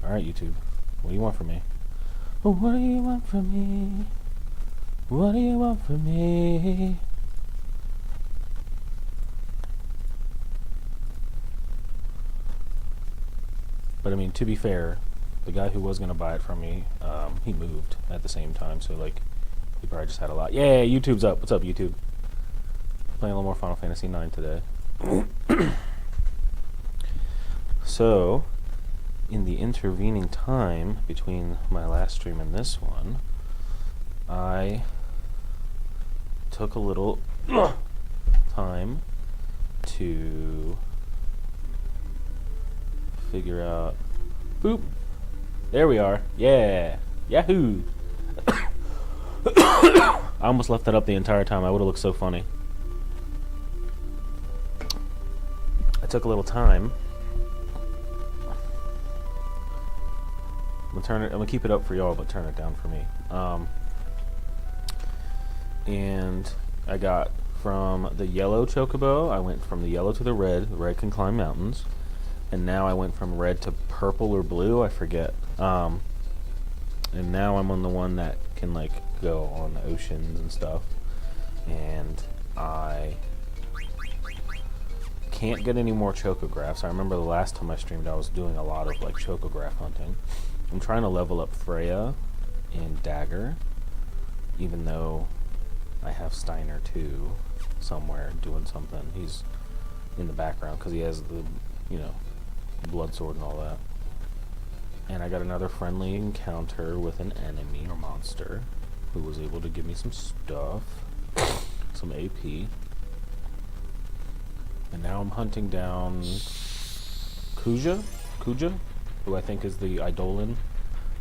Alright, YouTube. What do you want from me? What do you want from me? What do you want from me? But I mean, to be fair, the guy who was gonna buy it from me, he moved at the same time, so like, he probably just had a lot. Yeah, YouTube's up. What's up, YouTube? Playing a little more Final Fantasy IX today. So, in the intervening time between my last stream and this one, I took a little time to figure out. Boop! There we are. Yeah! Yahoo! I almost left that up the entire time. I would have looked so funny. I took a little time. I'm gonna keep it up for y'all, but turn it down for me. And I got from the yellow chocobo, I went from the yellow to the red. The red can climb mountains. And now I went from red to purple or blue, I forget. And now I'm on the one that can like go on the oceans and stuff. And I can't get any more chocographs. I remember the last time I streamed I was doing a lot of like chocograph hunting. I'm trying to level up Freya and Dagger, even though I have Steiner too somewhere doing something. He's in the background because he has the, you know, blood sword and all that. And I got another friendly encounter with an enemy or monster who was able to give me some stuff, some AP. And now I'm hunting down Kuja, who I think is the Eidolon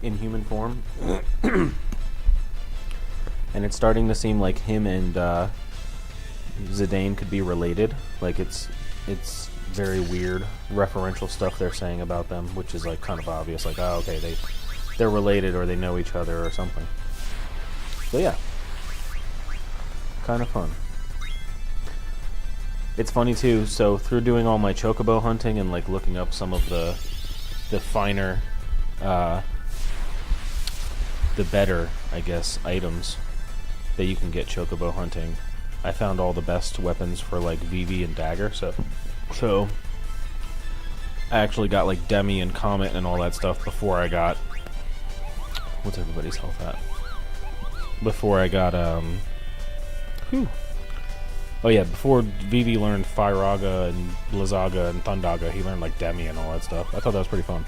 in human form. And it's starting to seem like him and Zidane could be related. Like it's very weird referential stuff they're saying about them, which is like kind of obvious. Like, oh, okay, they're related or they know each other or something. So yeah, kind of fun. It's funny too. So through doing all my chocobo hunting and like looking up some of the finer, the better, I guess, items that you can get chocobo hunting, I found all the best weapons for like Vivi and Dagger. So I actually got like Demi and Comet and all that stuff before I got, what's everybody's health at? Before I got oh yeah, before Vivi learned Firaga and Blizzaga and Thundaga, he learned like Demi and all that stuff. I thought that was pretty fun.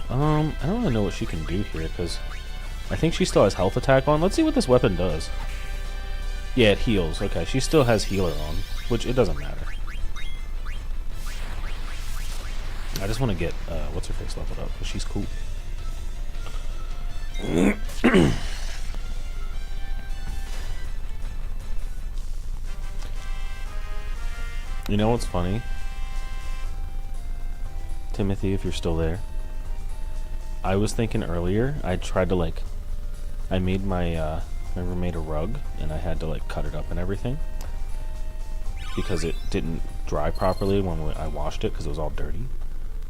I don't really know what she can do here, because I think she still has health attack on. Let's see what this weapon does. Yeah, it heals. Okay, she still has healer on, which it doesn't matter. I just want to get, what's her face leveled up, because she's cool. You know what's funny? Timothy, if you're still there. I was thinking earlier, I tried to like, I made my, I made a rug, and I had to like cut it up and everything. Because it didn't dry properly when I washed it, because it was all dirty.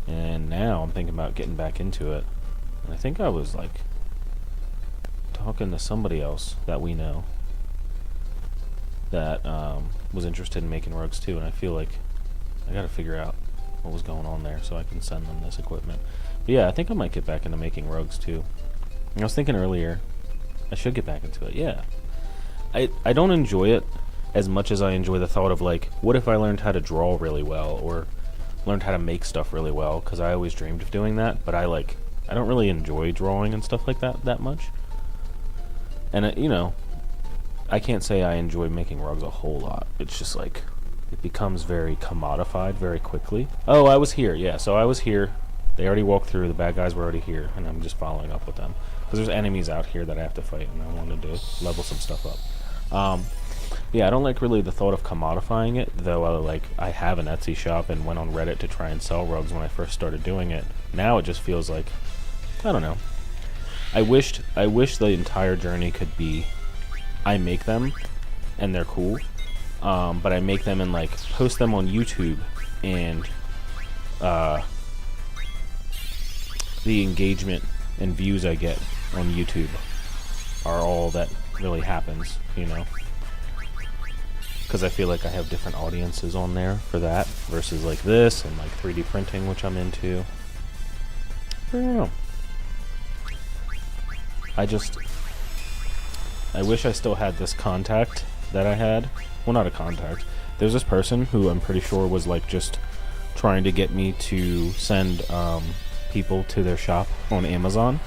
And now I'm thinking about getting back into it. And I think I was like, talking to somebody else that we know that was interested in making rugs too, and I feel like I gotta figure out what was going on there so I can send them this equipment. But yeah, I think I might get back into making rugs too. I was thinking earlier, I should get back into it. Yeah, I don't enjoy it as much as I enjoy the thought of like, what if I learned how to draw really well or learned how to make stuff really well, because I always dreamed of doing that, but I don't really enjoy drawing and stuff like that much. And you know, I can't say I enjoy making rugs a whole lot. It's just like, it becomes very commodified very quickly. Oh, I was here. Yeah, so I was here. They already walked through. The bad guys were already here, and I'm just following up with them. Because there's enemies out here that I have to fight, and I wanted to level some stuff up. Yeah, I don't like really the thought of commodifying it, though I have an Etsy shop and went on Reddit to try and sell rugs when I first started doing it. Now it just feels like, I don't know. I wish the entire journey could be, I make them, and they're cool, but I make them and like post them on YouTube and the engagement and views I get on YouTube are all that really happens, you know? Because I feel like I have different audiences on there for that versus like this and like 3D printing, which I'm into. I don't know. I wish I still had this contact that I had. Well, not a contact. There's this person who I'm pretty sure was like just trying to get me to send people to their shop on Amazon.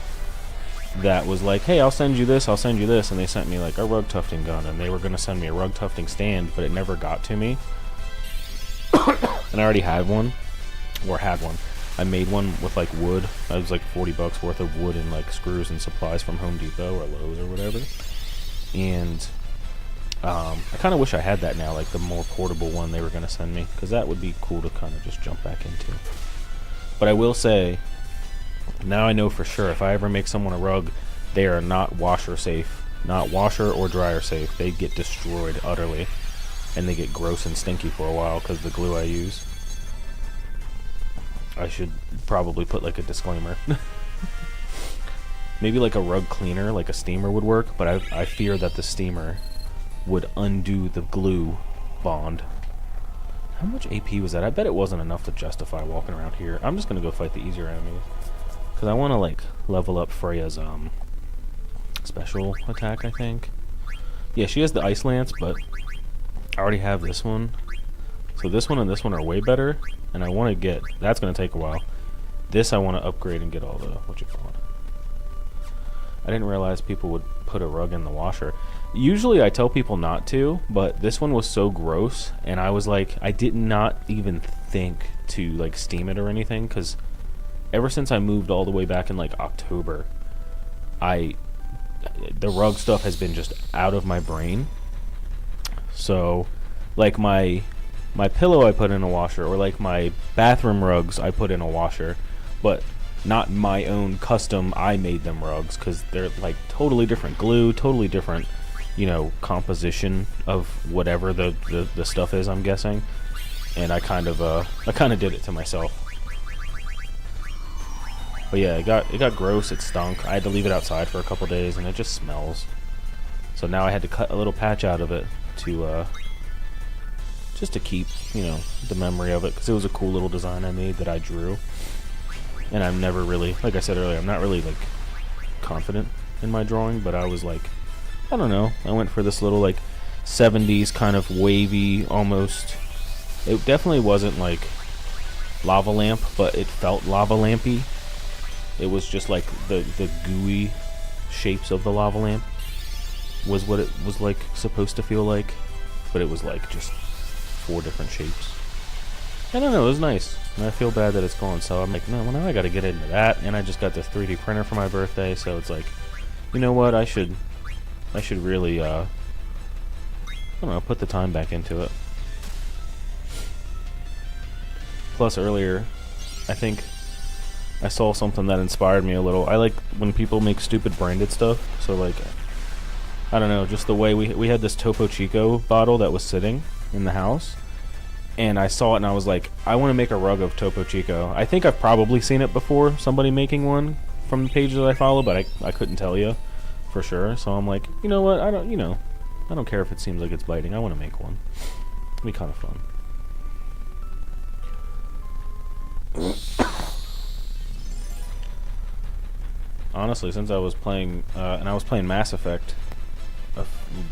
That was like, hey, I'll send you this, I'll send you this. And they sent me like a rug tufting gun, and they were going to send me a rug tufting stand, but it never got to me. And I already had one. I made one with like wood. It was like $40 worth of wood and like screws and supplies from Home Depot or Lowe's or whatever. And I kind of wish I had that now, like the more portable one they were going to send me, because that would be cool to kind of just jump back into. But I will say, now I know for sure if I ever make someone a rug, they are not washer safe, not washer or dryer safe. They get destroyed utterly, and they get gross and stinky for a while because the glue I use. I should probably put like a disclaimer. Maybe like a rug cleaner, like a steamer would work, but I fear that the steamer would undo the glue bond. How much AP was that? I bet it wasn't enough to justify walking around here. I'm just gonna go fight the easier enemies, because I want to like level up Freya's special attack, I think. Yeah, she has the Ice Lance, but I already have this one. So this one and this one are way better, and I want to get, that's going to take a while. This I want to upgrade and get all the, what you call it. I didn't realize people would put a rug in the washer. Usually I tell people not to, but this one was so gross, and I was like, I did not even think to like steam it or anything, because ever since I moved all the way back in like October, the rug stuff has been just out of my brain. So like my pillow I put in a washer, or like my bathroom rugs I put in a washer, but not my own custom, I made them rugs, because they're like totally different glue, totally different, you know, composition of whatever the stuff is, I'm guessing. And I kind of did it to myself. But yeah, it got gross, it stunk. I had to leave it outside for a couple days, and it just smells. So now I had to cut a little patch out of it to just to keep, you know, the memory of it, because it was a cool little design I made that I drew. And I'm never really, like I said earlier, I'm not really like confident in my drawing, but I was like, I don't know, I went for this little like 70s kind of wavy almost. It definitely wasn't like lava lamp, but it felt lava lampy. It was just like the gooey shapes of the lava lamp was what it was like supposed to feel like, but it was like just 4 different shapes. I don't know, it was nice, and I feel bad that it's gone, so I'm like, no, well, now I gotta get into that, and I just got this 3D printer for my birthday, so it's like, you know what, I should really, I don't know, put the time back into it. Plus, earlier, I think I saw something that inspired me a little. I like when people make stupid branded stuff, so like, I don't know, just the way we had this Topo Chico bottle that was sitting in the house, and I saw it and I was like, I want to make a rug of Topo Chico. I think I've probably seen it before, somebody making one from the pages that I follow, but I couldn't tell you for sure. So I'm like, you know what? I don't care if it seems like it's biting. I want to make one. It'll be kind of fun. Honestly, since I was playing, and I was playing Mass Effect,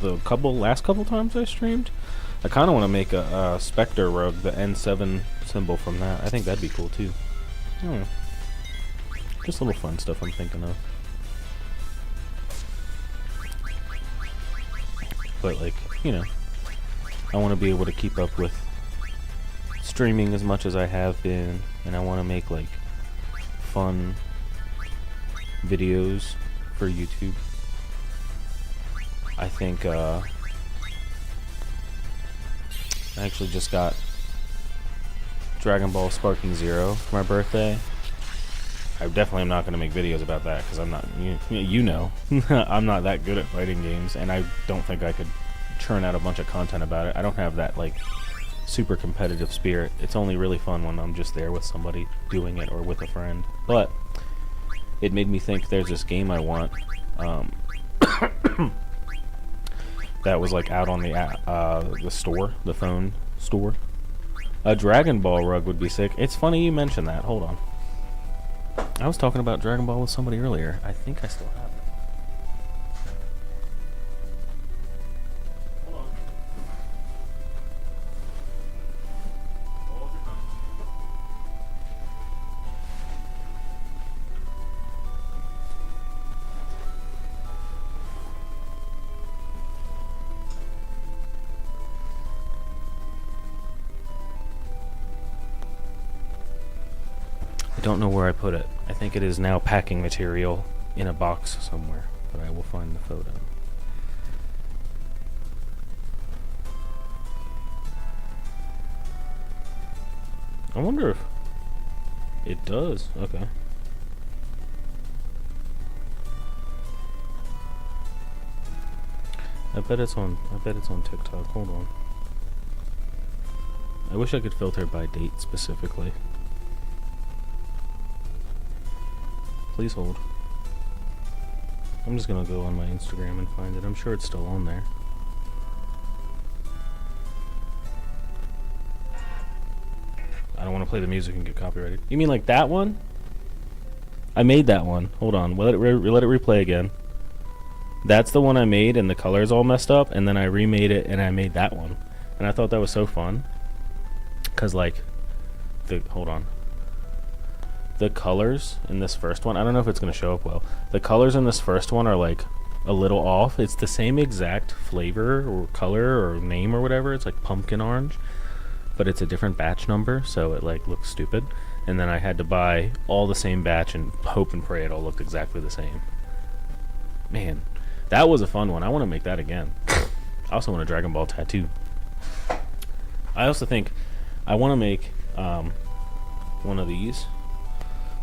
the last couple times I streamed, I kind of want to make a Spectre rug, the N7 symbol from that. I think that'd be cool too. I don't know. Just little fun stuff I'm thinking of. But like, you know, I want to be able to keep up with streaming as much as I have been, and I want to make like fun videos for YouTube. I think I actually just got Dragon Ball Sparking Zero for my birthday. I definitely am not going to make videos about that, because I'm not, you know, I'm not that good at fighting games, and I don't think I could churn out a bunch of content about it. I don't have that like super competitive spirit. It's only really fun when I'm just there with somebody doing it or with a friend. But it made me think there's this game I want um, that was like out on the store, the phone store. A Dragon Ball rug would be sick. It's funny you mentioned that. Hold on. I was talking about Dragon Ball with somebody earlier. I think I still have it. Hold on. Hold your tongue. I don't know where I put it. I think it is now packing material in a box somewhere, but I will find the photo. I wonder if it does. Okay. I bet it's on TikTok. Hold on. I wish I could filter by date specifically. Please hold. I'm just gonna go on my Instagram and find it. I'm sure it's still on there. I don't want to play the music and get copyrighted. You mean like that one? I made that one. Hold on. Let it replay again. That's the one I made, and the color's all messed up, and then I remade it, and I made that one. And I thought that was so fun. Because, like, hold on. The colors in this first one, I don't know if it's going to show up well. The colors in this first one are, like, a little off. It's the same exact flavor or color or name or whatever. It's, like, pumpkin orange. But it's a different batch number, so it, like, looks stupid. And then I had to buy all the same batch and hope and pray it all looked exactly the same. Man. That was a fun one. I want to make that again. I also want a Dragon Ball tattoo. I also think I want to make one of these.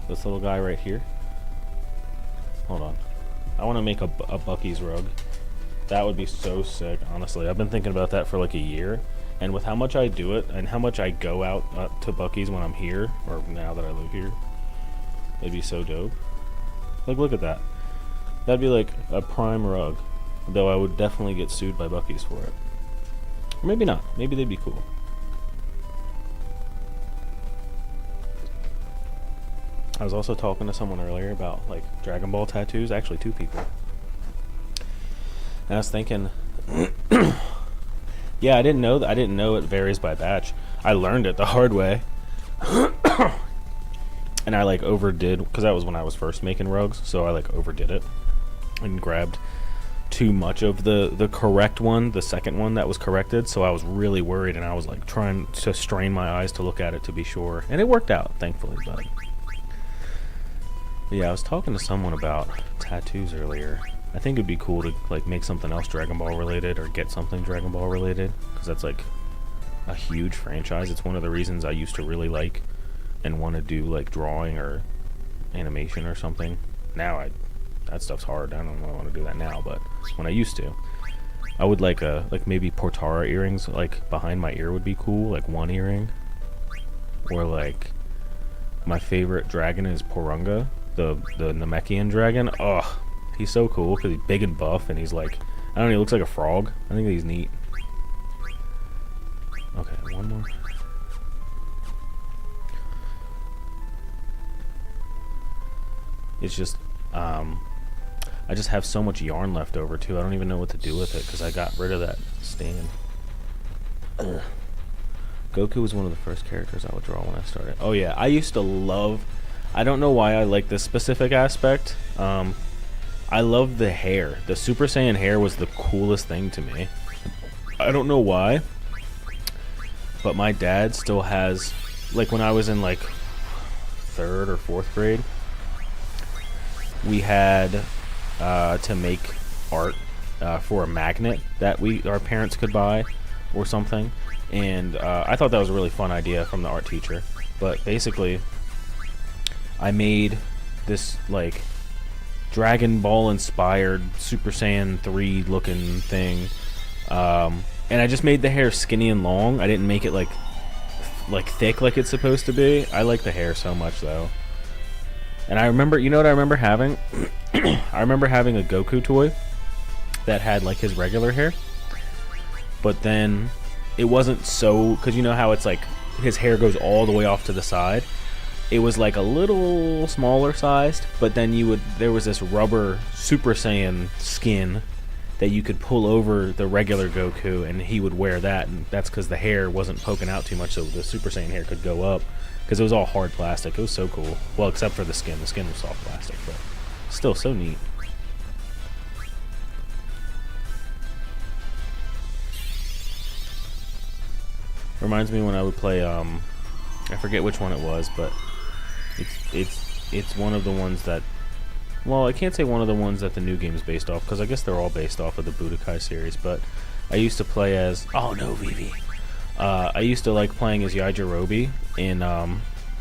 This little guy right here. Hold on. I want to make a Buc-ee's rug. That would be so sick, honestly. I've been thinking about that for like a year. And with how much I do it and how much I go out to Buc-ee's when I'm here, or now that I live here, it'd be so dope. Like, look at that. That'd be like a prime rug, though I would definitely get sued by Buc-ee's for it. Or maybe not. Maybe they'd be cool. I was also talking to someone earlier about like Dragon Ball tattoos. Actually, 2 people. And I was thinking, yeah, I didn't know that. I didn't know it varies by batch. I learned it the hard way. And I like overdid, because that was when I was first making rugs, so I like overdid it and grabbed too much of the correct one, the second one that was corrected, so I was really worried, and I was like trying to strain my eyes to look at it to be sure, and it worked out, thankfully. But yeah, I was talking to someone about tattoos earlier. I think it'd be cool to like make something else Dragon Ball related, or get something Dragon Ball related, because that's like a huge franchise. It's one of the reasons I used to really like and want to do like drawing or animation or something. Now that stuff's hard. I don't know if I want to do that now, but when I used to, I would like maybe Portara earrings like behind my ear would be cool, like one earring. Or like my favorite dragon is Porunga, the Namekian dragon. Oh, he's so cool because he's big and buff, and he's like, I don't know, he looks like a frog. I think he's neat. Okay, one more. It's just, I just have so much yarn left over too. I don't even know what to do with it because I got rid of that stand. Ugh. Goku was one of the first characters I would draw when I started. Oh yeah, I used to love, I don't know why I like this specific aspect. I love the hair. The Super Saiyan hair was the coolest thing to me. I don't know why, but my dad still has, like when I was in like 3rd or 4th grade, we had to make art for a magnet that our parents could buy or something, and I thought that was a really fun idea from the art teacher. But basically I made this like Dragon Ball inspired Super Saiyan 3 looking thing, and I just made the hair skinny and long. I didn't make it like thick like it's supposed to be. I like the hair so much though. And I remember, you know what I remember having? I remember having a Goku toy that had like his regular hair, but then it wasn't so, because you know how it's like his hair goes all the way off to the side. It was like a little smaller sized, but then there was this rubber Super Saiyan skin that you could pull over the regular Goku, and he would wear that, and that's because the hair wasn't poking out too much, so the Super Saiyan hair could go up, because it was all hard plastic. It was so cool. Well, except for the skin. The skin was soft plastic, but still so neat. Reminds me when I would play, I forget which one it was, but it's one of the ones that, well, I can't say one of the ones that the new game is based off, because I guess they're all based off of the Budokai series, but I used to play as, oh no, Vivi. I used to like playing as Yajirobe in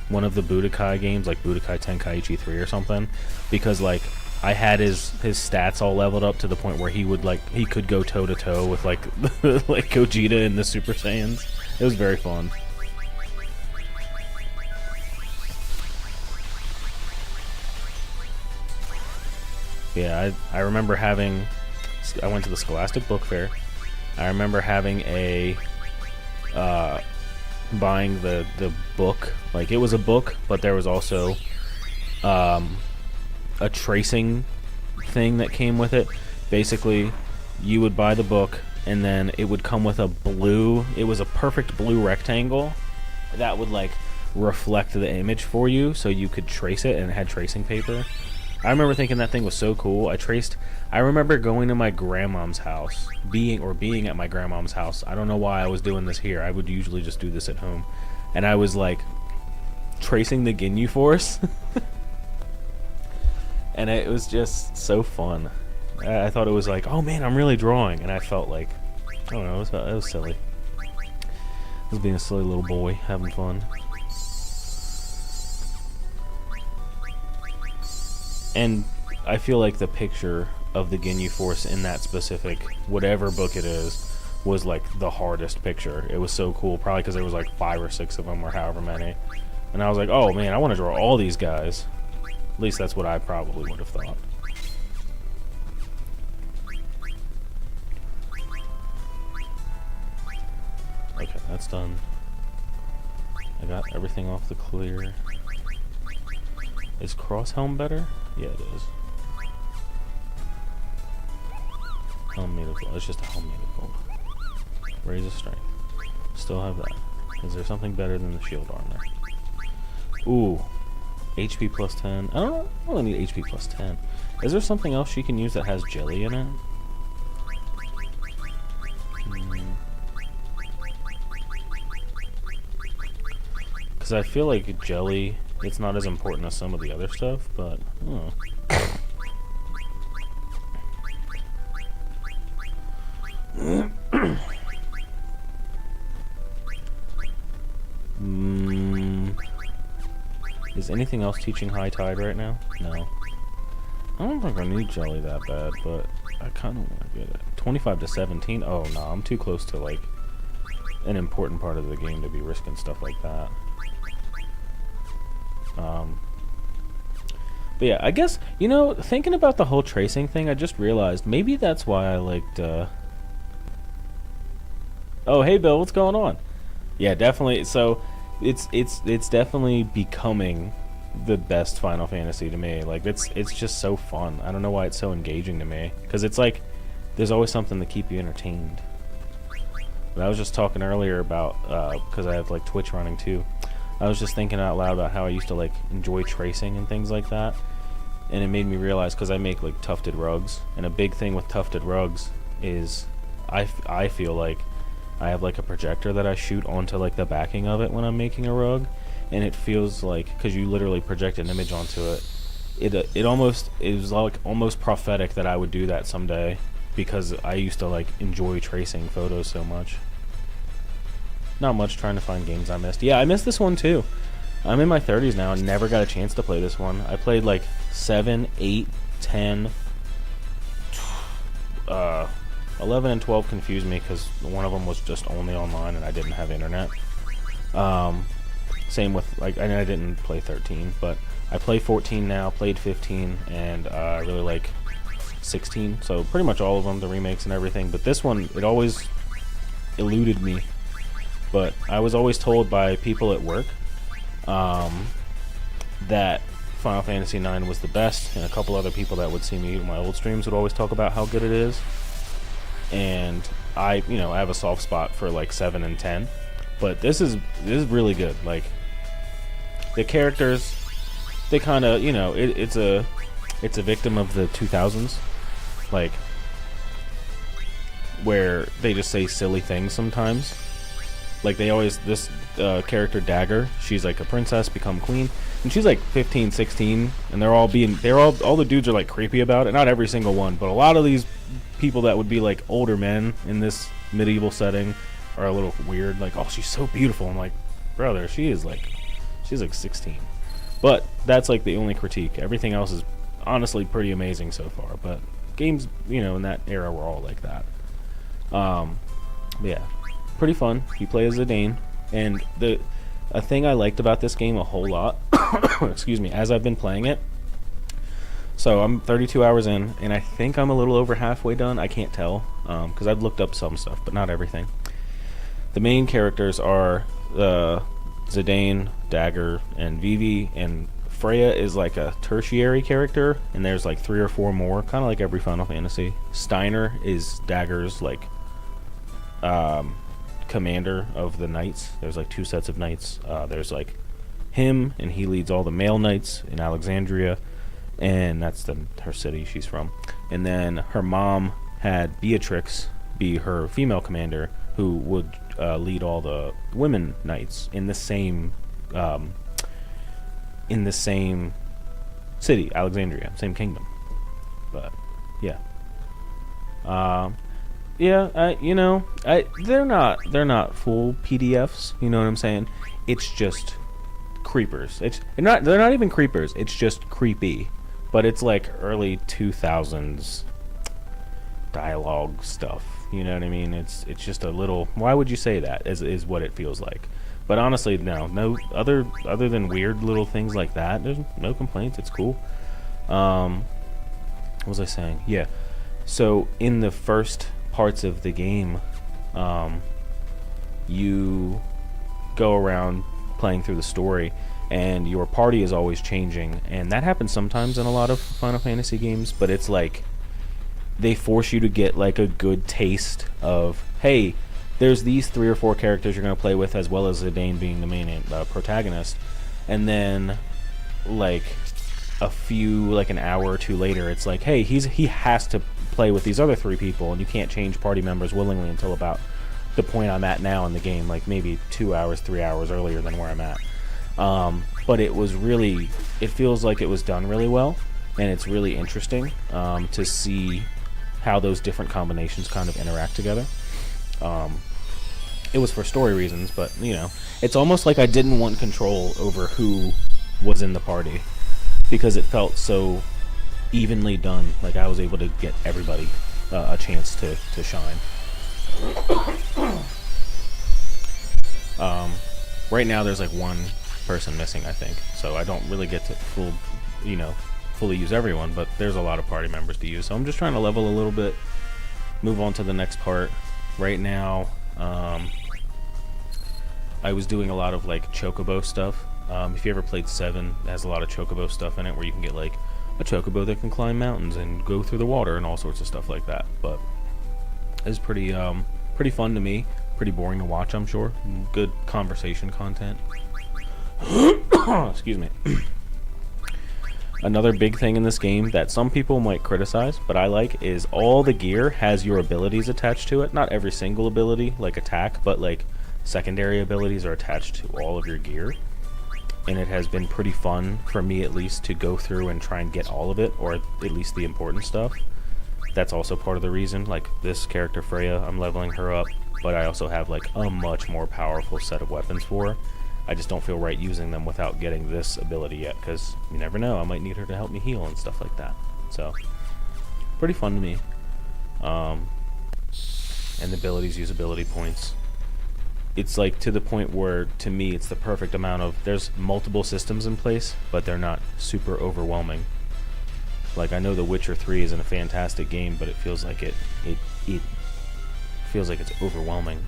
one of the Budokai games, like Budokai Tenkaichi 3 or something, because like I had his stats all leveled up to the point where he could go toe to toe with like like Gogeta and the Super Saiyans. It was very fun. Yeah, I remember having, I went to the Scholastic Book Fair. I remember having a buying the book. Like, it was a book, but there was also a tracing thing that came with it. Basically, you would buy the book, and then it would come with it was a perfect blue rectangle that would like reflect the image for you, so you could trace it, and it had tracing paper. I remember thinking that thing was so cool. I remember going to my grandmom's house, being at my grandmom's house. I don't know why I was doing this here. I would usually just do this at home. And I was like tracing the Ginyu Force. And it was just so fun. I thought it was like, oh man, I'm really drawing. And I felt like, I don't know, it was silly. I was being a silly little boy, having fun. And I feel like the picture of the Ginyu Force in that specific, whatever book it is, was like the hardest picture. It was so cool, probably because there was like 5 or 6 of them or however many. And I was like, oh man, I want to draw all these guys. At least that's what I probably would have thought. Okay, that's done. I got everything off the clear. Is Cross Helm better? Yeah, it is. Helm made of gold. It's just a helm made of gold. Raise of strength. Still have that. Is there something better than the shield armor? Ooh. HP plus 10. I don't really need HP plus 10. Is there something else she can use that has jelly in it? Because I feel like jelly, it's not as important as some of the other stuff, but I don't know. Is anything else teaching High Tide right now? No. I don't think I need jelly that bad, but I kind of want to get it. 25 to 17? Oh, no, I'm too close to, like, an important part of the game to be risking stuff like that. But yeah, I guess, you know, thinking about the whole tracing thing, I just realized maybe that's why I liked, Oh, hey Bill, what's going on? Yeah, definitely. So it's definitely becoming the best Final Fantasy to me. Like, it's just so fun. I don't know why it's so engaging to me, because it's like there's always something to keep you entertained. But I was just talking earlier about because I have like Twitch running too. I was just thinking out loud about how I used to like enjoy tracing and things like that, and it made me realize, because I make like tufted rugs, and a big thing with tufted rugs is I feel like I have like a projector that I shoot onto like the backing of it when I'm making a rug, and it feels like, because you literally project an image onto it, it was like almost prophetic that I would do that someday, because I used to like enjoy tracing photos so much. Not much, trying to find games I missed. Yeah, I missed this one too. I'm in my 30s now and never got a chance to play this one. I played like 7, 8, 10, 11 and 12 confused me because one of them was just only online and I didn't have internet. Same with, like, I didn't play 13, but I play 14 now, played 15, and I really like 16. So pretty much all of them, the remakes and everything. But this one, it always eluded me. But I was always told by people at work that Final Fantasy IX was the best, and a couple other people that would see me in my old streams would always talk about how good it is. And I have a soft spot for like 7 and 10, but this is really good. Like, the characters, they kind of, it's a victim of the 2000s, like, where they just say silly things sometimes. Like, they always, this character Dagger, she's like a princess, become queen, and she's like 15, 16, and all the dudes are like creepy about it. Not every single one, but a lot of these people that would be like older men in this medieval setting are a little weird. Like, oh, she's so beautiful. I'm like, brother, she's like 16. But that's like the only critique. Everything else is honestly pretty amazing so far. But games, in that era were all like that. But yeah, pretty fun. You play as Zidane, and a thing I liked about this game a whole lot, excuse me, as I've been playing it. So I'm 32 hours in, and I think I'm a little over halfway done. I can't tell, because I've looked up some stuff, but not everything. The main characters are Zidane, Dagger, and Vivi, and Freya is like a tertiary character, and there's like 3 or 4 more, kind of like every Final Fantasy. Steiner is Dagger's like commander of the knights. There's like 2 sets of knights. There's like him, and he leads all the male knights in Alexandria, and that's her city she's from. And then her mom had Beatrix be her female commander, who would lead all the women knights in the same city, Alexandria, same kingdom. But yeah, they're not full PDFs. You know what I'm saying? It's just creepers. They're not even creepers. It's just creepy, but it's like early 2000s dialogue stuff. You know what I mean? It's just a little. Why would you say that? Is what it feels like. But honestly, no other than weird little things like that. There's no complaints. It's cool. What was I saying? Yeah. So in the first parts of the game, you go around playing through the story, and your party is always changing, and that happens sometimes in a lot of Final Fantasy games. But it's like they force you to get like a good taste of, hey, there's these 3 or 4 characters you're going to play with, as well as Zidane being the main protagonist. And then like an hour or 2 later, it's like, hey, he has to play with these other 3 people, and you can't change party members willingly until about the point I'm at now in the game, like maybe 2 hours, 3 hours earlier than where I'm at. But it feels like it was done really well, and it's really interesting to see how those different combinations kind of interact together. It was for story reasons, but it's almost like I didn't want control over who was in the party, because it felt so evenly done. Like I was able to get everybody a chance to shine. Right now there's like 1 person missing, I think, so I don't really get to fully use everyone, but there's a lot of party members to use, so I'm just trying to level a little bit, move on to the next part. Right now, I was doing a lot of like chocobo stuff. If you ever played 7, it has a lot of chocobo stuff in it, where you can get like a chocobo that can climb mountains and go through the water and all sorts of stuff like that. But it's pretty fun to me. Pretty boring to watch, I'm sure. Good conversation content. Excuse me. Another big thing in this game that some people might criticize, but I like, is all the gear has your abilities attached to it. Not every single ability, like attack, but like secondary abilities are attached to all of your gear. And it has been pretty fun, for me at least, to go through and try and get all of it, or at least the important stuff. That's also part of the reason. Like this character Freya, I'm leveling her up, but I also have like a much more powerful set of weapons for her. I just don't feel right using them without getting this ability yet, because you never know, I might need her to help me heal and stuff like that. So, pretty fun to me. And the abilities use ability points. it's like to the point where, to me, it's the perfect amount of, there's multiple systems in place, but they're not super overwhelming. Like, I know The Witcher 3 isn't a fantastic game, but it feels like it feels like it's overwhelming.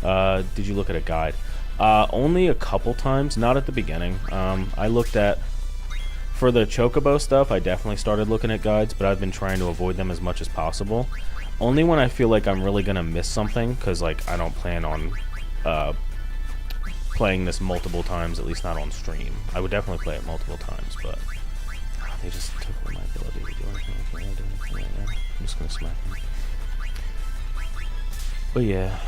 Did you look at a guide? Only a couple times, not at the beginning. I looked at, for the Chocobo stuff, I definitely started looking at guides, but I've been trying to avoid them as much as possible. Only when I feel like I'm really gonna miss something, because like I don't plan on playing this multiple times, at least not on stream. I would definitely play it multiple times, but they just took away my ability to do anything. I can't really do anything right now. I'm just gonna smack them. But yeah,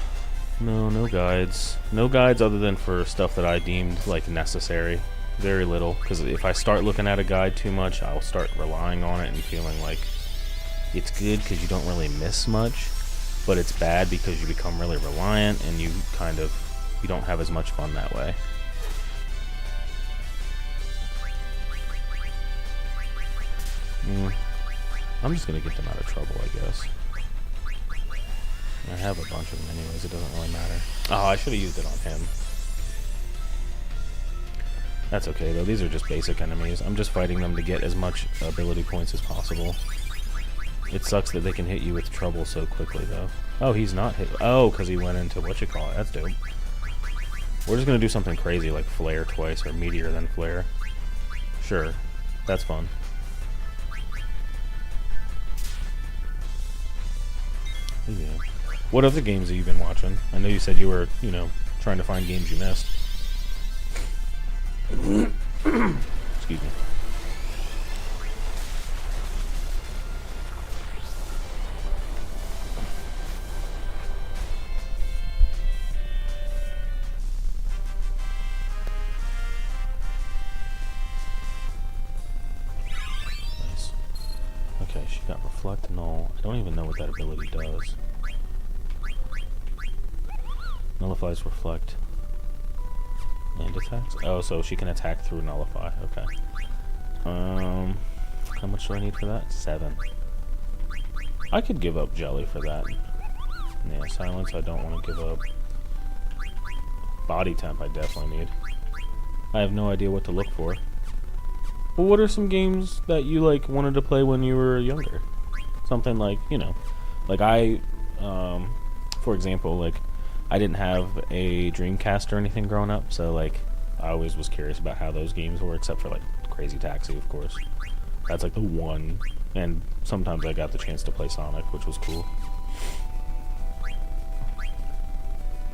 no guides. No guides other than for stuff that I deemed like necessary. Very little, because if I start looking at a guide too much, I'll start relying on it and feeling like it's good because you don't really miss much, but it's bad because you become really reliant and you don't have as much fun that way. I'm just gonna get them out of trouble, I guess. I have a bunch of them anyways, it doesn't really matter. Oh, I should have used it on him. That's okay though, these are just basic enemies. I'm just fighting them to get as much ability points as possible. It sucks that they can hit you with trouble so quickly though. Oh, he's not hit. Oh, because he went into whatchamacallit. That's dope. We're just gonna do something crazy like flare twice or meteor then flare. Sure, that's fun. Yeah. What other games have you been watching? I know you said you were, trying to find games you missed. Excuse me. Nice. Okay, she got Reflect Null. I don't even know what that ability does. Nullifies Reflect. And attacks? Oh, so she can attack through Nullify. Okay. How much do I need for that? 7. I could give up Jelly for that. Yeah, Silence I don't want to give up. Body Temp I definitely need. I have no idea what to look for. Well, what are some games that you, wanted to play when you were younger? Something like, like for example, I didn't have a Dreamcast or anything growing up, so I always was curious about how those games were, except for Crazy Taxi, of course. That's the one, and sometimes I got the chance to play Sonic, which was cool.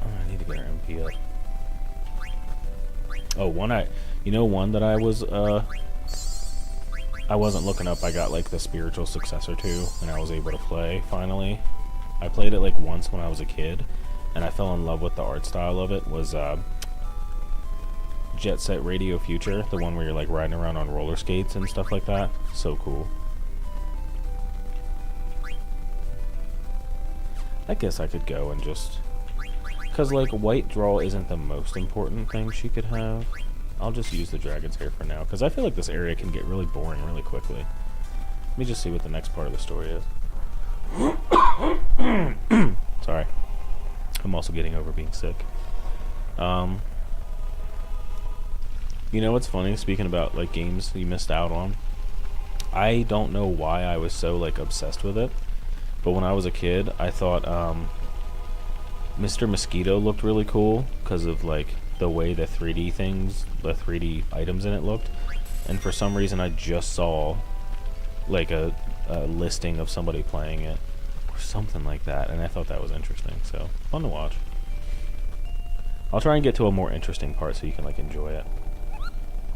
Oh, I need to get our MP up. Oh, one that I wasn't looking up. I got the spiritual successor to, and I was able to play finally. I played it once when I was a kid. And I fell in love with the art style of it. Was Jet Set Radio Future, the one where you're riding around on roller skates and stuff like that. So cool. I guess I could go and just, because white draw isn't the most important thing she could have. I'll just use the Dragon's Hair for now, because I feel like this area can get really boring really quickly. Let me just see what the next part of the story is. Sorry. I'm also getting over being sick. You know what's funny? Speaking about games you missed out on, I don't know why I was so obsessed with it, but when I was a kid, I thought Mr. Mosquito looked really cool because of the way the 3D items in it looked, and for some reason I just saw a listing of somebody playing it. Something like that, and I thought that was interesting, so fun to watch. I'll try and get to a more interesting part so you can enjoy it.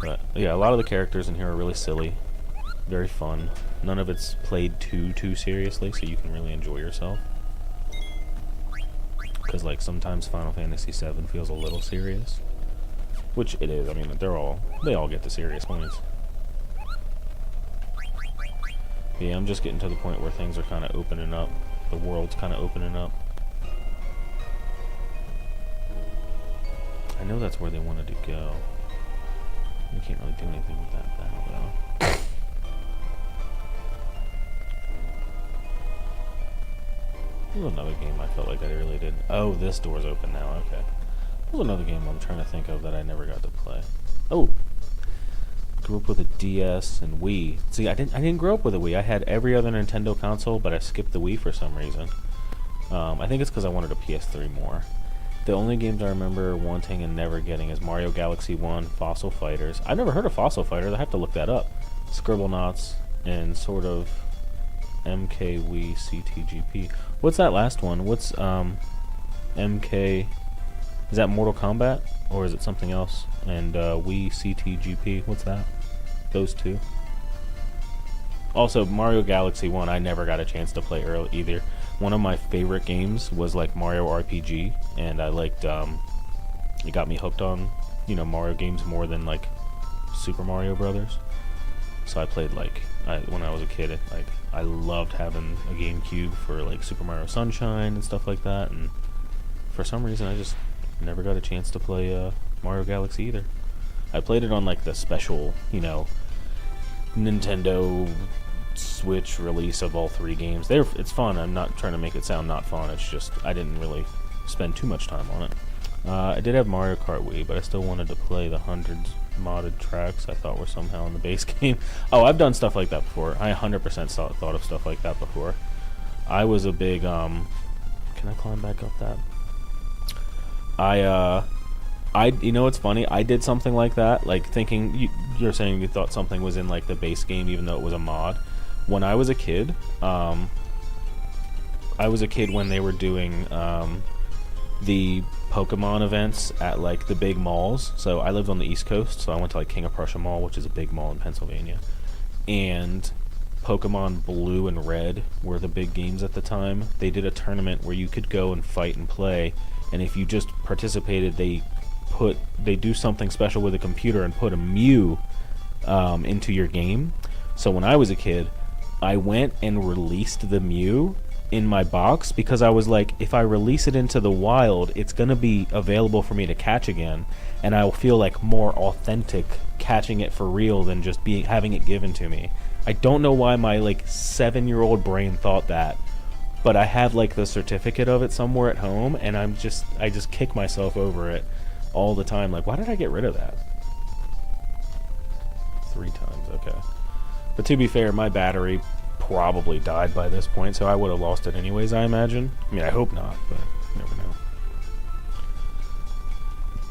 But yeah, a lot of the characters in here are really silly, very fun. None of it's played too seriously, so you can really enjoy yourself. Because sometimes Final Fantasy VII feels a little serious, which it is. I mean, they all get the serious points. But yeah, I'm just getting to the point where things are kind of opening up. The world's kind of opening up. I know that's where they wanted to go. We can't really do anything with that now, though. This was another game I felt like I really did. Oh, this door's open now. Okay. This was another game I'm trying to think of that I never got to play. Oh, grew up with a DS and Wii. See, I didn't grow up with a Wii. I had every other Nintendo console, but I skipped the Wii for some reason. I think it's because I wanted a PS3 more. The only games I remember wanting and never getting is Mario Galaxy 1, Fossil Fighters. I've never heard of Fossil Fighters. I have to look that up. Scribblenauts, and sort of MK Wii CTGP. What's that last one? What's MK? Is that Mortal Kombat or is it something else? And Wii CTGP. What's that? Those two. Also, Mario Galaxy 1, I never got a chance to play early either. One of my favorite games was like Mario RPG, and I liked, it got me hooked on, you know, Mario games more than like Super Mario Brothers. So I played like, when I was a kid, I loved having a GameCube for like Super Mario Sunshine and stuff like that, and for some reason I just never got a chance to play Mario Galaxy either. I played it on like the special, you know, Nintendo Switch release of all 3 games. It's fun. I'm not trying to make it sound not fun. It's just I didn't really spend too much time on it. I did have Mario Kart Wii, but I still wanted to play the hundreds modded tracks I thought were somehow in the base game. Oh, I've done stuff like that before. I 100% thought of stuff like that before. I was a big can I climb back up that? You know what's funny? I did something like that, like thinking you're saying you thought something was in like the base game even though it was a mod. When I was a kid, when they were doing the Pokemon events at like the big malls. So I lived on the East Coast, so I went to like King of Prussia Mall, which is a big mall in Pennsylvania. And Pokemon Blue and Red were the big games at the time. They did a tournament where you could go and fight and play, and if you just participated, they do something special with a computer and put a Mew into your game. So when I was a kid, I went and released the Mew in my box because I was like, if I release it into the wild, it's gonna be available for me to catch again, and I'll feel like more authentic catching it for real than just having it given to me. I don't know why my like 7-year-old brain thought that, but I have like the certificate of it somewhere at home, and I just kick myself over it all the time. Like, why did I get rid of that? 3 times, okay. But to be fair, my battery probably died by this point, so I would have lost it anyways, I imagine. I mean, I hope not, but you never know.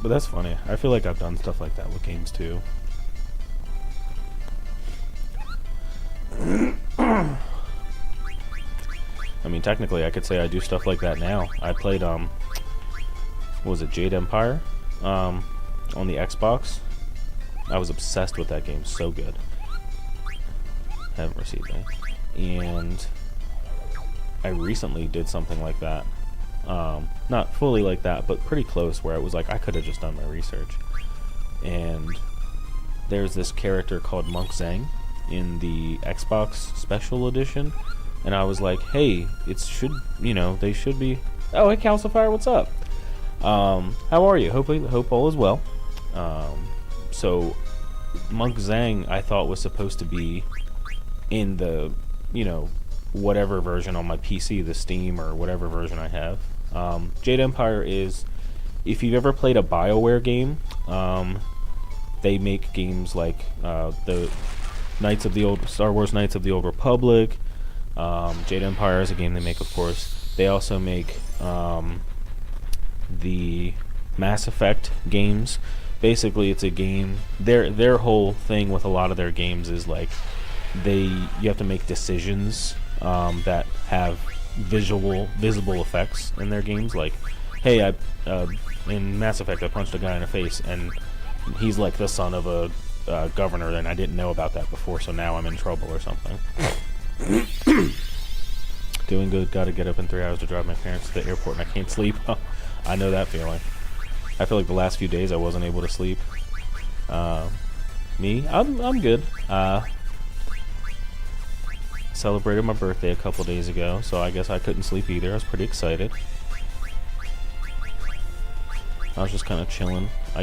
But that's funny. I feel like I've done stuff like that with games too. I mean, technically, I could say I do stuff like that now. I played, what was it, Jade Empire, on the Xbox. I was obsessed with that game. So good. Haven't received any. And I recently did something like that. Not fully like that, but pretty close, where it was like I could have just done my research. And there's this character called Monk Zhang in the Xbox Special Edition, and I was like, hey, they should be. Oh, hey, Calcifier, what's up? How are you? Hope all is well. So Monk Zhang, I thought, was supposed to be in the, whatever version on my PC, the Steam or whatever version I have. Jade Empire is, if you've ever played a BioWare game, they make games like the Star Wars Knights of the Old Republic. Jade Empire is a game they make, of course. They also make the Mass Effect games. Basically, it's a game. Their whole thing with a lot of their games is like you have to make decisions that have visible effects in their games. Like, hey, in Mass Effect, I punched a guy in the face, and he's like the son of a governor, and I didn't know about that before, so now I'm in trouble or something. Doing good. Got to get up in 3 hours to drive my parents to the airport, and I can't sleep. I know that feeling. I feel like the last few days I wasn't able to sleep. Me, I'm good. Celebrated my birthday a couple days ago, so I guess I couldn't sleep either. I was pretty excited. I was just kind of chilling. I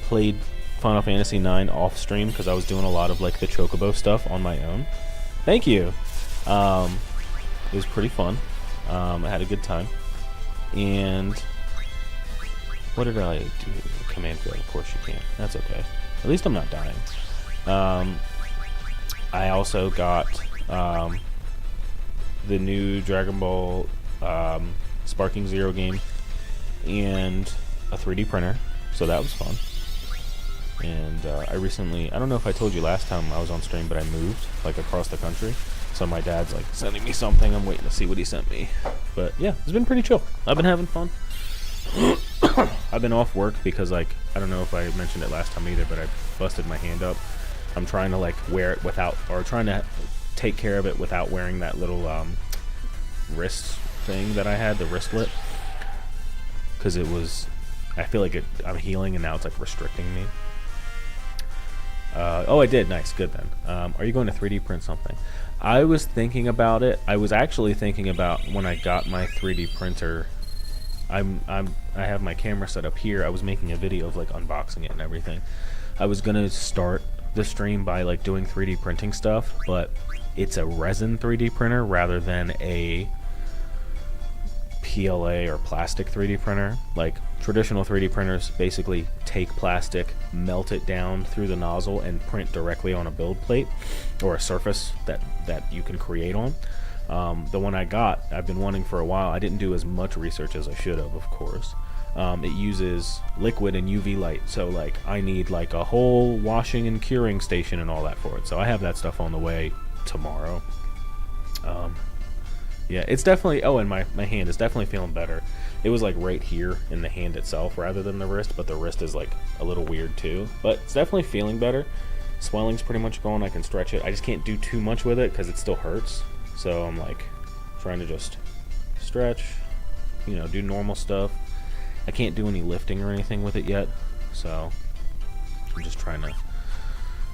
played Final Fantasy IX off stream because I was doing a lot of like the Chocobo stuff on my own. Thank you. It was pretty fun. I had a good time. And what did I do? Command failed. Of course you can't. That's okay. At least I'm not dying. I also got the new Dragon Ball Sparking Zero game and a 3D printer, so that was fun. And I recently, I don't know if I told you last time I was on stream, but I moved like across the country. So my dad's like sending me something. I'm waiting to see what he sent me. But yeah, it's been pretty chill. I've been having fun. I've been off work because, like, I don't know if I mentioned it last time either, but I busted my hand up. I'm trying to like wear it without, or trying to take care of it without wearing that little wrist thing that I had, the wristlet, because it was, I feel like I'm healing and now it's like restricting me. Oh, I did. Nice. Good then. Are you going to 3D print something? I was thinking about it. I was actually thinking about when I got my 3D printer. I have my camera set up here. I was making a video of like unboxing it and everything. I was gonna start the stream by like doing 3D printing stuff, but it's a resin 3D printer rather than a PLA or plastic 3D printer. Like traditional 3D printers basically take plastic, melt it down through the nozzle, and print directly on a build plate or a surface that you can create on. The one I got, I've been wanting for a while. I didn't do as much research as I should have, of course. It uses liquid and UV light, so like I need like a whole washing and curing station and all that for it. So I have that stuff on the way tomorrow. Yeah, it's definitely, oh, and my hand is definitely feeling better. It was like right here in the hand itself rather than the wrist, but the wrist is like a little weird too. But it's definitely feeling better. Swelling's pretty much gone. I can stretch it. I just can't do too much with it because it still hurts. So I'm like trying to just stretch, you know, do normal stuff. I can't do any lifting or anything with it yet, so I'm just trying to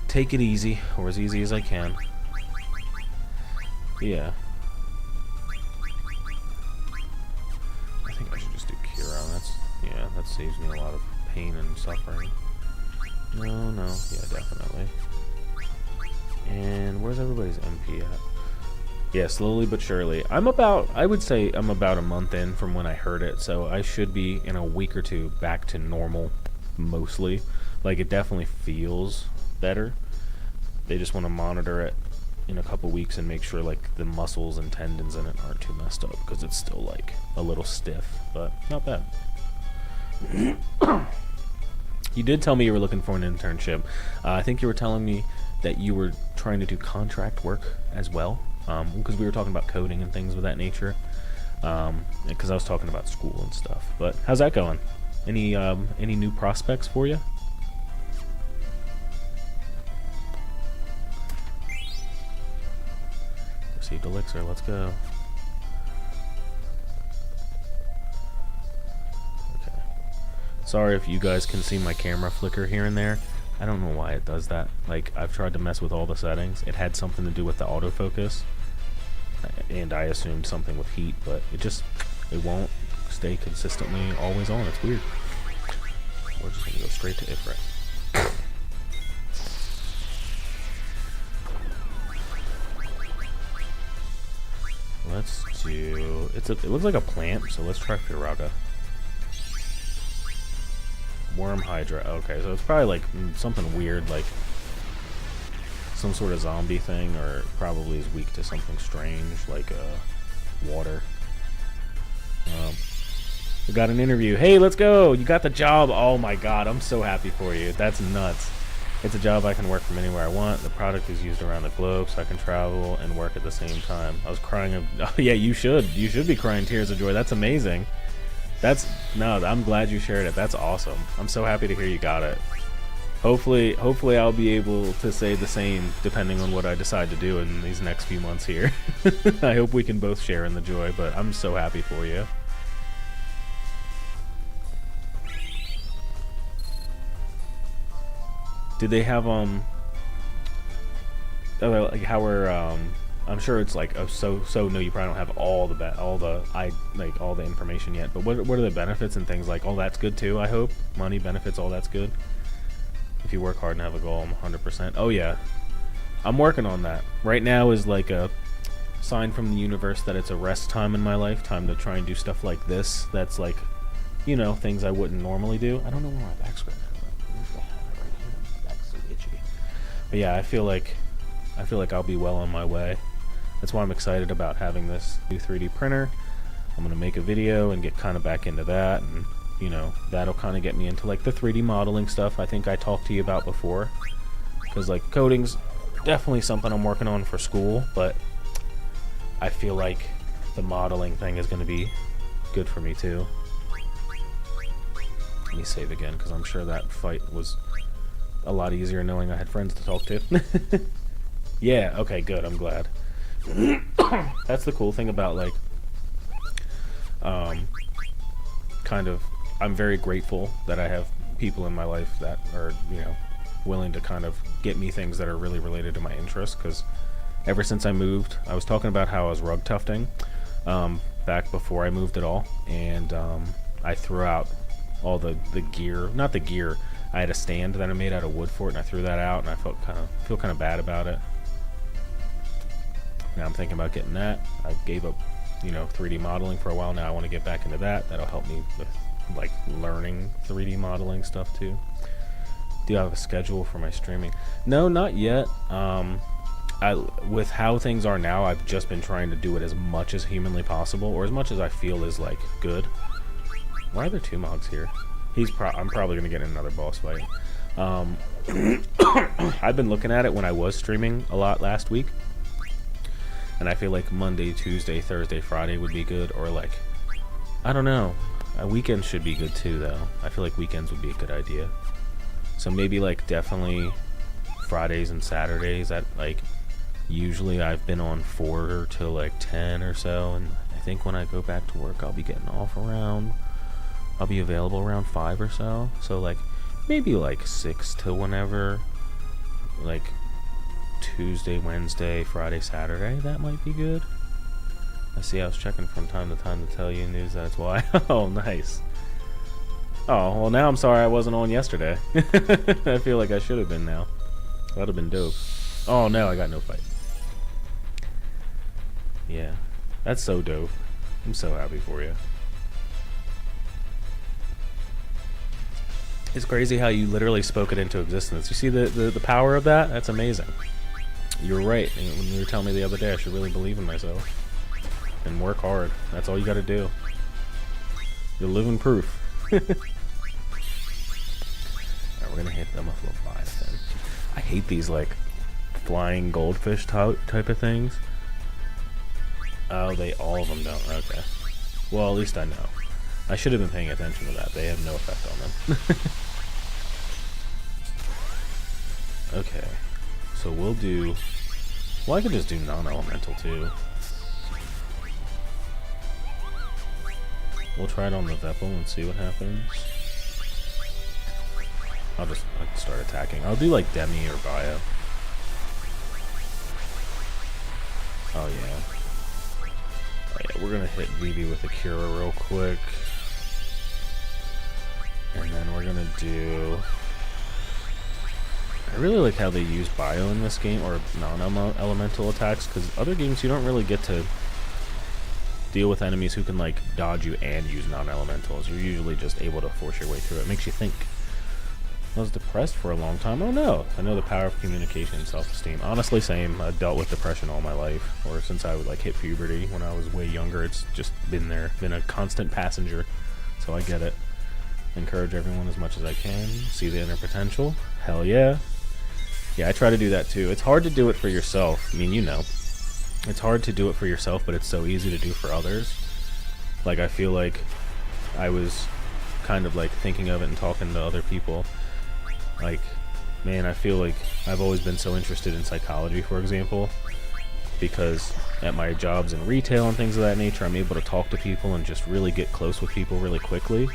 take it easy, or as easy as I can. Yeah. I think I should just do Kiro. Yeah, that saves me a lot of pain and suffering. No, yeah, definitely. And where's everybody's MP at? Yeah, slowly but surely. I would say I'm about a month in from when I heard it, so I should be in a week or two back to normal, mostly. Like, it definitely feels better. They just want to monitor it in a couple weeks and make sure, like, the muscles and tendons in it aren't too messed up, because it's still, like, a little stiff, but not bad. You did tell me you were looking for an internship. I think you were telling me that you were trying to do contract work as well. Because we were talking about coding and things of that nature, because I was talking about school and stuff. But how's that going? Any new prospects for you? Received elixir. Let's go. Okay. Sorry if you guys can see my camera flicker here and there. I don't know why it does that. Like, I've tried to mess with all the settings. It had something to do with the autofocus, and I assumed something with heat, but it won't stay consistently always on. It's weird. We're just gonna go straight to Ifrit. Let's do, it looks like a plant, so let's try Firaga. Worm Hydra. Okay, so it's probably like something weird, like some sort of zombie thing, or probably is weak to something strange, like water. We got an interview. Hey, let's go! You got the job! Oh my god, I'm so happy for you. That's nuts. It's a job I can work from anywhere I want. The product is used around the globe, so I can travel and work at the same time. I was crying. Oh yeah, you should. You should be crying tears of joy. That's amazing. I'm glad you shared it. That's awesome. I'm so happy to hear you got it. Hopefully I'll be able to say the same depending on what I decide to do in these next few months here. I hope we can both share in the joy, but I'm so happy for you. Did they have like how we're I'm sure it's like, oh, so no, you probably don't have all the information yet, but what are the benefits and things like? All that's good too, I hope. Money, benefits, all that's good. If you work hard and have a goal, I'm 100%. Oh yeah, I'm working on that. Right now is like sign from the universe that it's a rest time in my life, time to try and do stuff like this. That's like, you know, things I wouldn't normally do. I don't know where my back's right now. My back's so itchy. But yeah, I feel like I'll be well on my way. That's why I'm excited about having this new 3D printer. I'm gonna make a video and get kind of back into that, and you know, that'll kind of get me into like the 3D modeling stuff I think I talked to you about before. Because like coding's definitely something I'm working on for school, but I feel like the modeling thing is going to be good for me too. Let me save again, because I'm sure that fight was a lot easier knowing I had friends to talk to. Yeah, okay, good, I'm glad. That's the cool thing about like kind of, I'm very grateful that I have people in my life that are, you know, willing to kind of get me things that are really related to my interests, because ever since I moved, I was talking about how I was rug tufting back before I moved at all, and I threw out all the gear, not the gear, I had a stand that I made out of wood for it, and I threw that out, and I feel kind of bad about it. Now I'm thinking about getting that. I gave up, you know, 3D modeling for a while now. I want to get back into that. That'll help me with like learning 3D modeling stuff too. Do you have a schedule for my streaming? No, not yet. With how things are now, I've just been trying to do it as much as humanly possible, or as much as I feel is like good. Why are there two Mogs here? I'm probably gonna get in another boss fight. I've been looking at it when I was streaming a lot last week, and I feel like Monday, Tuesday, Thursday, Friday would be good, or like, I don't know. Weekends should be good too, though. I feel like weekends would be a good idea. So maybe like definitely Fridays and Saturdays. At like, usually I've been on 4 to like 10 or so, and I think when I go back to work, I'll be getting off around. I'll be available around 5 or so. So like maybe like 6 to whenever, like Tuesday, Wednesday, Friday, Saturday. That might be good. I see. I was checking from time to time to tell you news. That's why. Oh, nice. Oh, well, now I'm sorry I wasn't on yesterday. I feel like I should have been now. That'd have been dope. Oh, no, I got no fight. Yeah, that's so dope. I'm so happy for you. It's crazy how you literally spoke it into existence. You see the power of that? That's amazing. You're right. When you were telling me the other day, I should really believe in myself. And work hard. That's all you gotta do. You're living proof. Alright, we're gonna hit them with Leviathan. I hate these like flying goldfish type of things. Oh, all of them don't. Okay. Well, at least I know. I should have been paying attention to that. They have no effect on them. Okay. So we'll do... Well, I could just do non-elemental too. We'll try it on the Veppel and see what happens. I'll just start attacking. I'll do like Demi or Bio. Oh yeah. Oh yeah, we're gonna hit Vivi with Akira real quick. And then we're gonna do... I really like how they use Bio in this game, or non-elemental attacks, because other games you don't really get to deal with enemies who can like dodge you and use non-elementals. You're usually just able to force your way through it. It makes you think. I was depressed for a long time. Oh no, I know the power of communication and self-esteem. Honestly, same. I've dealt with depression all my life, or since I would like hit puberty when I was way younger. It's just been there, been a constant passenger. So I get it. Encourage everyone as much as I can. See the inner potential. Hell yeah. Yeah, I try to do that too. It's hard to do it for yourself. I mean, you know. It's hard to do it for yourself, but it's so easy to do for others. Like, I feel like I was kind of like thinking of it and talking to other people. Like, man, I feel like I've always been so interested in psychology, for example, because at my jobs in retail and things of that nature, I'm able to talk to people and just really get close with people really quickly.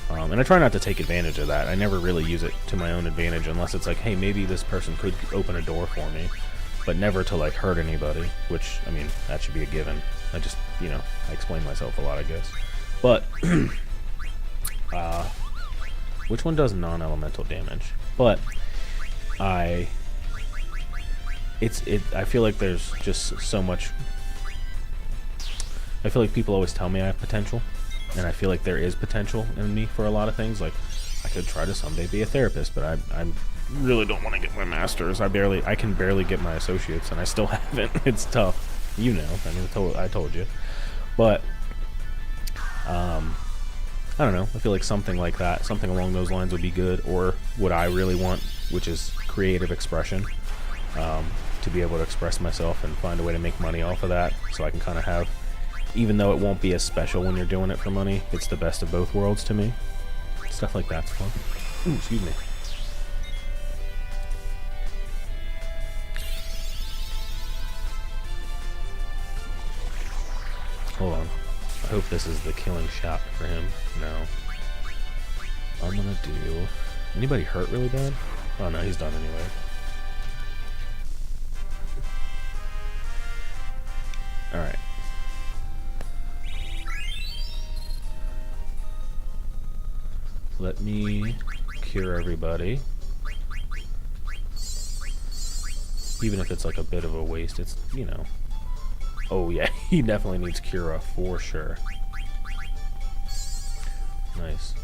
And I try not to take advantage of that. I never really use it to my own advantage unless it's like, hey, maybe this person could open a door for me. But never to like hurt anybody, which, I mean, that should be a given. I just, you know, I explain myself a lot, I guess. But, which one does non-elemental damage? But, I feel like there's just so much I feel like people always tell me I have potential, and I feel like there is potential in me for a lot of things. Like, I could try to someday be a therapist, but I really don't want to get my master's. I can barely get my associates, and I still haven't. It's tough. You know, I mean, I told you. But, I don't know. I feel like something like that, something along those lines would be good, or what I really want, which is creative expression. To be able to express myself and find a way to make money off of that, so I can kind of have, even though it won't be as special when you're doing it for money, it's the best of both worlds to me. Stuff like that's fun. Ooh, excuse me. Hold on. I hope this is the killing shot for him. No. I'm gonna do... Anybody hurt really bad? Oh no, he's done anyway. Alright. Let me cure everybody. Even if it's like a bit of a waste, it's, you know. Oh yeah, he definitely needs Cura for sure. Nice.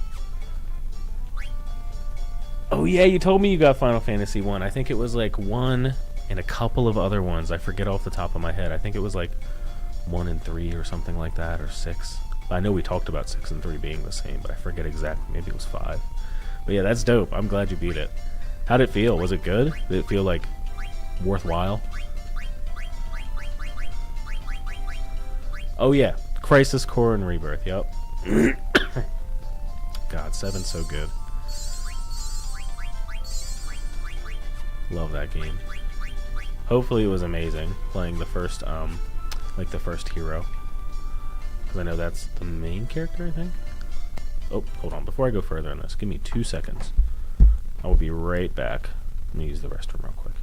Oh yeah, you told me you got Final Fantasy 1. I think it was like 1 and a couple of other ones. I forget off the top of my head. I think it was like 1 and 3 or something like that, or 6. I know we talked about 6 and 3 being the same, but I forget exactly. Maybe it was 5. But yeah, that's dope. I'm glad you beat it. How'd it feel? Was it good? Did it feel like worthwhile? Oh yeah, Crisis Core and Rebirth. Yep. God, 7's so good. Love that game. Hopefully it was amazing playing the first, like the first hero. Because I know that's the main character, I think. Oh, hold on. Before I go further in this, give me 2 seconds. I will be right back. Let me use the restroom real quick.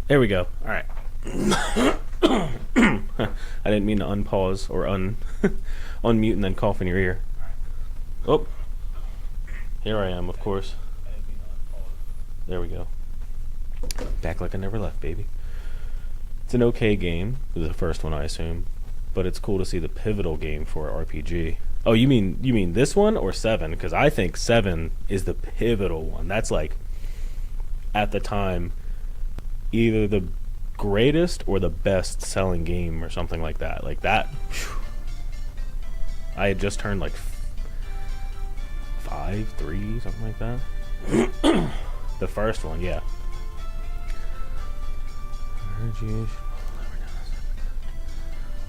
There we go. All right. I didn't mean to unpause or unmute and then cough in your ear. Oh, here I am, of course. There we go. Back like I never left, baby. It's an okay game, the first one I assume, but it's cool to see the pivotal game for RPG. Oh, you mean this one or 7? Because I think 7 is the pivotal one. That's like, at the time, either the greatest or the best selling game or something like that. Like that, whew. I had just turned like 5, 3, something like that. The first one, yeah.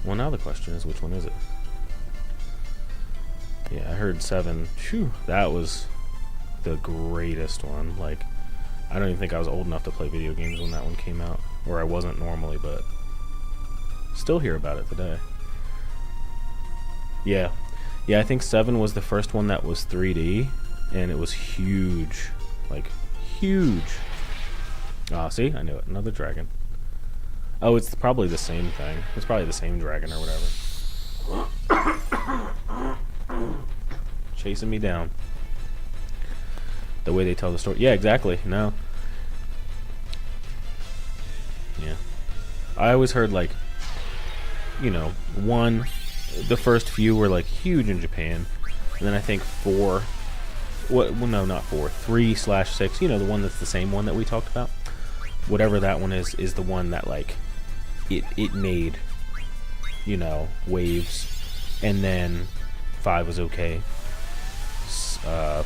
Well, now the question is, which one is it? Yeah, I heard 7. Phew, that was the greatest one. Like, I don't even think I was old enough to play video games when that one came out. Or I wasn't normally, but still hear about it today. Yeah. Yeah, I think 7 was the first one that was 3D, and it was huge. Like, huge. Ah, see? I knew it. Another dragon. Oh, it's probably the same thing. It's probably the same dragon or whatever. Chasing me down. The way they tell the story. Yeah, exactly. No. Yeah. I always heard, like, you know, the first few were, like, huge in Japan. And then I think 4... Well, no, not 4. 3/6. You know, the one that's the same one that we talked about. Whatever that one is the one that, like, it made, you know, waves. And then 5 was okay. And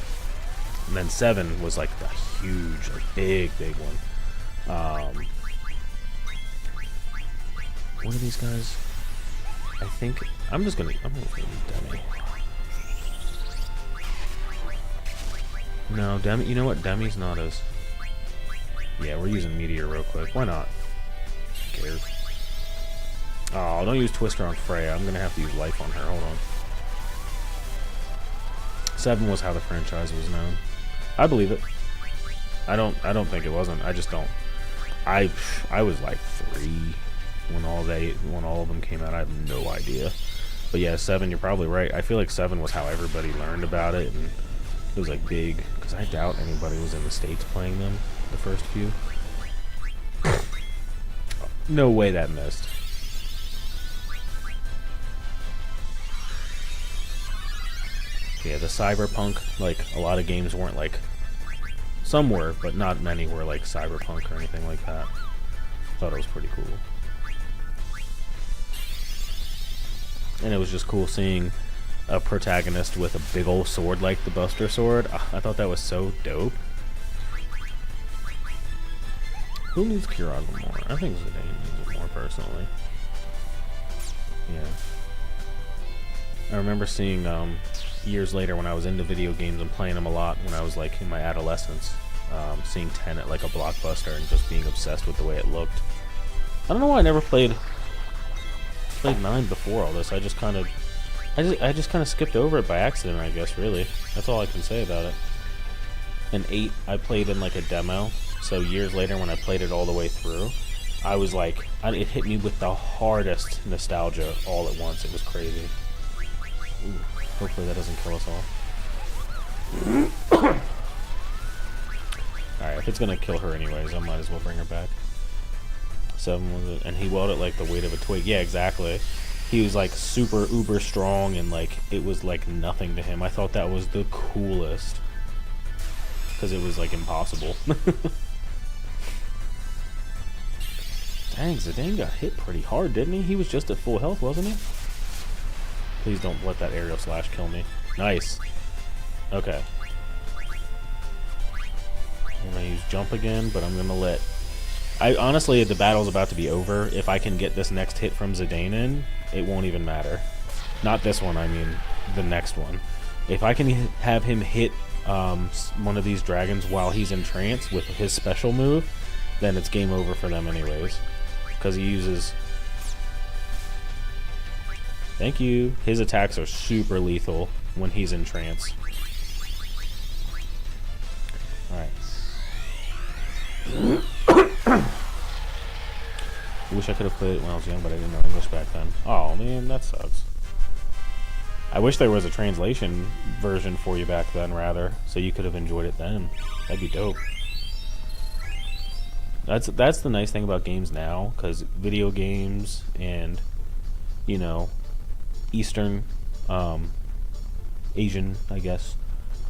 then 7 was, like, the huge, like, big one. What are these guys? I think I'm gonna play Demi. No, Demi. You know what? Demi's not as. Yeah, we're using Meteor real quick. Why not? Who cares? Oh, don't use Twister on Freya. I'm gonna have to use Life on her. Hold on. 7 was how the franchise was known. I believe it. I don't think it wasn't. I just don't. I was like 3 when all of them came out. I have no idea. But yeah, 7. You're probably right. I feel like 7 was how everybody learned about it, and it was like big. Because I doubt anybody was in the States playing them the first few. No way that missed. Yeah, the Cyberpunk, like, a lot of games weren't like... Some were, but not many were like Cyberpunk or anything like that. Thought it was pretty cool. And it was just cool seeing a protagonist with a big old sword like the Buster Sword. I thought that was so dope. Who needs Kiraga more? I think Zidane needs it more, personally. Yeah. I remember seeing, years later when I was into video games and playing them a lot when I was, like, in my adolescence, seeing 10 at, like, a Blockbuster and just being obsessed with the way it looked. I don't know why I never played 9 before all this. I just kind of skipped over it by accident, I guess, really. That's all I can say about it. And 8, I played in, like, a demo. So years later when I played it all the way through, I was like, it hit me with the hardest nostalgia all at once. It was crazy. Ooh, hopefully that doesn't kill us all. Alright, if it's gonna kill her anyways, I might as well bring her back. 7 was it? And he welded like the weight of a twig. Yeah, exactly. He was like super uber strong and like it was like nothing to him. I thought that was the coolest. Because it was like impossible. Dang, Zidane got hit pretty hard, didn't he? He was just at full health, wasn't he? Please don't let that aerial slash kill me. Nice. Okay. I'm gonna use jump again, but I'm gonna let... honestly, the battle's about to be over. If I can get this next hit from Zidane in, it won't even matter. Not this one, I mean the next one. If I can have him hit one of these dragons while he's in trance with his special move, then it's game over for them anyways. Because he uses... Thank you. His attacks are super lethal when he's in trance. Alright. I wish I could have played it when I was young, but I didn't know English back then. Oh man, that sucks. I wish there was a translation version for you back then, rather, so you could have enjoyed it then. That'd be dope. That's the nice thing about games now, because video games and, you know, Eastern, Asian, I guess,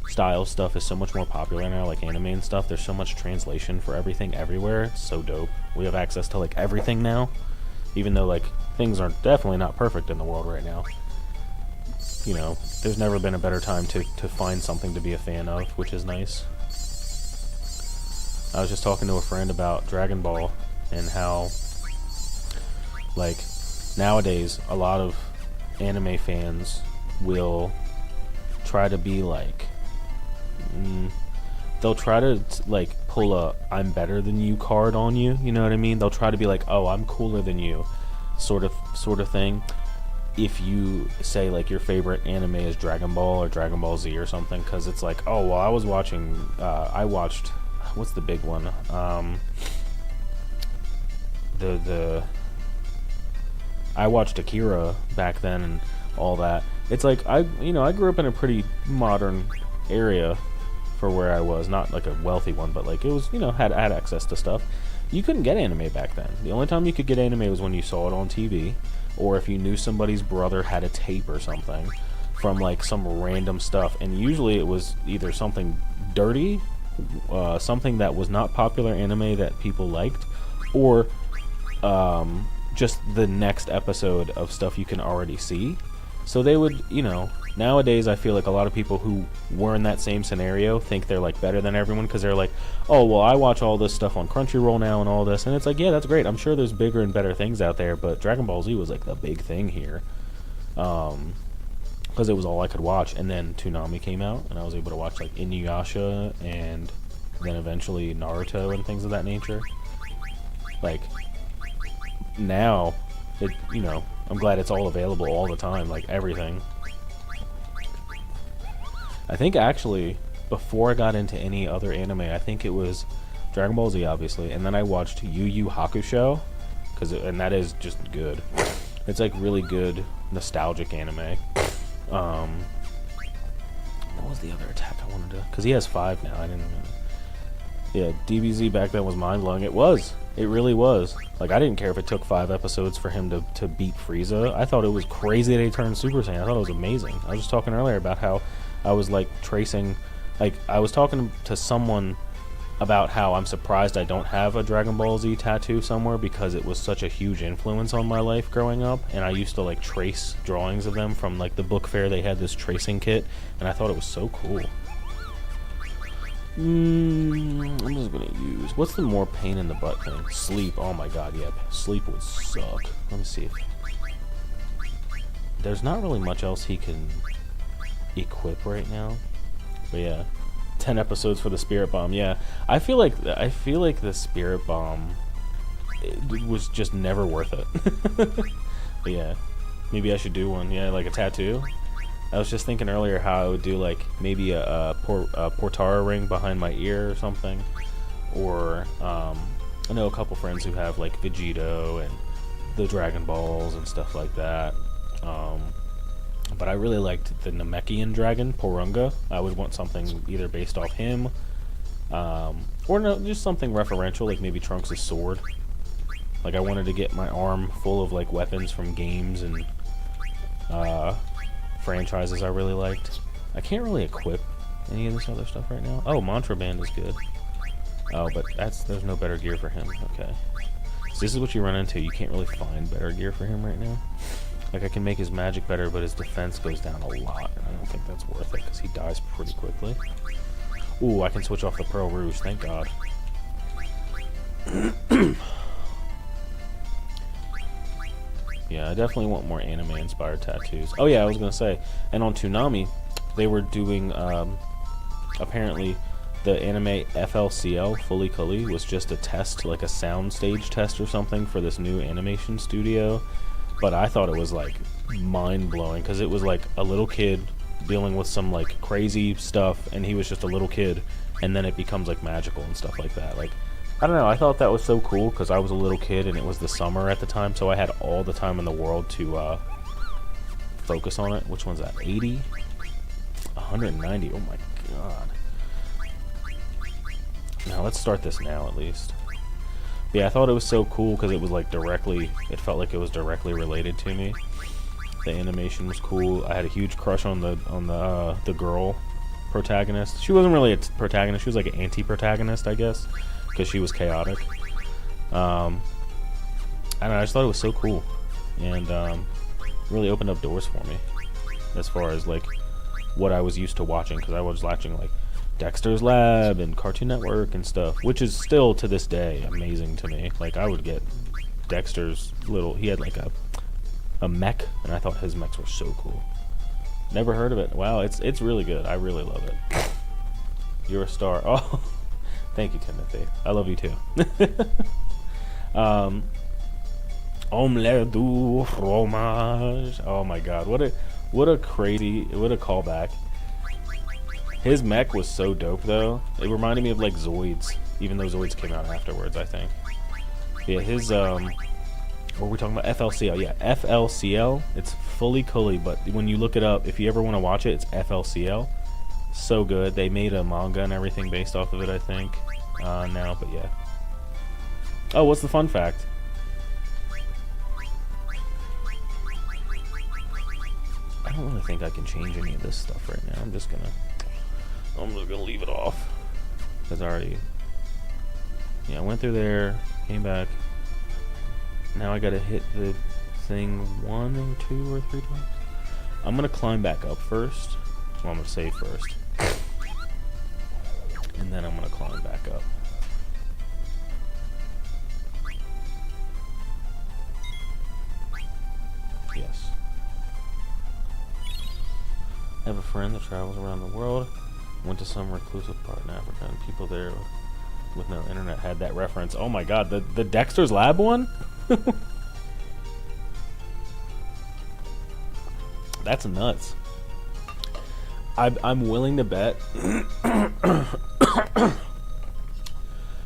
style stuff is so much more popular now, like anime and stuff. There's so much translation for everything everywhere. It's so dope. We have access to like everything now, even though like things are definitely not perfect in the world right now. You know, there's never been a better time to find something to be a fan of, which is nice. I was just talking to a friend about Dragon Ball and how, like, nowadays a lot of anime fans will try to be like, they'll try to like pull a "I'm better than you" card on you. You know what I mean? They'll try to be like, "Oh, I'm cooler than you," sort of thing. If you say like your favorite anime is Dragon Ball or Dragon Ball Z or something, because it's like, oh well, I watched, what's the big one? I watched Akira back then and all that. It's like I grew up in a pretty modern area for where I was, not like a wealthy one, but like it was, had access to stuff. You couldn't get anime back then. The only time you could get anime was when you saw it on TV, or if you knew somebody's brother had a tape or something from like some random stuff, and usually it was either something dirty, something that was not popular anime that people liked, or just the next episode of stuff you can already see. So they would, nowadays I feel like a lot of people who were in that same scenario think they're like better than everyone, because they're like, oh well, I watch all this stuff on Crunchyroll now and all this, and it's like, yeah, that's great. I'm sure there's bigger and better things out there, but Dragon Ball Z was like the big thing here, because it was all I could watch. And then Toonami came out, and I was able to watch like Inuyasha and then eventually Naruto and things of that nature. Like now, I'm glad it's all available all the time, like everything. I think actually, before I got into any other anime, I think it was Dragon Ball Z, obviously, and then I watched Yu Yu Hakusho, and that is just good. It's like really good, nostalgic anime. What was the other attack I wanted to? Because he has 5 now. I didn't know. Yeah, DBZ back then was mind-blowing. It was. It really was. Like, I didn't care if it took 5 episodes for him to beat Frieza. I thought it was crazy that he turned Super Saiyan. I thought it was amazing. I was just talking earlier about how I was, like, tracing... Like, I was talking to someone about how I'm surprised I don't have a Dragon Ball Z tattoo somewhere, because it was such a huge influence on my life growing up, and I used to, like, trace drawings of them from, like, the book fair. They had this tracing kit, and I thought it was so cool. I'm just gonna use... What's the more pain in the butt thing? Sleep. Oh my god, yeah. Sleep would suck. Let me see if... There's not really much else he can equip right now. But yeah. 10 episodes for the Spirit Bomb, yeah. I feel like the Spirit Bomb, it was just never worth it. But yeah. Maybe I should do one. Yeah, like a tattoo. I was just thinking earlier how I would do like maybe a Portara ring behind my ear or something, or I know a couple friends who have like Vegito and the Dragon Balls and stuff like that. But I really liked the Namekian dragon, Porunga. I would want something either based off him, or no, just something referential, like maybe Trunks' sword. Like I wanted to get my arm full of like weapons from games and franchises I really liked. I can't really equip any of this other stuff right now. Oh, Mantra Band is good. Oh, but there's no better gear for him. Okay. So this is what you run into. You can't really find better gear for him right now. Like, I can make his magic better, but his defense goes down a lot, and I don't think that's worth it, because he dies pretty quickly. Ooh, I can switch off the Pearl Rouge, thank God. Yeah, I definitely want more anime-inspired tattoos. Oh yeah, I was gonna say, and on Toonami, they were doing, apparently, the anime FLCL, Fully Cully, was just a test, like a soundstage test or something for this new animation studio. But I thought it was, like, mind-blowing, because it was, like, a little kid dealing with some, like, crazy stuff, and he was just a little kid, and then it becomes, like, magical and stuff like that. Like, I don't know, I thought that was so cool because I was a little kid and it was the summer at the time, so I had all the time in the world to focus on it. Which one's that? 80? 190. Oh my god. Now let's start this now at least. Yeah, I thought it was so cool because it was like directly, it felt like it was directly related to me. The animation was cool. I had a huge crush on the girl protagonist. She wasn't really a protagonist, she was like an anti-protagonist, I guess, because she was chaotic. I don't know, I just thought it was so cool, and really opened up doors for me as far as like what I was used to watching, because I was watching like Dexter's Lab and Cartoon Network and stuff, which is still to this day amazing to me. Like I would get Dexter's little, he had like a mech, and I thought his mechs were so cool. Never heard of it. Wow, it's really good. I really love it. You're a star. Oh, thank you, Timothy. I love you too. Omelette du fromage. Oh my god, what a callback. His mech was so dope though. It reminded me of like Zoids, even though Zoids came out afterwards, I think. Yeah, his what were we talking about? FLCL. Yeah, FLCL. It's Fully Cully, but when you look it up, if you ever want to watch it, it's FLCL. So good. They made a manga and everything based off of it, I think. Now, but yeah. Oh, what's the fun fact? I don't really think I can change any of this stuff right now. I'm just gonna leave it off. Because I already... Yeah, I went through there, came back. Now I gotta hit the thing 1 or 2 or 3 times. I'm gonna climb back up first. Well, I'm gonna save first. And then I'm gonna climb back up. Yes. I have a friend that travels around the world. Went to some reclusive part in Africa, and people there with no internet had that reference. Oh my god, the Dexter's Lab one? That's nuts. I'm willing to bet.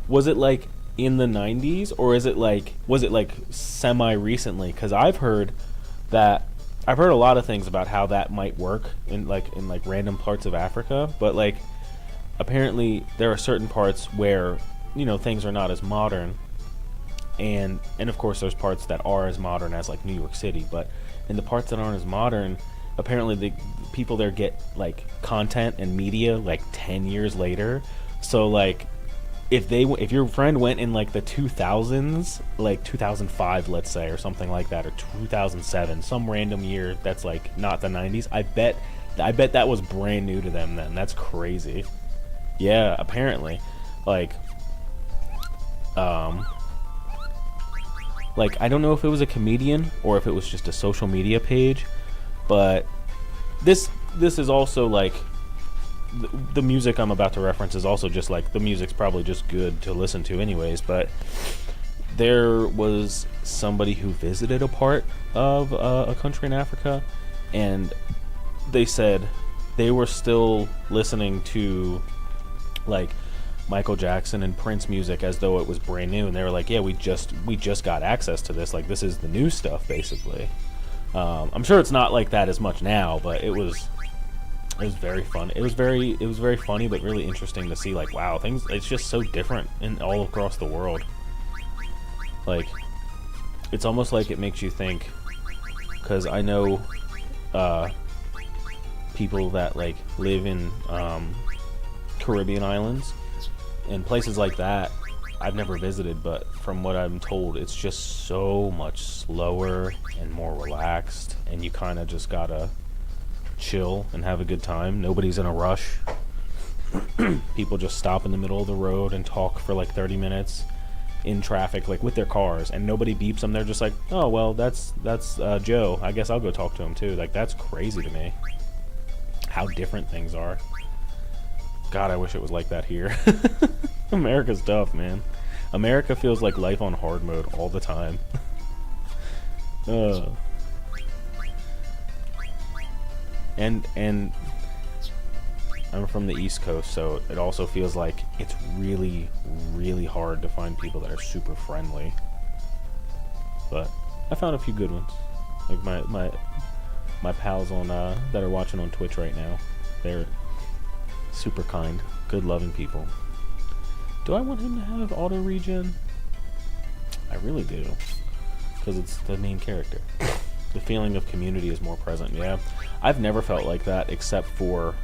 Was it like in the 90s, or is it like, was it like semi recently? Because I've heard a lot of things about how that might work in like random parts of Africa, but like apparently there are certain parts where, you know, things are not as modern, and of course there's parts that are as modern as like New York City, but in the parts that aren't as modern, apparently the people there get like content and media like 10 years later. So like if your friend went in like the 2000s, like 2005 let's say, or something like that, or 2007, some random year that's like not the 90s, I bet that was brand new to them then. That's crazy. Yeah, apparently. Like I don't know if it was a comedian or if it was just a social media page, but this is also like the music I'm about to reference is also just like, the music's probably just good to listen to anyways, but there was somebody who visited a part of a country in Africa, and they said they were still listening to like Michael Jackson and Prince music as though it was brand new, and they were like, yeah, we just got access to this, like this is the new stuff basically. I'm sure it's not like that as much now, but it was very fun. It was very funny, but really interesting to see like, wow, it's just so different in all across the world. Like it's almost like it makes you think, because I know people that like live in Caribbean islands and places like that. I've never visited, but from what I'm told, it's just so much slower and more relaxed, and you kind of just gotta chill and have a good time. Nobody's in a rush. People just stop in the middle of the road and talk for like 30 minutes in traffic, like with their cars, and nobody beeps them. They're just like, oh well, that's Joe, I guess I'll go talk to him too. Like that's crazy to me how different things are. God, I wish it was like that here. America's tough, man. America feels like life on hard mode all the time. And I'm from the East Coast, so it also feels like it's really, really hard to find people that are super friendly. But I found a few good ones. Like my pals on that are watching on Twitch right now. They're super kind, good loving people. Do I want him to have auto regen? I really do, because it's the main character. The feeling of community is more present. Yeah, I've never felt like that except for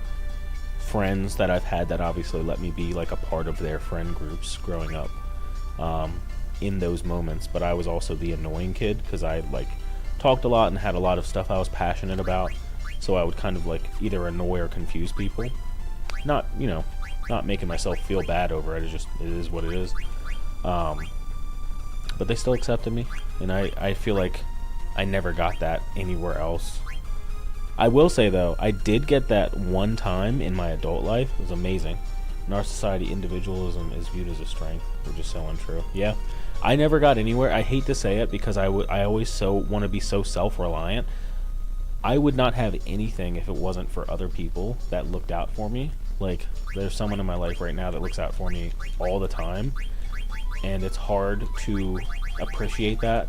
friends that I've had that obviously let me be like a part of their friend groups growing up in those moments. But I was also the annoying kid because I like talked a lot and had a lot of stuff I was passionate about, so I would kind of like either annoy or confuse people. Not, you know, not making myself feel bad over it. It's just, it is what it is. But they still accepted me, and I feel like I never got that anywhere else. I will say though, I did get that one time in my adult life. It was amazing. In our society, individualism is viewed as a strength, which is so untrue. Yeah, I never got anywhere. I hate to say it because I always so want to be so self-reliant. I would not have anything if it wasn't for other people that looked out for me. Like, there's someone in my life right now that looks out for me all the time, and it's hard to appreciate that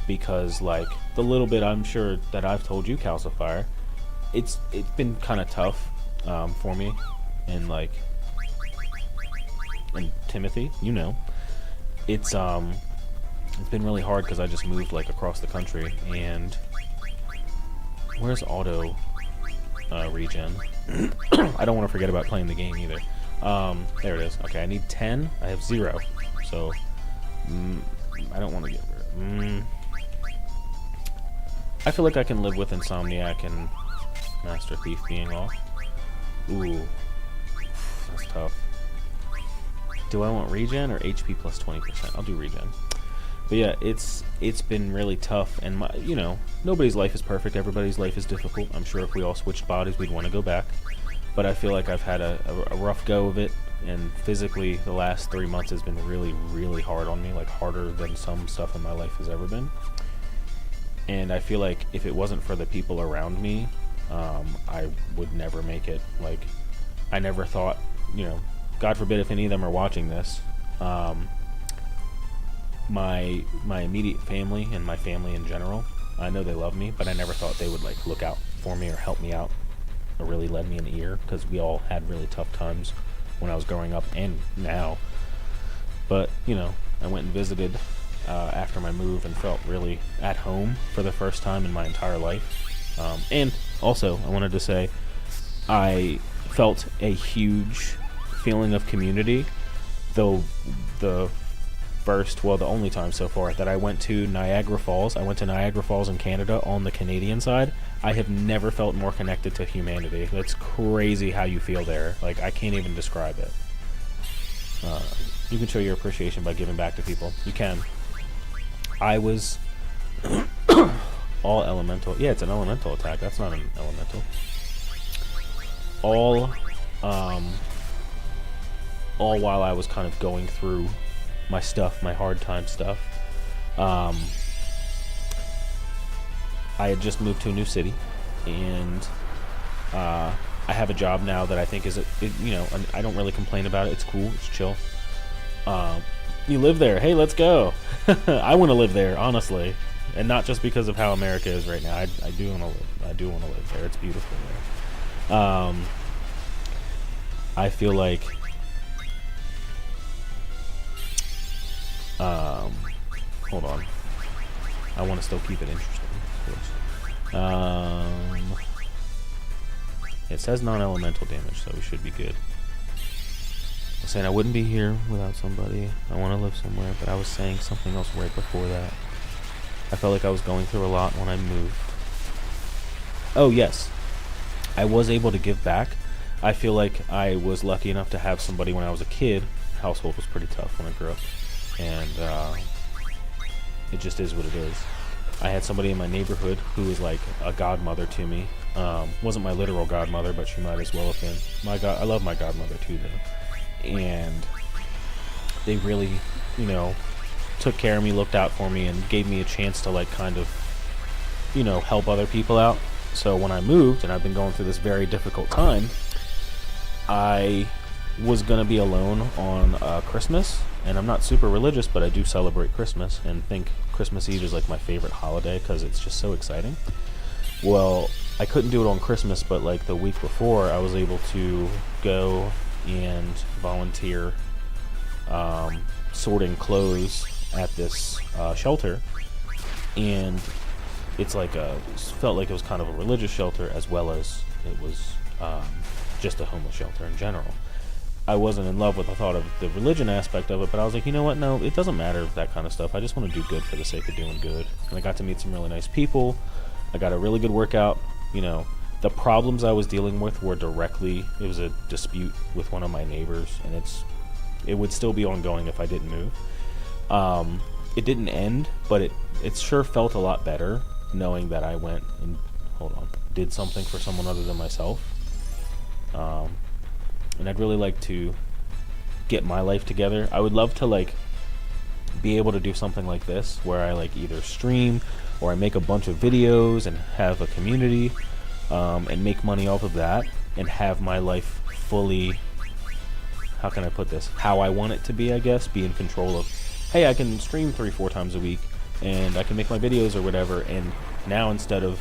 because, like, the little bit I'm sure that I've told you, Calcifier, it's been kind of tough for me, and like, and Timothy, you know, it's been really hard because I just moved like across the country. And where's auto regen? I don't want to forget about playing the game either. There it is. Okay, I need 10. I have 0, so I don't want to get rid of I feel like I can live with Insomniac and Master Thief being off. Ooh, that's tough. Do I want regen or HP plus 20%? I'll do regen. But yeah, it's been really tough, and you know, nobody's life is perfect. Everybody's life is difficult. I'm sure if we all switched bodies, we'd want to go back. But I feel like I've had a rough go of it, and physically, the last 3 months has been really, really hard on me, like harder than some stuff in my life has ever been. And I feel like if it wasn't for the people around me, I would never make it. Like, I never thought, you know, God forbid if any of them are watching this, my immediate family and my family in general, I know they love me, but I never thought they would like look out for me or help me out or really lend me an ear, because we all had really tough times when I was growing up and now. But, you know, I went and visited after my move and felt really at home for the first time in my entire life. And also, I wanted to say, I felt a huge feeling of community, though the only time so far that I went to Niagara Falls. I went to Niagara Falls in Canada on the Canadian side. I have never felt more connected to humanity. That's crazy how you feel there. Like, I can't even describe it. You can show your appreciation by giving back to people. You can. I was all elemental. Yeah, it's an elemental attack. That's not an elemental. All while I was kind of going through my stuff, my hard time stuff. I had just moved to a new city, and I have a job now that I think is, you know, I don't really complain about it. It's cool. It's chill. You live there. Hey, let's go. I want to live there, honestly, and not just because of how America is right now. I do want to live. I do want to live there. It's beautiful there. I feel like hold on. I want to still keep it interesting, of course. It says non-elemental damage, so we should be good. I was saying I wouldn't be here without somebody. I want to live somewhere, but I was saying something else right before that. I felt like I was going through a lot when I moved. Oh, yes. I was able to give back. I feel like I was lucky enough to have somebody when I was a kid. Household was pretty tough when I grew up, and it just is what it is. I had somebody in my neighborhood who was like a godmother to me. Wasn't my literal godmother, but she might as well have been. I love my godmother too, though. And they really, you know, took care of me, looked out for me, and gave me a chance to like kind of, you know, help other people out. So when I moved, and I've been going through this very difficult time, I was going to be alone on Christmas, and I'm not super religious, but I do celebrate Christmas and think Christmas Eve is like my favorite holiday because it's just so exciting. Well, I couldn't do it on Christmas, but like the week before, I was able to go and volunteer sorting clothes at this shelter, and it's like felt like it was kind of a religious shelter as well as it was just a homeless shelter in general. I wasn't in love with the thought of the religion aspect of it, but I was like, you know what, no, it doesn't matter that kind of stuff. I just want to do good for the sake of doing good. And I got to meet some really nice people. I got a really good workout. You know, the problems I was dealing with were it was a dispute with one of my neighbors, and it would still be ongoing if I didn't move. It didn't end, but it sure felt a lot better knowing that I went and did something for someone other than myself. And I'd really like to get my life together. I would love to like be able to do something like this where I like either stream or I make a bunch of videos and have a community and make money off of that and have my life fully, how can I put this, how I want it to be, I guess, be in control of, hey, I can stream 3-4 times a week and I can make my videos or whatever, and now instead of,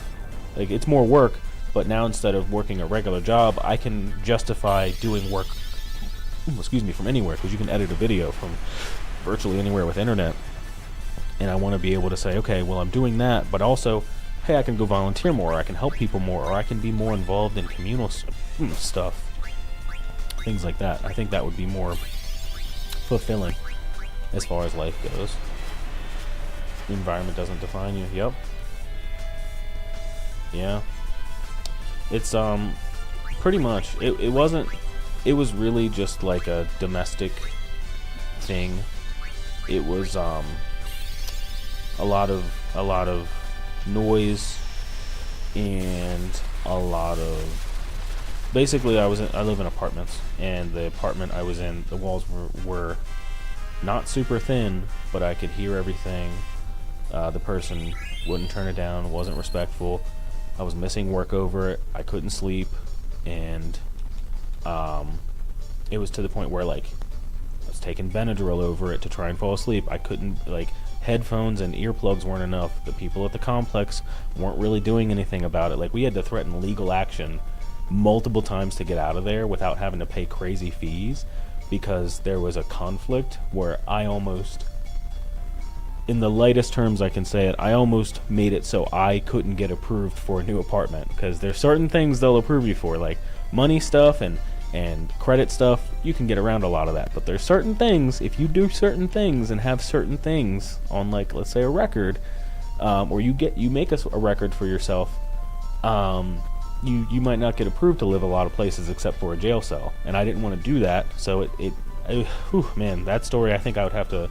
like, it's more work, but now instead of working a regular job, I can justify doing work, from anywhere, because you can edit a video from virtually anywhere with internet. And I want to be able to say, okay, well, I'm doing that, but also, hey, I can go volunteer more, or I can help people more, or I can be more involved in communal stuff. Things like that. I think that would be more fulfilling as far as life goes. The environment doesn't define you. Yep. Yeah. It's pretty much it was really just like a domestic thing. It was a lot of noise and a lot of, basically I live in apartments, and the apartment I was in, the walls were not super thin, but I could hear everything. The person wouldn't turn it down, wasn't respectful. I was missing work over it. I couldn't sleep, and it was to the point where like I was taking Benadryl over it to try and fall asleep. I couldn't, like, headphones and earplugs weren't enough. The people at the complex weren't really doing anything about it. Like, we had to threaten legal action multiple times to get out of there without having to pay crazy fees, because there was a conflict where I almost, in the lightest terms I can say it, I almost made it so I couldn't get approved for a new apartment, because there's certain things they'll approve you for, like money stuff and credit stuff. You can get around a lot of that, but there's certain things, if you do certain things and have certain things on, like, let's say a record, or you make a record for yourself, you might not get approved to live a lot of places except for a jail cell, and I didn't want to do that. So man, that story, I think I would have to,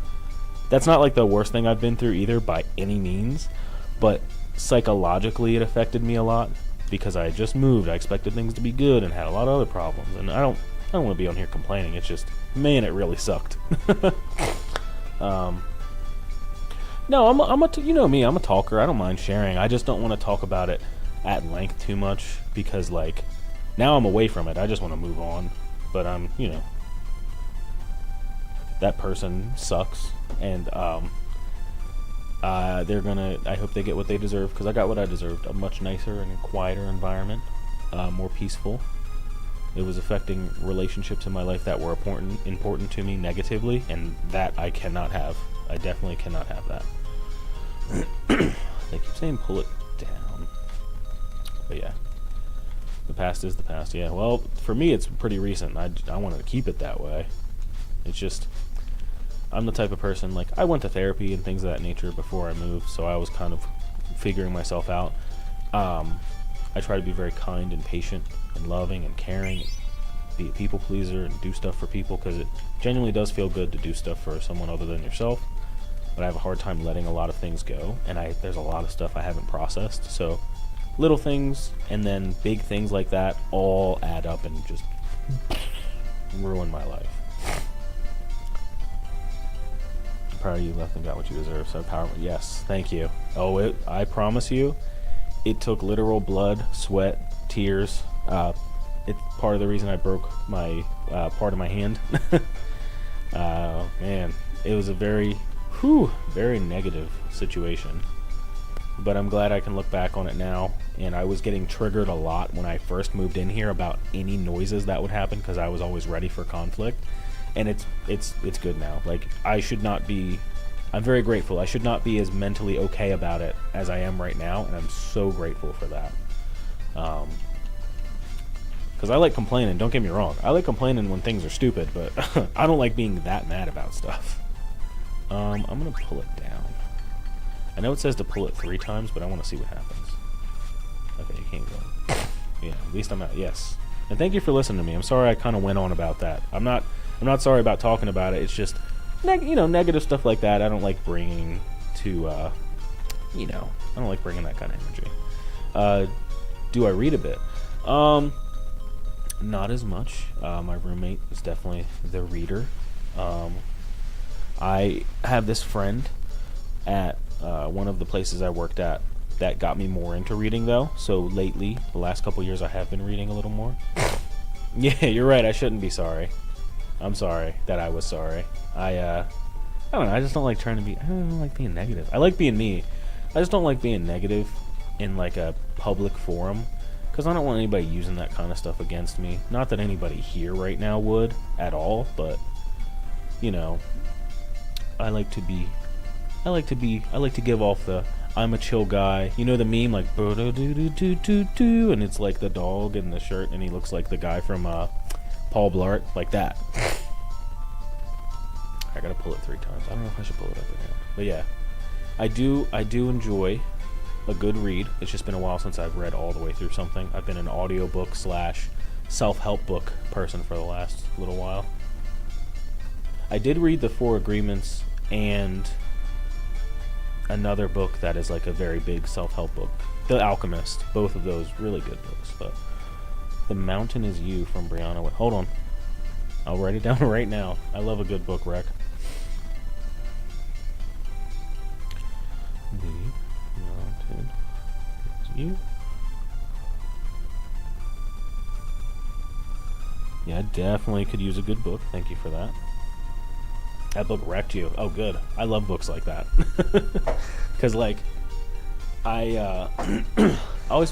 that's not like the worst thing I've been through either by any means, but psychologically it affected me a lot, because I had just moved. I expected things to be good and had a lot of other problems, and I don't want to be on here complaining. It's just, man, it really sucked. No, you know me, I'm a talker. I don't mind sharing. I just don't want to talk about it at length too much, because like now I'm away from it. I just want to move on, but I'm, that person sucks, and I hope they get what they deserve, because I got what I deserved. A much nicer and quieter environment, more peaceful. It was affecting relationships in my life that were important to me negatively, and that I cannot have. I definitely cannot have that. They keep saying pull it down, but yeah, the past is the past. Yeah, well, for me it's pretty recent. I wanted to keep it that way. It's just, I'm the type of person, like, I went to therapy and things of that nature before I moved, so I was kind of figuring myself out. I try to be very kind and patient and loving and caring, be a people pleaser and do stuff for people, because it genuinely does feel good to do stuff for someone other than yourself. But I have a hard time letting a lot of things go, and there's a lot of stuff I haven't processed. So little things and then big things like that all add up and just ruin my life. I'm proud of you, left and got what you deserve. So yes, thank you. I promise you, it took literal blood, sweat, tears, It's part of the reason I broke my part of my hand. Man, it was a very negative situation. But I'm glad I can look back on it now. And I was getting triggered a lot when I first moved in here about any noises that would happen because I was always ready for conflict. And it's good now. Like, I should not be. I'm very grateful. I should not be as mentally okay about it as I am right now, and I'm so grateful for that. Because I like complaining. Don't get me wrong. I like complaining when things are stupid, but I don't like being that mad about stuff. I'm gonna pull it down. I know it says to pull it 3 times, but I want to see what happens. Okay, you can't go. Yeah, at least I'm out. Yes. And thank you for listening to me. I'm sorry I kind of went on about that. I'm not sorry about talking about it. It's just, negative stuff like that. I don't like bringing to, I don't like bringing that kind of energy. Do I read a bit? Not as much. My roommate is definitely the reader. I have this friend at one of the places I worked at that got me more into reading, though. So lately, the last couple years, I have been reading a little more. Yeah, you're right. I shouldn't be sorry. I'm sorry that I was sorry. I don't know. I just don't like I don't like being negative. I like being me. I just don't like being negative in like a public forum because I don't want anybody using that kind of stuff against me. Not that anybody here right now would at all, but I like to give off the I'm a chill guy. You know the meme like and it's like the dog in the shirt and he looks like the guy from Paul Blart, like that. I gotta pull it 3 times. I don't know if I should pull it up or down. But yeah, I do enjoy a good read. It's just been a while since I've read all the way through something. I've been an audiobook / self-help book person for the last little while. I did read the 4 Agreements and another book that is like a very big self-help book, The Alchemist. Both of those really good books. But The Mountain Is You from Brianna. Hold on, I'll write it down right now. I love a good book rec. The Mountain Is You. Yeah, I definitely could use a good book. Thank you for that. That book wrecked you. Oh, good. I love books like that. Because, like, I always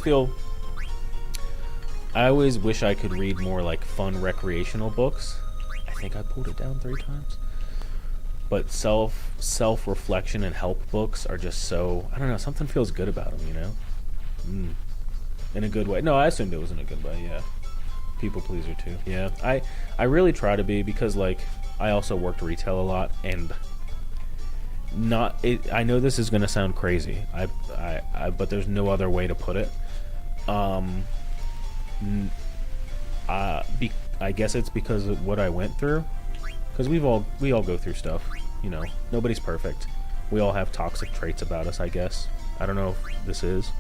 wish I could read more, like, fun recreational books. I think I pulled it down 3 times. But self-reflection and help books are just so, I don't know, something feels good about them, In a good way. No, I assumed it was in a good way, yeah. People pleaser, too. Yeah, I really try to be because, like, I also worked retail a lot, and I know this is gonna sound crazy. But there's no other way to put it. I guess it's because of what I went through. Because we all go through stuff. Nobody's perfect. We all have toxic traits about us, I guess. I don't know if this is.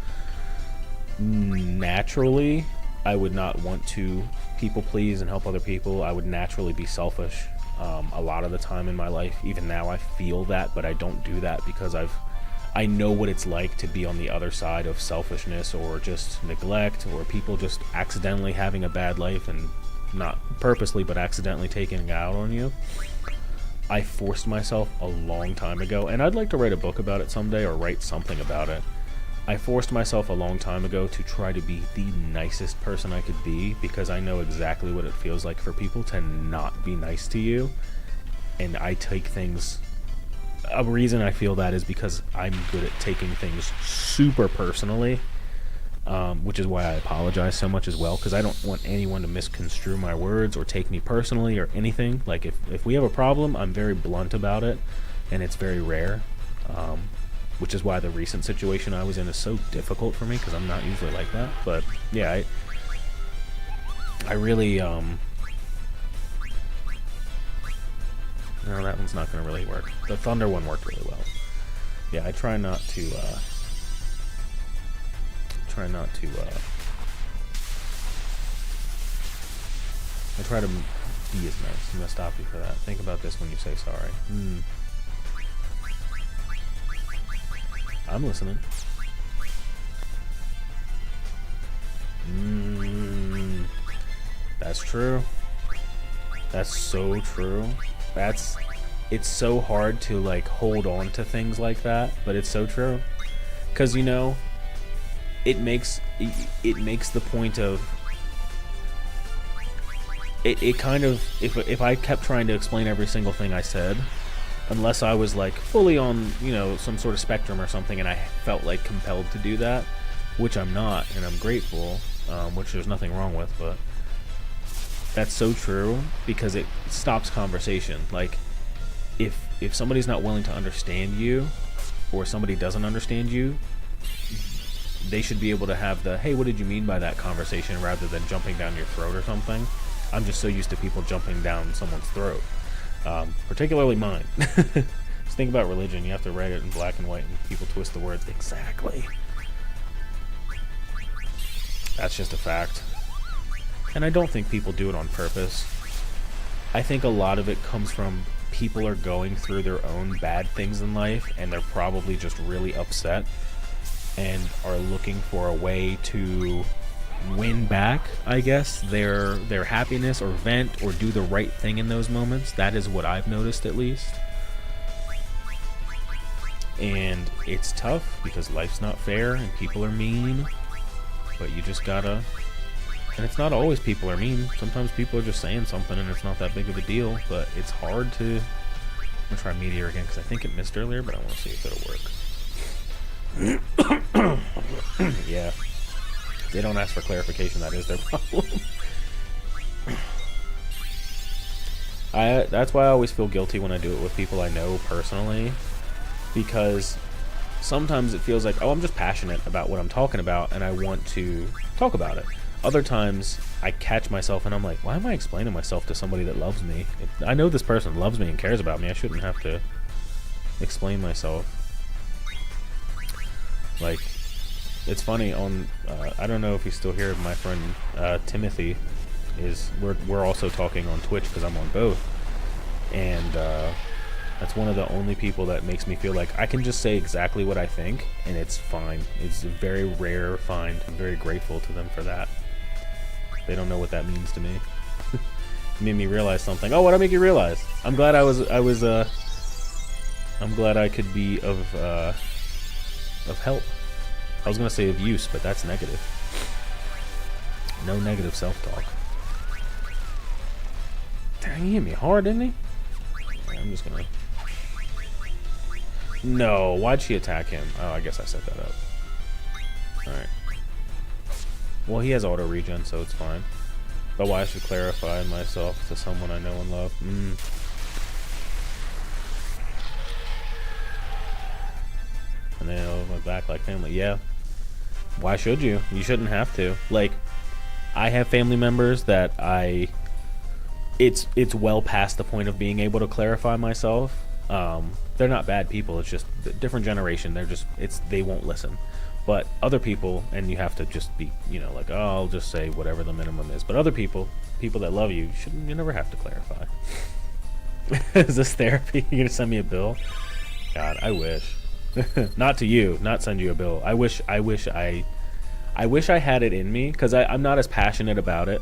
Naturally, I would not want to people please and help other people. I would naturally be selfish. A lot of the time in my life, even now, I feel that, but I don't do that because I know what it's like to be on the other side of selfishness or just neglect or people just accidentally having a bad life and not purposely but accidentally taking it out on you. I forced myself a long time ago, and I'd like to write a book about it someday or write something about it. I forced myself a long time ago to try to be the nicest person I could be because I know exactly what it feels like for people to not be nice to you. And I take things... A reason I feel that is because I'm good at taking things super personally, which is why I apologize so much as well, because I don't want anyone to misconstrue my words or take me personally or anything. Like, if we have a problem, I'm very blunt about it, and it's very rare. Which is why the recent situation I was in is so difficult for me, because I'm not usually like that. But yeah, I really no, that one's not gonna really work. The thunder one worked really well. Yeah, I try not to I try to be as nice. I'm gonna stop you for that. Think about this when you say sorry. I'm listening. That's true. That's so true. That's it's so hard to like hold on to things like that, but it's so true. Cuz you know, it makes the point of it kind of if I kept trying to explain every single thing I said, unless I was like fully on, you know, some sort of spectrum or something and I felt like compelled to do that, which I'm not, and I'm grateful, which there's nothing wrong with, but that's so true because it stops conversation. Like if somebody's not willing to understand you, or somebody doesn't understand you, they should be able to have the, hey, what did you mean by that conversation, rather than jumping down your throat or something. I'm just so used to people jumping down someone's throat, particularly mine. Just think about religion. You have to write it in black and white, and people twist the words. Exactly. That's just a fact. And I don't think people do it on purpose. I think a lot of it comes from people are going through their own bad things in life, and they're probably just really upset and are looking for a way to win back, I guess, their happiness, or vent, or do the right thing in those moments. That is what I've noticed, at least. And it's tough because life's not fair and people are mean, but you just gotta. And it's not always people are mean. Sometimes people are just saying something and it's not that big of a deal, but it's hard to. I'm gonna try Meteor again because I think it missed earlier, but I want to see if it'll work. Yeah. If they don't ask for clarification, that is their problem. That's why I always feel guilty when I do it with people I know personally, because sometimes it feels like, oh, I'm just passionate about what I'm talking about and I want to talk about it. Other times I catch myself and I'm like, why am I explaining myself to somebody that loves me? If I know this person loves me and cares about me, I shouldn't have to explain myself. Like, it's funny on I don't know if he's still here. My friend Timothy is. We're also talking on Twitch because I'm on both, and that's one of the only people that makes me feel like I can just say exactly what I think and it's fine. It's a very rare find. I'm very grateful to them for that. They don't know what that means to me. It made me realize something. Oh, what'd I make you realize? I'm glad I'm glad I could be of help. I was gonna say of use, but that's negative. No negative self-talk. Dang, he hit me hard, didn't he? I'm just gonna. No, why'd she attack him? Oh, I guess I set that up. Alright. Well, he has auto regen, so it's fine. But why I should clarify myself to someone I know and love. And then I went back like family. Yeah. Why should you? You shouldn't have to. Like, I have family members that it's well past the point of being able to clarify myself. They're not bad people. It's just a different generation. They won't listen. But other people, and you have to just be, you know, like, oh, I'll just say whatever the minimum is. But other people that love you, you never have to clarify. Is this therapy? You're gonna send me a bill? God, I wish. Not to you, not send you a bill. I wish I had it in me, because I'm not as passionate about it.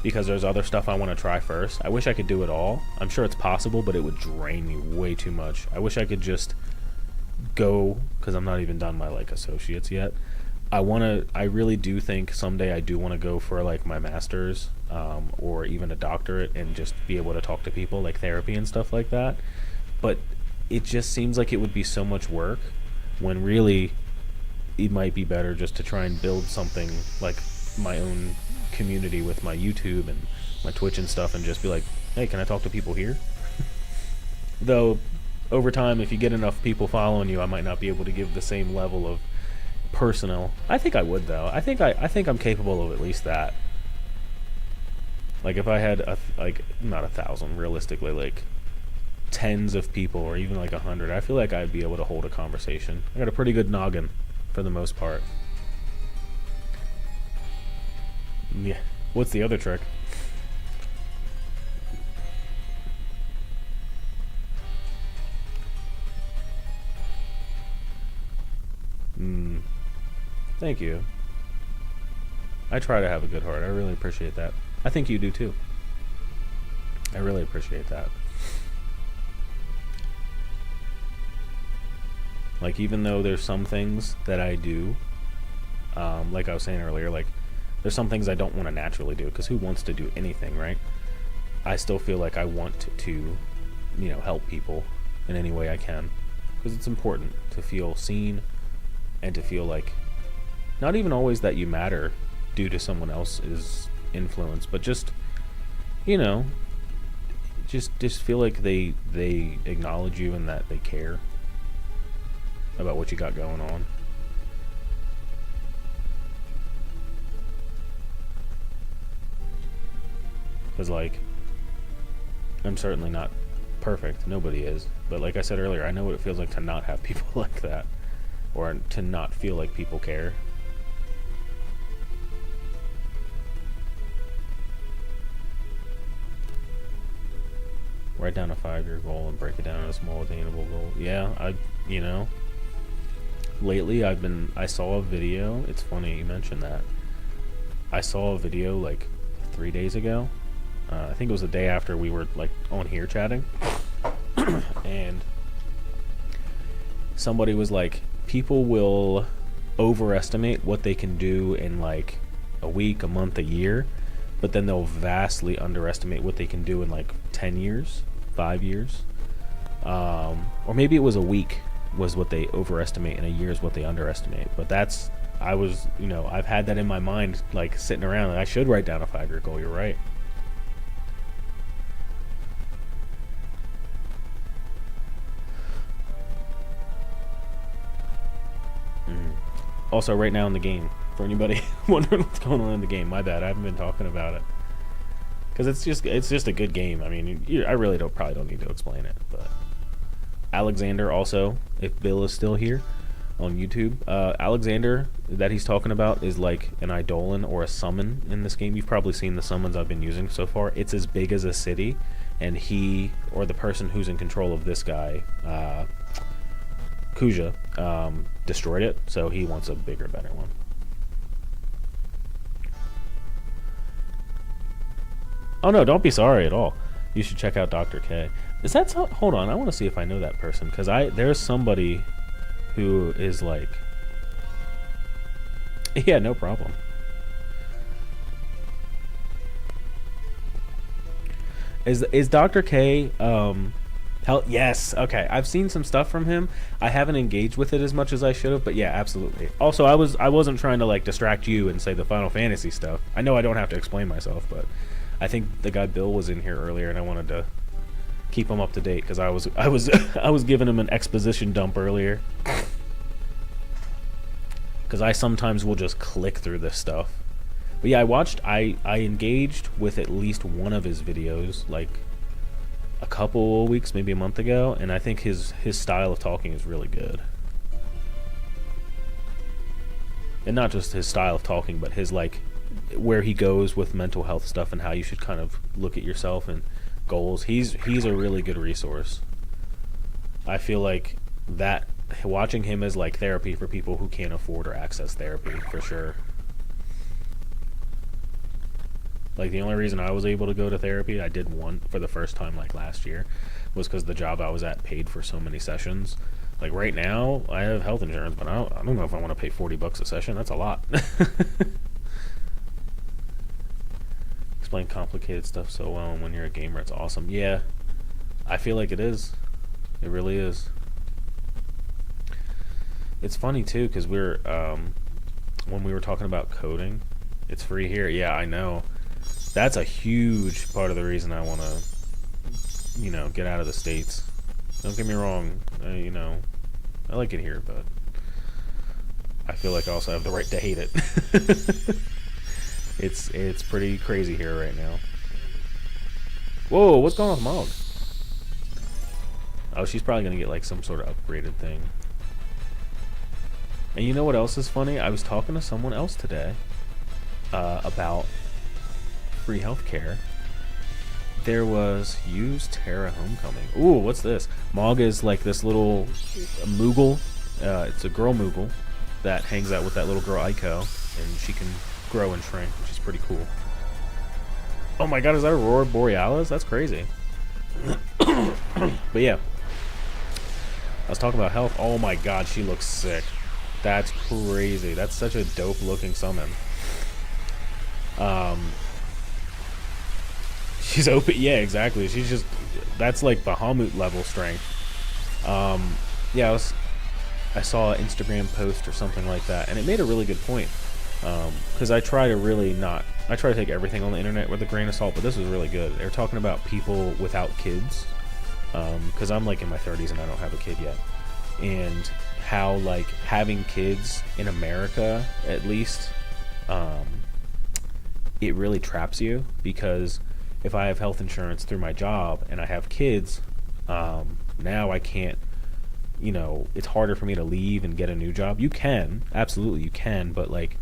Because there's other stuff I want to try first. I wish I could do it all. I'm sure it's possible, but it would drain me way too much. I wish I could just go, because I'm not even done my like associates yet. I really do think someday I do want to go for like my master's, or even a doctorate, and just be able to talk to people, like therapy and stuff like that. But it just seems like it would be so much work, when really it might be better just to try and build something like my own community with my YouTube and my Twitch and stuff, and just be like, hey, can I talk to people here? Though over time, if you get enough people following you, I might not be able to give the same level of personal. I think I would, though. I think I'm capable of at least that. Like, if I had not 1,000, realistically, like tens of people, or even like 100, I feel like I'd be able to hold a conversation. I got a pretty good noggin for the most part. Yeah. What's the other trick? Thank you. I try to have a good heart. I really appreciate that. I think you do too. I really appreciate that. Like, even though there's some things that I do, like I was saying earlier, like, there's some things I don't want to naturally do, because who wants to do anything, right? I still feel like I want to, you know, help people in any way I can, because it's important to feel seen and to feel like not even always that you matter due to someone else's influence, but just, you know, just feel like they acknowledge you and that they care about what you got going on. Because, like, I'm certainly not perfect. Nobody is. But like I said earlier, I know what it feels like to not have people like that. Or to not feel like people care. Write down a 5-year goal and break it down into small attainable goal. Yeah, you know, lately I saw a video. It's funny you mentioned that. I saw a video like 3 days ago. I think it was the day after we were like on here chatting. And somebody was like, people will overestimate what they can do in like a week, a month, a year, but then they'll vastly underestimate what they can do in like 10 years, 5 years. Or maybe it was a week was what they overestimate, and a year is what they underestimate. But that's, you know, I've had that in my mind, like sitting around, and I should write down a 5-year goal. You're right. Also, right now in the game, for anybody wondering what's going on in the game, my bad, I haven't been talking about it, because it's just a good game. I mean, I really probably don't need to explain it. But Alexander, also, if Bill is still here on YouTube, Alexander that he's talking about is like an Eidolon or a summon in this game. You've probably seen the summons I've been using so far. It's as big as a city, and he, or the person who's in control of this guy, Kuja, destroyed it, so he wants a bigger, better one. Oh no, don't be sorry at all. You should check out Dr. K. Is that so? Hold on, I want to see if I know that person, because there's somebody who is like, yeah, no problem. Is Dr. K yes, okay. I've seen some stuff from him. I haven't engaged with it as much as I should have, but yeah, absolutely. Also, I wasn't trying to like distract you and say the Final Fantasy stuff. I know I don't have to explain myself, but I think the guy Bill was in here earlier, and I wanted to keep him up to date, because I was giving him an exposition dump earlier. Because I sometimes will just click through this stuff. But yeah, I engaged with at least one of his videos, like a couple weeks, maybe a month ago, and I think his style of talking is really good. And not just his style of talking, but his like where he goes with mental health stuff and how you should kind of look at yourself and goals. He's a really good resource. I feel like that watching him is like therapy for people who can't afford or access therapy, for sure. Like, the only reason I was able to go to therapy, I did one for the first time like last year, was because the job I was at paid for so many sessions. Like, right now, I have health insurance, but I don't know if I want to pay $40 a session. That's a lot. Explain complicated stuff so well, and when you're a gamer, it's awesome. Yeah, I feel like it is. It really is. It's funny, too, because when we were talking about coding, it's free here. Yeah, I know. That's a huge part of the reason I want to, you know, get out of the States. Don't get me wrong, you know, I like it here, but I feel like I also have the right to hate it. It's pretty crazy here right now. Whoa, what's going on with Mog? Oh, she's probably going to get like some sort of upgraded thing. And you know what else is funny? I was talking to someone else today about free healthcare. There was use Terra Homecoming. Ooh, what's this? Mog is like this little Moogle. It's a girl Moogle that hangs out with that little girl Aiko, and she can grow and shrink, which is pretty cool. Oh my god, is that Aurora Borealis? That's crazy. But yeah, I was talking about health. Oh my god, she looks sick. That's crazy. That's such a dope looking summon. She's open. Yeah, exactly. She's just, that's like Bahamut level strength. Yeah, I saw an Instagram post or something like that, and it made a really good point. Because I try to take everything on the internet with a grain of salt, but this was really good. They're talking about people without kids, because I'm like in my 30s and I don't have a kid yet, and how like having kids in America, at least, it really traps you, because if I have health insurance through my job and I have kids, now I can't, you know, it's harder for me to leave and get a new job. You can, absolutely you can, but like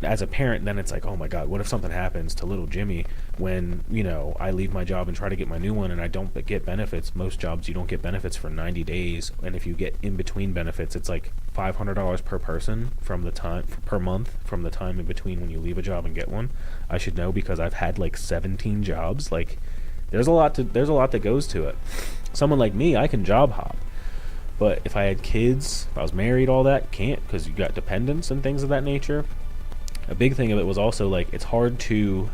as a parent, then it's like, oh my god, what if something happens to little Jimmy when, you know, I leave my job and try to get my new one and I don't get benefits. Most jobs you don't get benefits for 90 days, and if you get in between benefits, it's like $500 per person from the time per month from the time in between when you leave a job and get one. I should know because I've had like 17 jobs. Like there's a lot that goes to it. Someone like me, I can job hop. But if I had kids, if I was married, all that, can't, because you got dependents and things of that nature. A big thing of it was also like it's hard to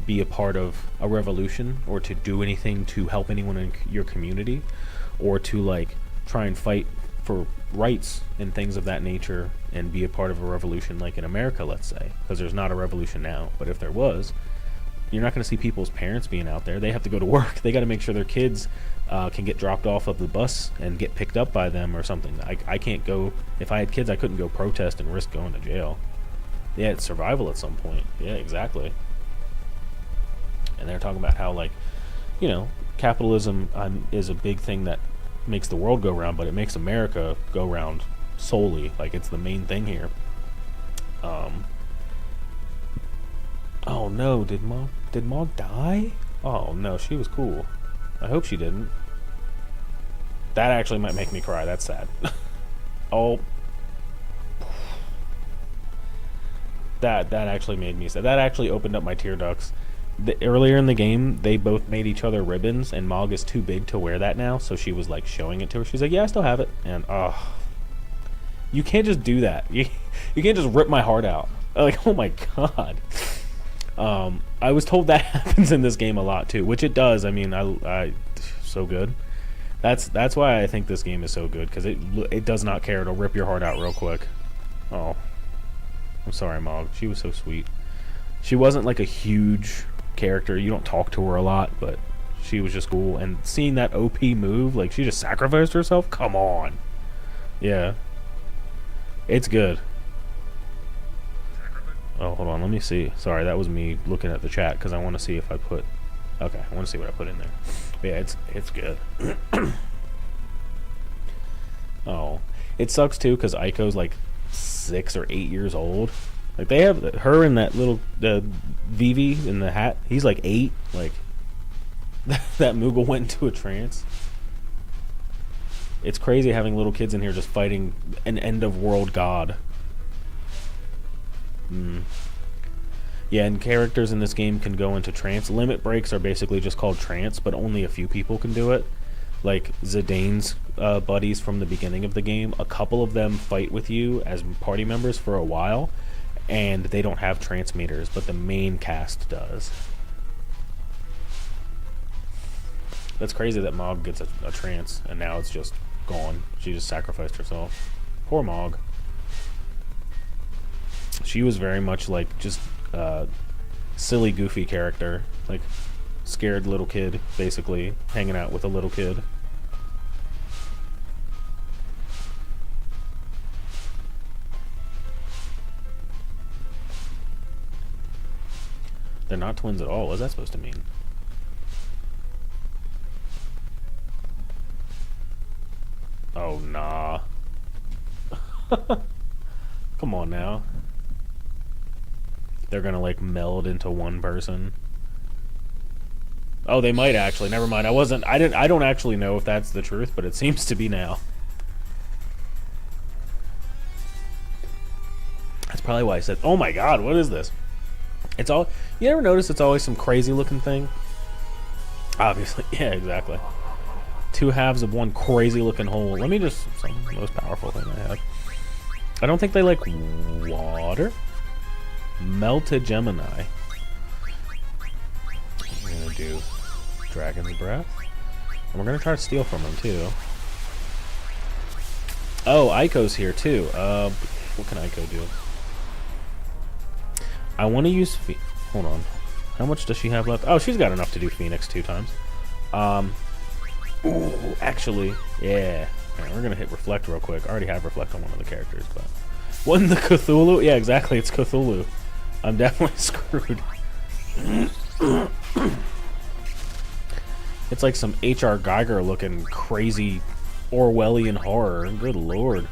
be a part of a revolution or to do anything to help anyone in your community, or to like try and fight for rights and things of that nature and be a part of a revolution like in America, let's say, because there's not a revolution now, but if there was, you're not going to see people's parents being out there. They have to go to work. They got to make sure their kids can get dropped off of the bus and get picked up by them or something. I can't go, if I had kids, I couldn't go protest and risk going to jail. Yeah, it's survival at some point. Yeah, exactly. And they're talking about how, like, you know, capitalism is a big thing that makes the world go round, but it makes America go round solely. Like, it's the main thing here. Oh no, did Mog die? Oh no, she was cool. I hope she didn't. That actually might make me cry. That's sad. Oh. That actually made me sad. That actually opened up my tear ducts. Earlier in the game, they both made each other ribbons, and Mog is too big to wear that now, so she was like showing it to her. She's like, yeah, I still have it. And you can't just do that. You can't just rip my heart out. Like, oh my god. I was told that happens in this game a lot too, which it does. I mean, I so good. That's why I think this game is so good, because it does not care. It'll rip your heart out real quick. Oh, I'm sorry, Mog. She was so sweet. She wasn't like a huge character. You don't talk to her a lot, but she was just cool. And seeing that OP move, like she just sacrificed herself. Come on. Yeah, it's good. Oh, hold on. Let me see. Sorry, that was me looking at the chat because I want to see if I put. Okay, I want to see what I put in there. But yeah, it's good. Oh, it sucks too because Aiko's like 6 or 8 years old. Like they have her in that little Vivi in the hat. He's like 8. Like that Moogle went into a trance. It's crazy having little kids in here just fighting an end of world god. Yeah, and characters in this game can go into trance. Limit breaks are basically just called trance, but only a few people can do it. Like Zidane's buddies from the beginning of the game, a couple of them fight with you as party members for a while, and they don't have trance meters, but the main cast does. That's crazy that Mog gets a trance, and now it's just gone. She just sacrificed herself. Poor Mog. She was very much like just silly, goofy character, like scared little kid, basically hanging out with a little kid. They're not twins at all. What is that supposed to mean? Oh, nah. Come on now. They're gonna like meld into one person. Oh, they might actually. Never mind. I don't actually know if that's the truth, but it seems to be now. Probably why I said, oh my god, what is this? It's all, you ever notice it's always some crazy looking thing? Obviously, yeah, exactly. Two halves of one crazy looking hole. Let me just, some the most powerful thing I have. I don't think they like water. Melted Gemini. We're gonna do Dragon's Breath. And we're gonna try to steal from him too. Oh, Aiko's here too. What can Aiko do? I want to use hold on. How much does she have left? Oh, she's got enough to do Phoenix 2 times. Ooh, actually, yeah. Alright, we're gonna hit Reflect real quick. I already have Reflect on one of the characters, but wasn't the Cthulhu? Yeah, exactly. It's Cthulhu. I'm definitely screwed. It's like some H.R. Geiger looking crazy Orwellian horror. Good lord.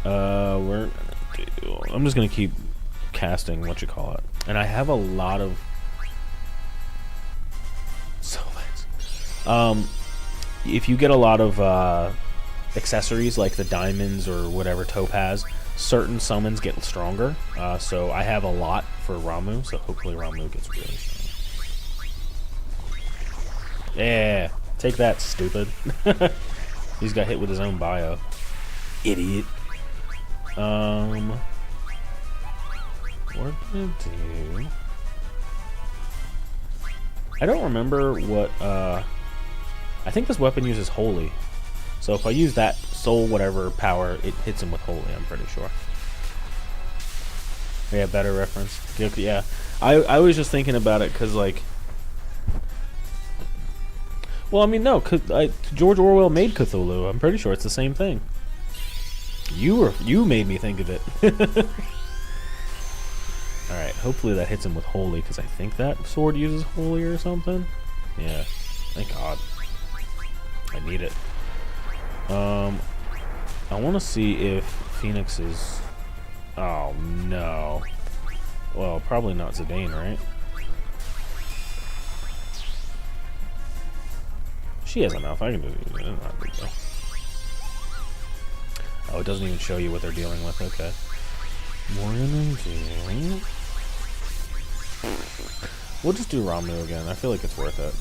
I'm just gonna keep casting what you call it, and I have a lot of if you get a lot of accessories like the diamonds or whatever topaz, certain summons get stronger. So I have a lot for Ramuh, so hopefully Ramuh gets really strong. Yeah, take that, stupid. He's got hit with his own bio. Idiot. We're gonna do... I don't remember what, I think this weapon uses Holy. So if I use that soul whatever power, it hits him with Holy, I'm pretty sure. Yeah, better reference. Yeah. I was just thinking about it because, like... Well, I mean, no, George Orwell made Cthulhu. I'm pretty sure it's the same thing. You made me think of it. Alright, hopefully that hits him with Holy, because I think that sword uses Holy or something. Yeah, thank God. I need it. I want to see if Phoenix is... Oh, no. Well, probably not Zidane, right? She has enough. I can do it. Not a big deal. Oh, it doesn't even show you what they're dealing with. Okay. We'll just do Ramuh again. I feel like it's worth it.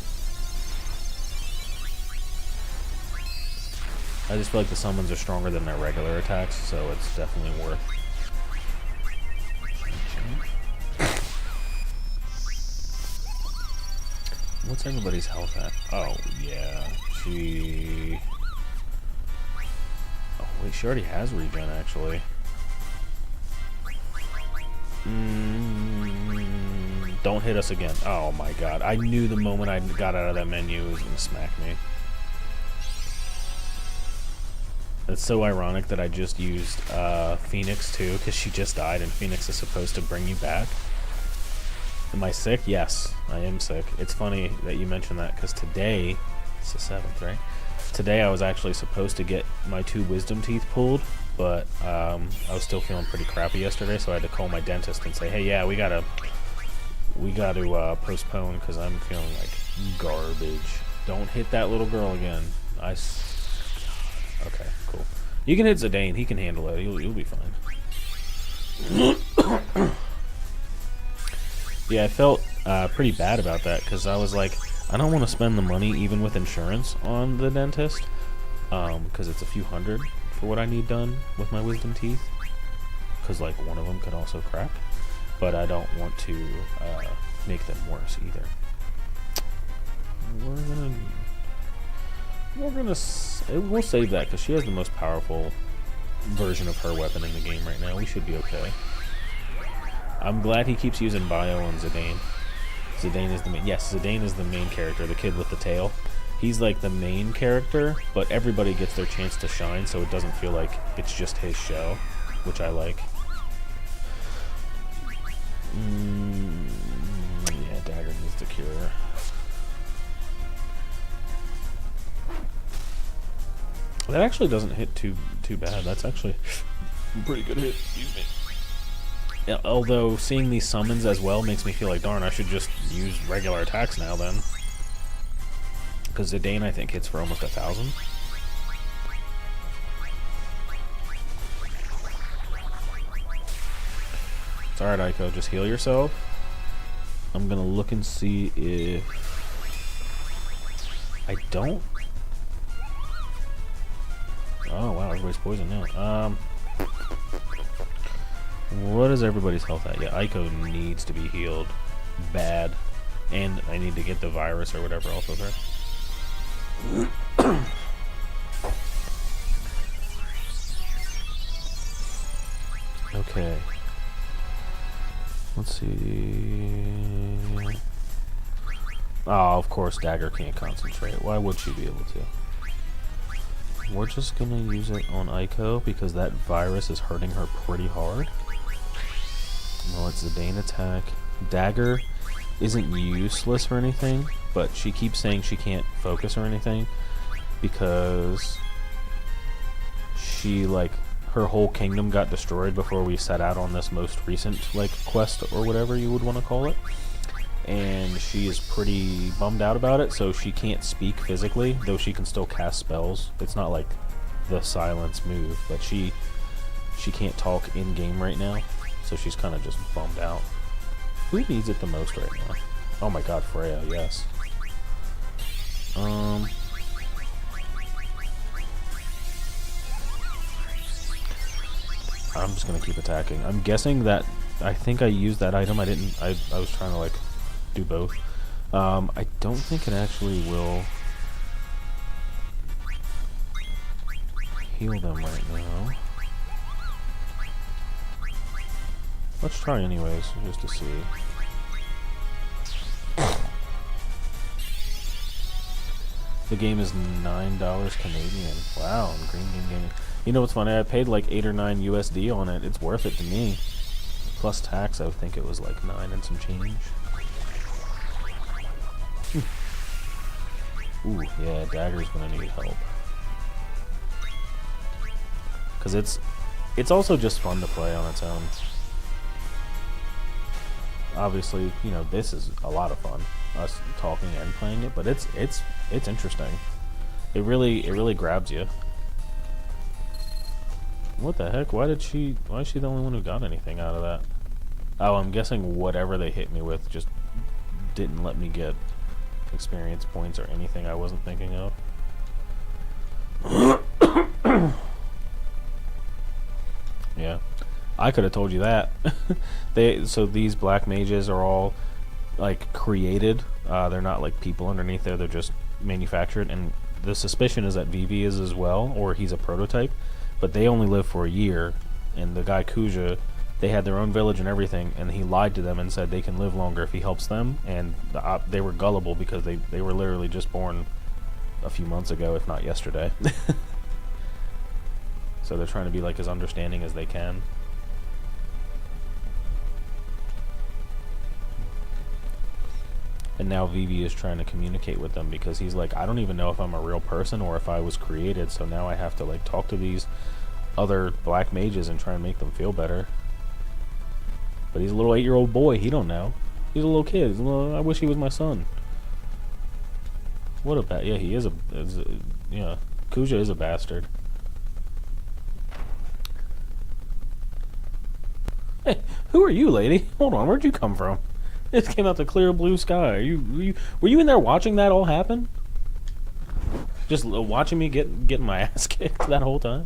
I just feel like the summons are stronger than their regular attacks, so it's definitely worth. What's everybody's health at? Oh, yeah. She... Oh, wait, she already has regen, actually. Don't hit us again. Oh, my God. I knew the moment I got out of that menu it was going to smack me. It's so ironic that I just used Phoenix, too, because she just died, and Phoenix is supposed to bring you back. Am I sick? Yes, I am sick. It's funny that you mentioned that, because today, it's the 7th, right? Today I was actually supposed to get my 2 wisdom teeth pulled, but I was still feeling pretty crappy yesterday, so I had to call my dentist and say, hey, yeah, we gotta postpone, because I'm feeling like garbage. Don't hit that little girl again. Okay, cool. You can hit Zidane. He can handle it. You'll be fine. Yeah, I felt pretty bad about that because I was like, I don't want to spend the money even with insurance on the dentist because it's a few hundred for what I need done with my wisdom teeth because like one of them could also crack, but I don't want to make them worse either. We'll save that because she has the most powerful version of her weapon in the game right now. We should be okay. I'm glad he keeps using Bio on Zidane. Zidane is the main... Yes, Zidane is the main character, the kid with the tail. He's like the main character, but everybody gets their chance to shine, so it doesn't feel like it's just his show, which I like. Yeah, Dagger needs to cure. That actually doesn't hit too bad. That's actually a pretty good hit. Excuse me. Yeah, although seeing these summons as well makes me feel like, darn, I should just use regular attacks now then. Because Zidane, I think, hits for almost 1,000. It's alright, Aiko. Just heal yourself. I'm gonna look and see if... I don't... Oh, wow. Everybody's poisoned now. What is everybody's health at? Yeah, Aiko needs to be healed. Bad. And I need to get the virus or whatever off of her. Okay. Let's see. Oh, of course, Dagger can't concentrate. Why would she be able to? We're just gonna use it on Aiko because that virus is hurting her pretty hard. Well, it's Zidane attack. Dagger isn't useless or anything, but she keeps saying she can't focus or anything because she, like, her whole kingdom got destroyed before we set out on this most recent, like, quest or whatever you would want to call it. And she is pretty bummed out about it, so she can't speak physically, though she can still cast spells. It's not like the silence move, but she can't talk in-game right now, so she's kind of just bummed out. Who needs it the most right now? Oh my god, Freya, yes. I'm just gonna keep attacking. I'm guessing that I think I used that item. I was trying to like do both. I don't think it actually will heal them right now. Let's try anyways, just to see. The game is $9 Canadian. Wow, on Green Game Gaming. You know what's funny? I paid like 8 or 9 USD on it. It's worth it to me. Plus tax, I think it was like 9 and some change. Ooh, yeah, Dagger's gonna need help. Cause it's also just fun to play on its own. Obviously, you know, this is a lot of fun, us talking and playing it, but it's interesting. It really grabs you. What the heck? Why is she the only one who got anything out of that? Oh, I'm guessing whatever they hit me with just didn't let me get experience points or anything I wasn't thinking of. Yeah. I could have told you that. So these black mages are all like created. They're not like people underneath there. They're just manufactured. And the suspicion is that Vivi is as well, or he's a prototype. But they only live for a year. And the guy Kuja, they had their own village and everything. And he lied to them and said they can live longer if he helps them. And they were gullible because they were literally just born a few months ago, if not yesterday. So they're trying to be like as understanding as they can. And now Vivi is trying to communicate with them because he's like, I don't even know if I'm a real person or if I was created, so now I have to like talk to these other black mages and try and make them feel better. But he's a little 8-year-old boy, he don't know. He's a little kid. He's a little, I wish he was my son. What a yeah, he is a yeah, Kuja is a bastard. Hey, who are you, lady? Hold on, where'd you come from? It came out the clear blue sky. Were you in there watching that all happen? Just watching me getting my ass kicked that whole time?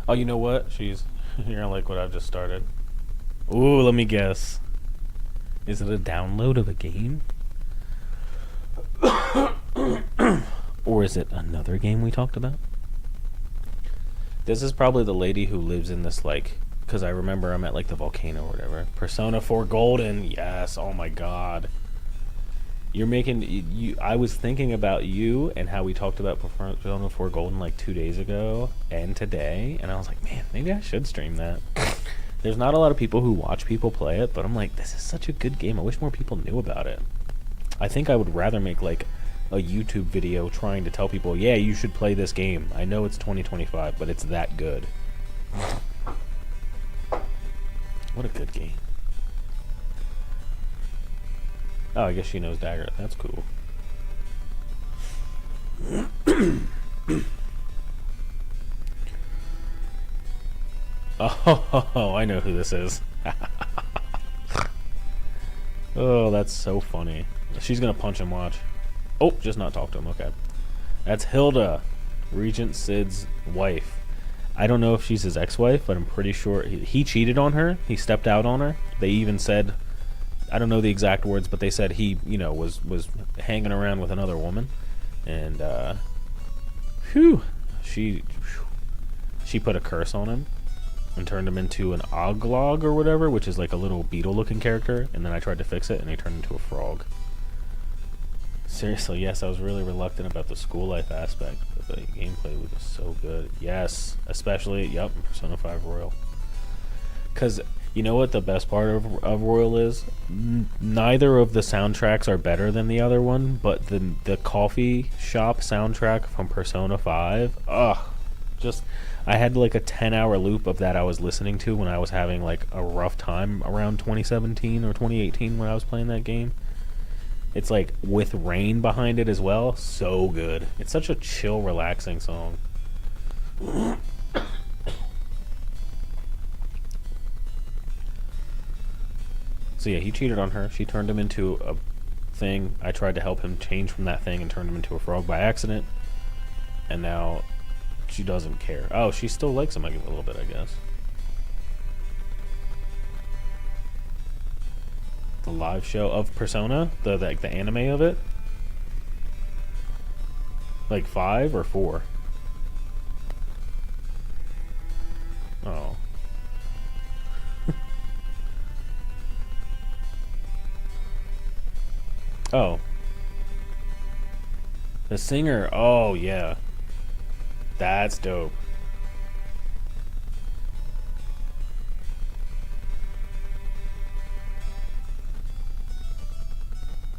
Oh, you know what? You're gonna like what I've just started. Ooh, let me guess. Is it a download of a game? Or is it another game we talked about? This is probably the lady who lives in this, like, because I remember I'm at like the volcano or whatever. Persona 4 Golden, yes. Oh my god, you're making you. I was thinking about you and how we talked about Persona 4 Golden like 2 days ago and today, and I was like, man, maybe I should stream that. There's not a lot of people who watch people play it, but I'm like, this is such a good game. I wish more people knew about it. I think I would rather make like a YouTube video trying to tell people, yeah, you should play this game. I know it's 2025, but it's that good. What a good game. Oh, I guess she knows Dagger. That's cool. Oh, I know who this is. Oh, that's so funny. She's gonna punch him, watch. Oh, just not talk to him, okay. That's Hilda, Regent Sid's wife. I don't know if she's his ex-wife, but I'm pretty sure he cheated on her. He stepped out on her. They even said, I don't know the exact words, but they said he, was hanging around with another woman. And, she put a curse on him and turned him into an oglog or whatever, which is like a little beetle-looking character. And then I tried to fix it, and he turned into a frog. Seriously, yes, I was really reluctant about the school life aspect, but the gameplay was so good. Yes, especially, in Persona 5 Royal. Because, you know what the best part of Royal is? Neither of the soundtracks are better than the other one, but the coffee shop soundtrack from Persona 5, I had like a 10-hour loop of that I was listening to when I was having like a rough time around 2017 or 2018 when I was playing that game. It's like with rain behind it as well. So good. It's such a chill, relaxing song. So yeah, he cheated on her. She turned him into a thing. I tried to help him change from that thing and turned him into a frog by accident. And now she doesn't care. Oh, she still likes him a little bit, I guess. The live show of Persona, the anime of it, like 5 or 4. Oh. Oh. The singer. Oh yeah, that's dope.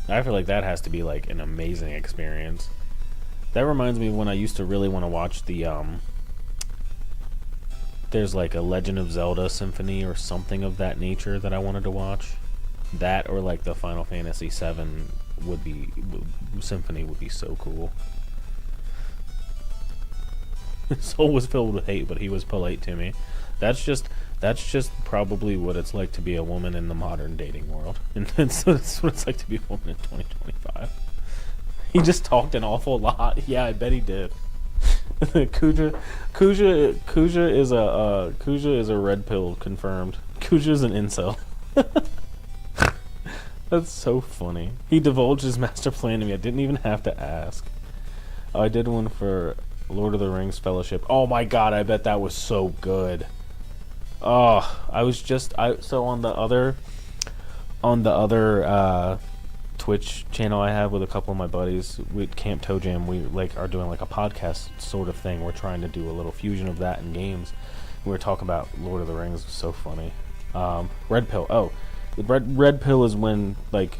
I feel like that has to be like an amazing experience. That reminds me of when I used to really want to watch the there's like a Legend of Zelda symphony or something of that nature that I wanted to watch. That or like the Final Fantasy VII symphony would be so cool. His soul was filled with hate, but he was polite to me. That's just probably what it's like to be a woman in the modern dating world. And that's what it's like to be a woman in 2025. He just talked an awful lot. Yeah, I bet he did. Kuja is a red pill confirmed. Kuja is an incel. That's so funny. He divulged his master plan to me. I didn't even have to ask. Oh, I did one for Lord of the Rings Fellowship. Oh my god, I bet that was so good. Oh, so on the other Twitch channel I have with a couple of my buddies, with Camp Toe Jam, we like are doing like a podcast sort of thing. We're trying to do a little fusion of that in games. We were talking about Lord of the Rings. It was so funny. Red pill. Oh, the red pill is when like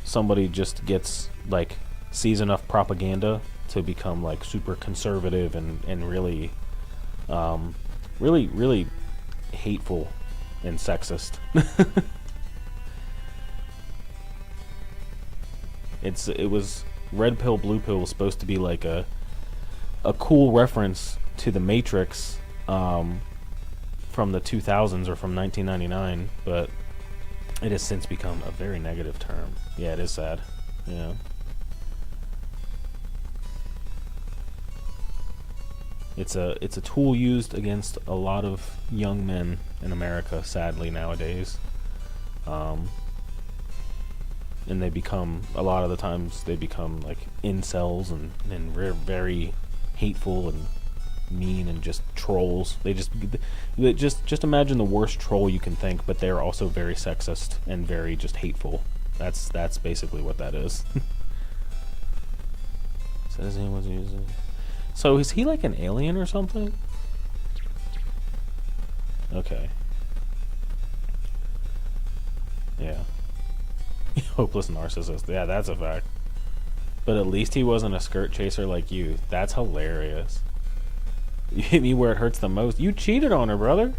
somebody just gets like sees enough propaganda to become like super conservative and really really hateful and sexist. It was red pill, blue pill was supposed to be like a cool reference to the Matrix from the 2000s or from 1999, but it has since become a very negative term. Yeah, it is sad. Yeah. It's a tool used against a lot of young men in America, sadly, nowadays. And they become, a lot of the times, they become like incels and very hateful and mean and just trolls. They just imagine the worst troll you can think, but they're also very sexist and very just hateful. That's basically what that is. Says he was using. So is he like an alien or something? Okay. Yeah. Hopeless narcissist. Yeah, that's a fact. But at least he wasn't a skirt chaser like you. That's hilarious. You hit me where it hurts the most. You cheated on her, brother.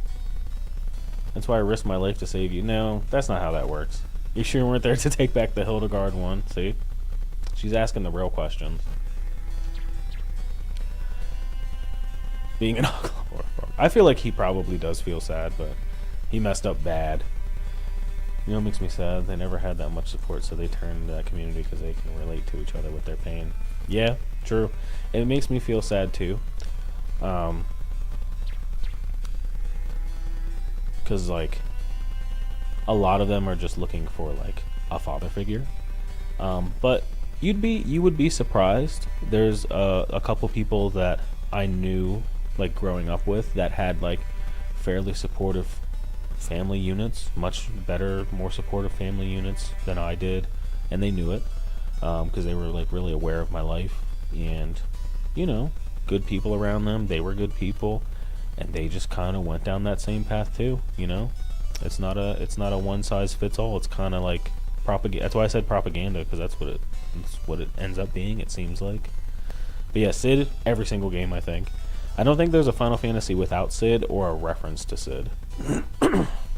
That's why I risked my life to save you. No, that's not how that works. You sure you weren't there to take back the Hildegard one? See? She's asking the real questions. Being an I feel like he probably does feel sad, but he messed up bad. You know what makes me sad? They never had that much support, so they turned to that community because they can relate to each other with their pain. Yeah, true. It makes me feel sad too. Because, like, a lot of them are just looking for, like, a father figure. But you would be surprised. There's a couple people that I knew, like, growing up with that had, like, fairly supportive family units, much better, more supportive family units than I did, and they knew it because they were like really aware of my life, and you know, good people around them. They were good people, and they just kind of went down that same path too. You know, it's not a one size fits all. It's kind of like propaganda. That's why I said propaganda, because that's what it ends up being. It seems like. But yeah, Sid, every single game. I think. I don't think there's a Final Fantasy without Sid or a reference to Sid.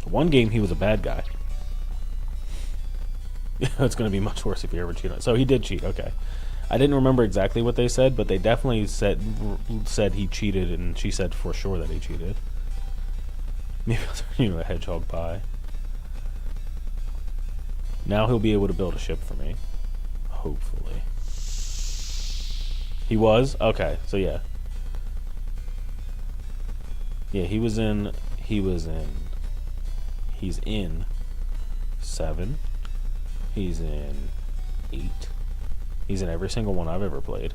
One game he was a bad guy. It's going to be much worse if you ever cheat on it. So he did cheat, okay. I didn't remember exactly what they said, but they definitely said he cheated, and she said for sure that he cheated. Maybe I'll turn you a hedgehog pie. Now he'll be able to build a ship for me. Hopefully. He was? Okay, so yeah. Yeah, he's in 7. He's in 8. He's in every single one I've ever played.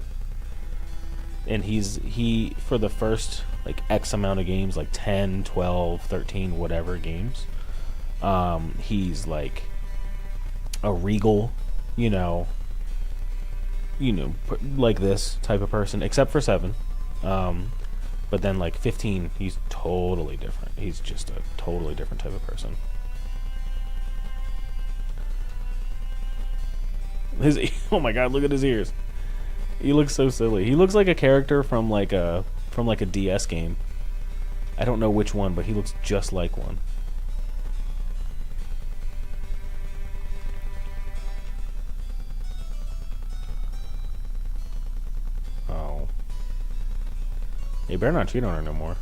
And he for the first like X amount of games, like 10, 12, 13, whatever games, he's like a regal, you know, like this type of person, except for 7. But then, like, 15, he's totally different. He's just a totally different type of person. Oh my god, look at his ears. He looks so silly. He looks like a character from like a DS game. I don't know which one, but he looks just like one. Oh. You better not cheat on her no more.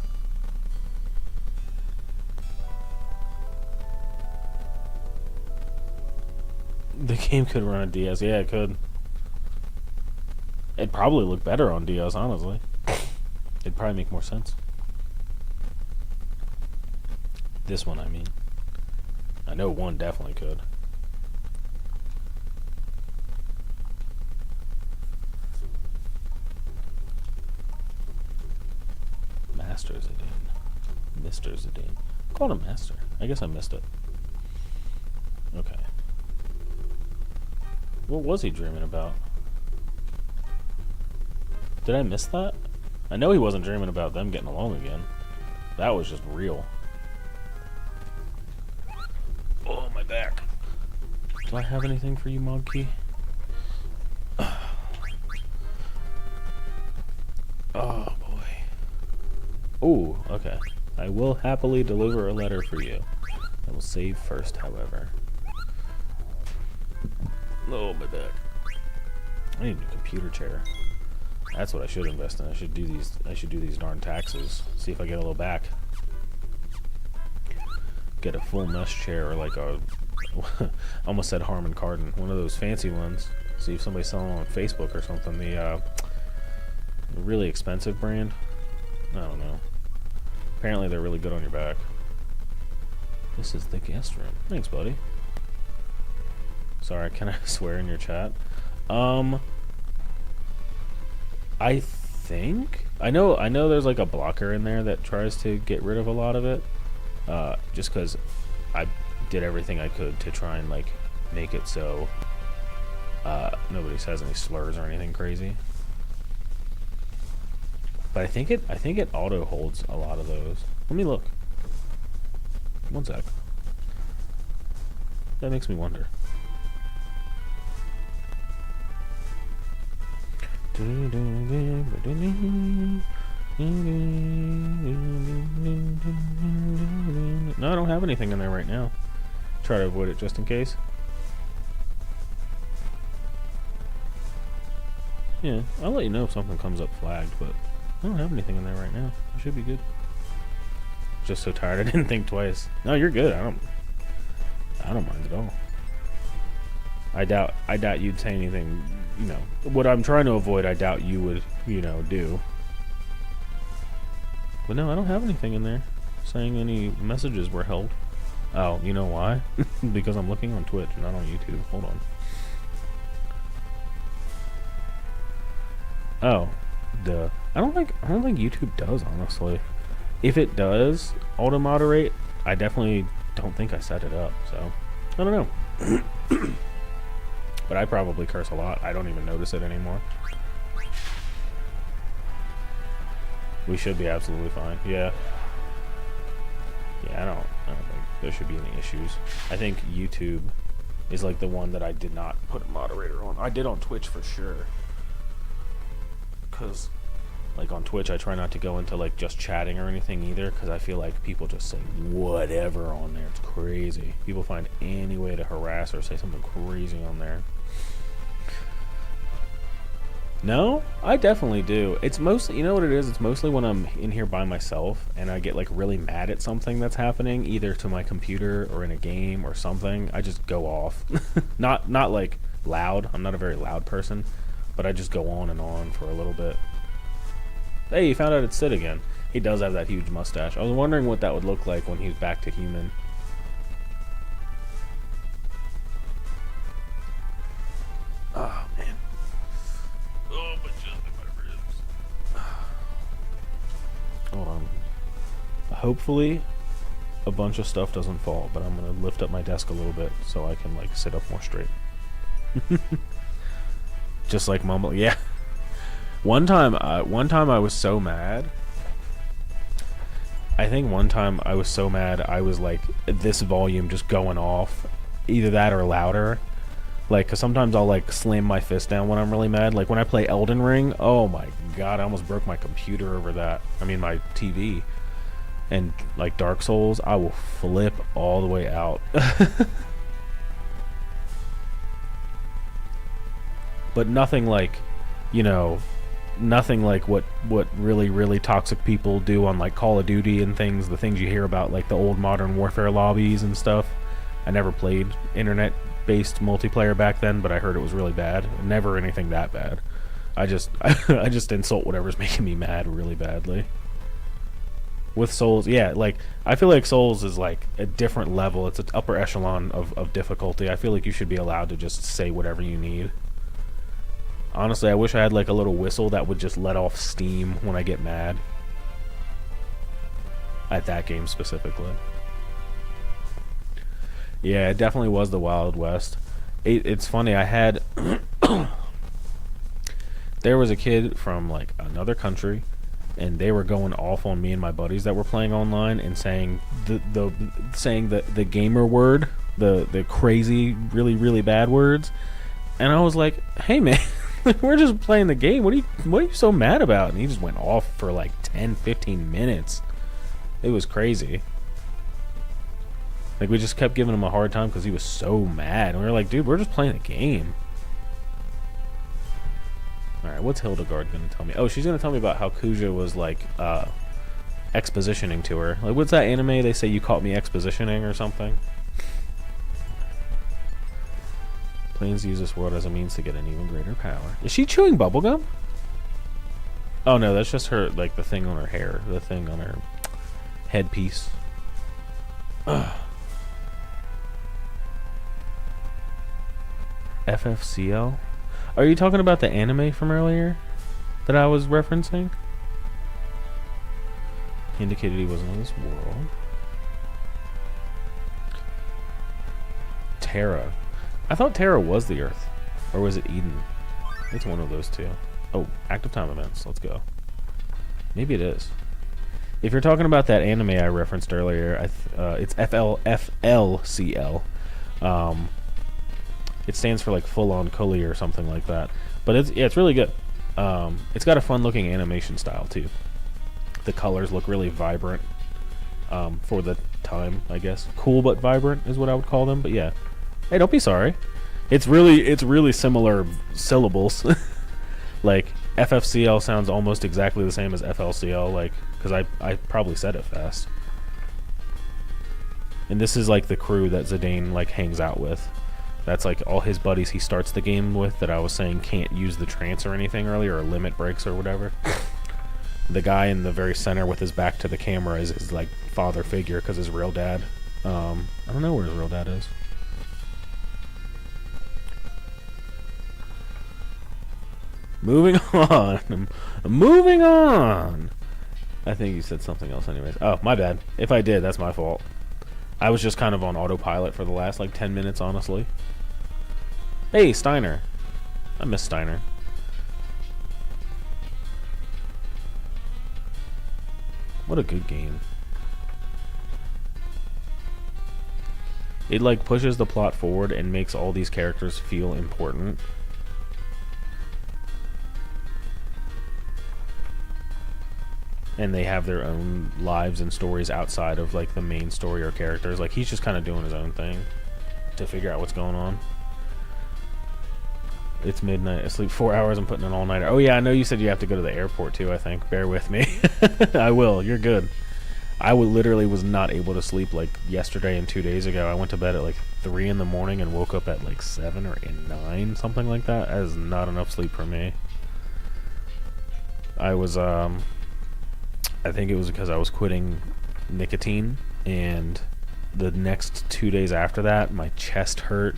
The game could run a DS. Yeah, it could. It'd probably look better on DS, honestly. It'd probably make more sense. This one, I mean. I know one definitely could. Master Zidane. Mr. Zidane. I called him Master. I guess I missed it. Okay. What was he dreaming about? Did I miss that? I know he wasn't dreaming about them getting along again. That was just real. Oh, my back. Do I have anything for you, Mogkey? Oh, boy. Ooh, okay. I will happily deliver a letter for you. I will save first, however. Oh, my back. I need a new computer chair. That's what I should invest in. I should do these darn taxes. See if I get a little back. Get a full mesh chair, or like a I almost said Harman Kardon, one of those fancy ones. See if somebody's selling them on Facebook or something. The really expensive brand. I don't know. Apparently they're really good on your back. This is the guest room. Thanks, buddy. Sorry, can I swear in your chat? I think I know there's like a blocker in there that tries to get rid of a lot of it. Just because I did everything I could to try and like make it so nobody says any slurs or anything crazy. But I think it auto holds a lot of those. Let me look. One sec. That makes me wonder. No, I don't have anything in there right now. Try to avoid it just in case. Yeah, I'll let you know if something comes up flagged, but I don't have anything in there right now. I should be good. Just so tired I didn't think twice. No, you're good. I don't mind at all. I doubt you'd say anything, you know. What I'm trying to avoid, I doubt you would, you know, do. But no, I don't have anything in there saying any messages were held. Oh, you know why? Because I'm looking on Twitch, not on YouTube. Hold on. Oh, duh. I don't think YouTube does, honestly. If it does auto moderate, I definitely don't think I set it up. So I don't know. But I probably curse a lot. I don't even notice it anymore. We should be absolutely fine. Yeah. Yeah, I don't think there should be any issues. I think YouTube is like the one that I did not put a moderator on. I did on Twitch for sure. Cause like on Twitch I try not to go into like just chatting or anything either, because I feel like people just say whatever on there. It's crazy. People find any way to harass or say something crazy on there. No, I definitely do. It's mostly, you know what it is? It's mostly when I'm in here by myself and I get like really mad at something that's happening, either to my computer or in a game or something. I just go off. Not like loud. I'm not a very loud person, but I just go on and on for a little bit. Hey, you found out it's Sid again. He does have that huge mustache. I was wondering what that would look like when he's back to human. Oh, man. Oh, my chest and my ribs. Hold on. Hopefully, a bunch of stuff doesn't fall, but I'm going to lift up my desk a little bit so I can, like, sit up more straight. Just like mumble. Yeah. One time I was so mad. I think one time I was so mad I was like this volume just going off, either that or louder. Like, cause sometimes I'll like slam my fist down when I'm really mad. Like when I play Elden Ring, oh my god, I almost broke my computer over that. I mean my TV. And like Dark Souls, I will flip all the way out. But nothing like, you know, nothing like what really toxic people do on like Call of Duty and things, the things you hear about like the old Modern Warfare lobbies and stuff. I never played internet based multiplayer back then, but I heard it was really bad. Never anything that bad. I just insult whatever's making me mad really badly. With Souls, yeah, like I feel like Souls is like a different level. It's an upper echelon of difficulty. I feel like you should be allowed to just say whatever you need. Honestly, I wish I had like a little whistle that would just let off steam when I get mad. At that game specifically. Yeah, it definitely was the Wild West. It's funny, I had... there was a kid from like another country, and they were going off on me and my buddies that were playing online and saying the gamer word, the crazy, really bad words. And I was like, hey man, we're just playing the game. What are you so mad about? And he just went off for like 10-15 minutes. It was crazy. Like we just kept giving him a hard time because he was so mad. And we were like, dude, we're just playing a game. Alright, what's Hildegard gonna tell me? Oh, she's gonna tell me about how Kuja was like expositioning to her. Like, what's that anime they say you caught me expositioning or something? Planes use this world as a means to get an even greater power. Is she chewing bubblegum? Oh no, that's just her, like the thing on her hair, the thing on her headpiece. Ugh. FFCL? Are you talking about the anime from earlier that I was referencing? He indicated he wasn't on this world. Terra. I thought Terra was the Earth. Or was it Eden? It's one of those two. Oh, active time events. Let's go. Maybe it is. If you're talking about that anime I referenced earlier, it's FLCL. It stands for like Full On Cully or something like that. But it's really good. It's got a fun looking animation style too. The colors look really vibrant for the time, I guess. Cool but vibrant is what I would call them. But yeah. Hey, don't be sorry. It's really similar syllables. Like FFCL sounds almost exactly the same as FLCL, like because I probably said it fast. And this is like the crew that Zidane like hangs out with. That's like all his buddies he starts the game with that I was saying can't use the trance or anything earlier, or limit breaks or whatever. The guy in the very center with his back to the camera is his like father figure because his real dad. I don't know where his real dad is. Moving on. Moving on. I think you said something else anyways. Oh, my bad. If I did, that's my fault. I was just kind of on autopilot for the last like 10 minutes, honestly. Hey, Steiner. I miss Steiner. What a good game. It like pushes the plot forward and makes all these characters feel important. And they have their own lives and stories outside of like the main story or characters. Like he's just kind of doing his own thing to figure out what's going on. It's midnight. I sleep 4 hours. I'm putting an all-nighter. Oh yeah, I know you said you have to go to the airport too, I think. Bear with me. I will. You're good. I literally was not able to sleep like yesterday and 2 days ago. I went to bed at like 3 in the morning and woke up at like 7 or 9, something like that. That is not enough sleep for me. I was I think it was because I was quitting nicotine, and the next 2 days after that, my chest hurt.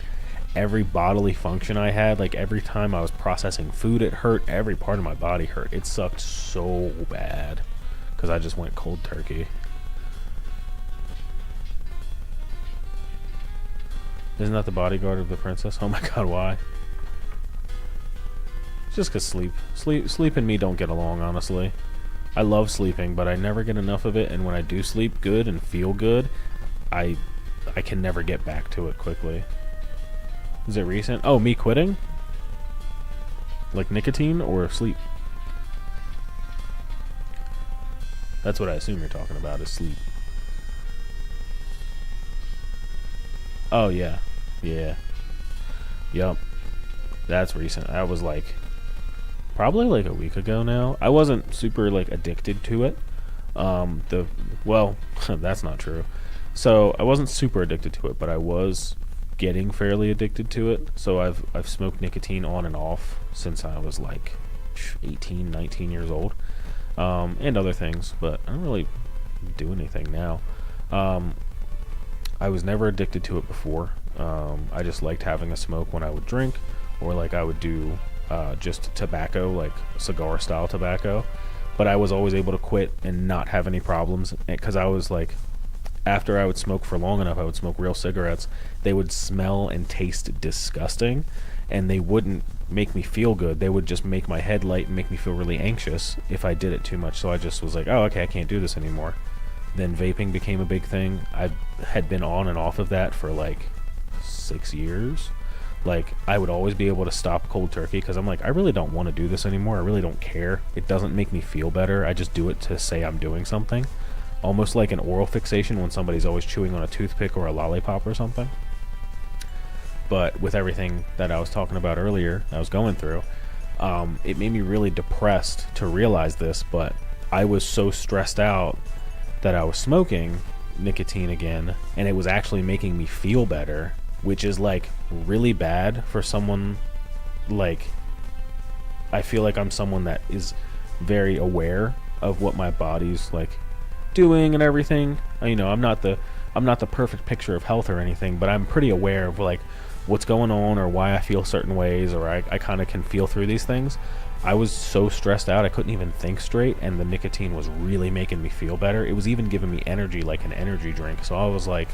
Every bodily function I had, like every time I was processing food, it hurt. Every part of my body hurt. It sucked so bad because I just went cold turkey. Isn't that the bodyguard of the princess? Oh my god, why? It's just because sleep and me don't get along, honestly. I love sleeping, but I never get enough of it, and when I do sleep good and feel good, I can never get back to it quickly. Is it recent? Oh, me quitting? Like nicotine or sleep? That's what I assume you're talking about, is sleep. Oh, yeah. Yeah. Yup. That's recent. That was like probably like a week ago now. I wasn't super like addicted to it. Well, that's not true. So I wasn't super addicted to it, but I was getting fairly addicted to it. So I've smoked nicotine on and off since I was like 18, 19 years old, and other things, but I don't really do anything now. I was never addicted to it before. I just liked having a smoke when I would drink, or like I would do just tobacco, like cigar style tobacco, but I was always able to quit and not have any problems, because I was like, after I would smoke for long enough, I would smoke real cigarettes, they would smell and taste disgusting, and they wouldn't make me feel good. They would just make my head light and make me feel really anxious if I did it too much. So I just was like, oh, okay, I can't do this anymore. Then vaping became a big thing. I had been on and off of that for like 6 years. Like, I would always be able to stop cold turkey because I'm like, I really don't want to do this anymore. I really don't care. It doesn't make me feel better. I just do it to say I'm doing something. Almost like an oral fixation when somebody's always chewing on a toothpick or a lollipop or something. But with everything that I was talking about earlier, I was going through, it made me really depressed to realize this, but I was so stressed out that I was smoking nicotine again, and it was actually making me feel better, which is like really bad for someone. Like, I feel like I'm someone that is very aware of what my body's like doing and everything. You know, I'm not the perfect picture of health or anything, but I'm pretty aware of like what's going on or why I feel certain ways, or I kind of can feel through these things. I was so stressed out I couldn't even think straight, and the nicotine was really making me feel better. It was even giving me energy, like an energy drink. So I was like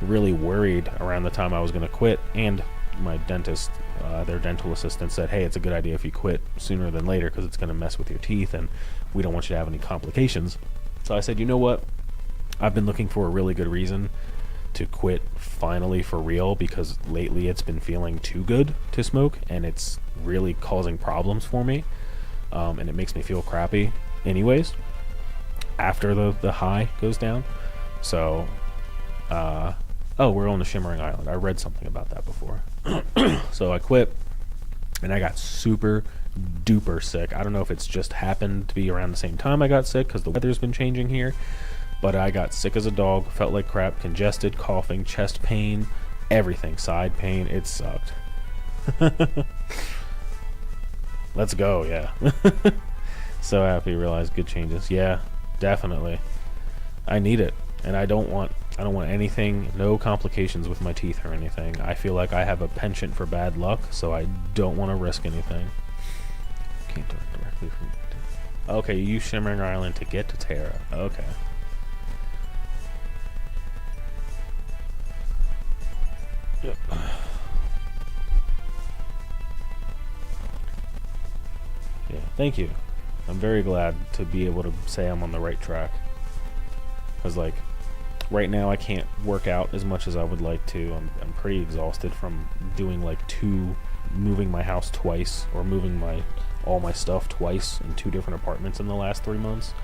really worried around the time I was going to quit, and my dentist, their dental assistant said, hey, it's a good idea if you quit sooner than later because it's going to mess with your teeth and we don't want you to have any complications. So I said, you know what? I've been looking for a really good reason to quit finally for real, because lately it's been feeling too good to smoke and it's really causing problems for me, and it makes me feel crappy anyways after the high goes down. So oh, we're on the Shimmering Island. I read something about that before. So I quit and I got super duper sick. I don't know if it's just happened to be around the same time I got sick because the weather's been changing here, But I got sick as a dog, felt like crap, congested, coughing, chest pain, everything, side pain. It sucked. Let's go, yeah. So happy, realized good changes. Yeah, definitely. I need it, and I don't want anything, no complications with my teeth or anything. I feel like I have a penchant for bad luck, so I don't want to risk anything. Can't do it directly from. Okay, you use Shimmering Island to get to Terra. Okay. Yep. Yeah, thank you. I'm very glad to be able to say I'm on the right track. Because, like, right now I can't work out as much as I would like to. I'm pretty exhausted from doing, like, moving my house twice, or moving all my stuff twice in 2 different apartments in the last 3 months.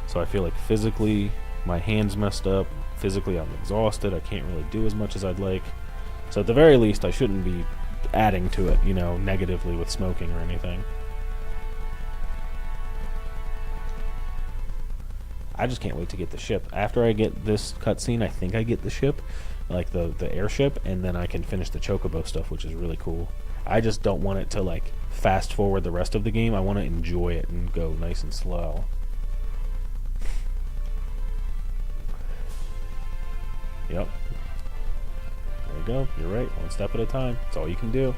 So I feel like physically my hand's messed up. Physically I'm exhausted. I can't really do as much as I'd like. So at the very least I shouldn't be adding to it, you know, negatively with smoking or anything. I just can't wait to get the ship. After I get this cutscene, I think I get the ship, like the airship, and then I can finish the Chocobo stuff, which is really cool. I just don't want it to, like, fast forward the rest of the game. I want to enjoy it and go nice and slow. Yep. There you go. You're right. 1 step at a time. That's all you can do.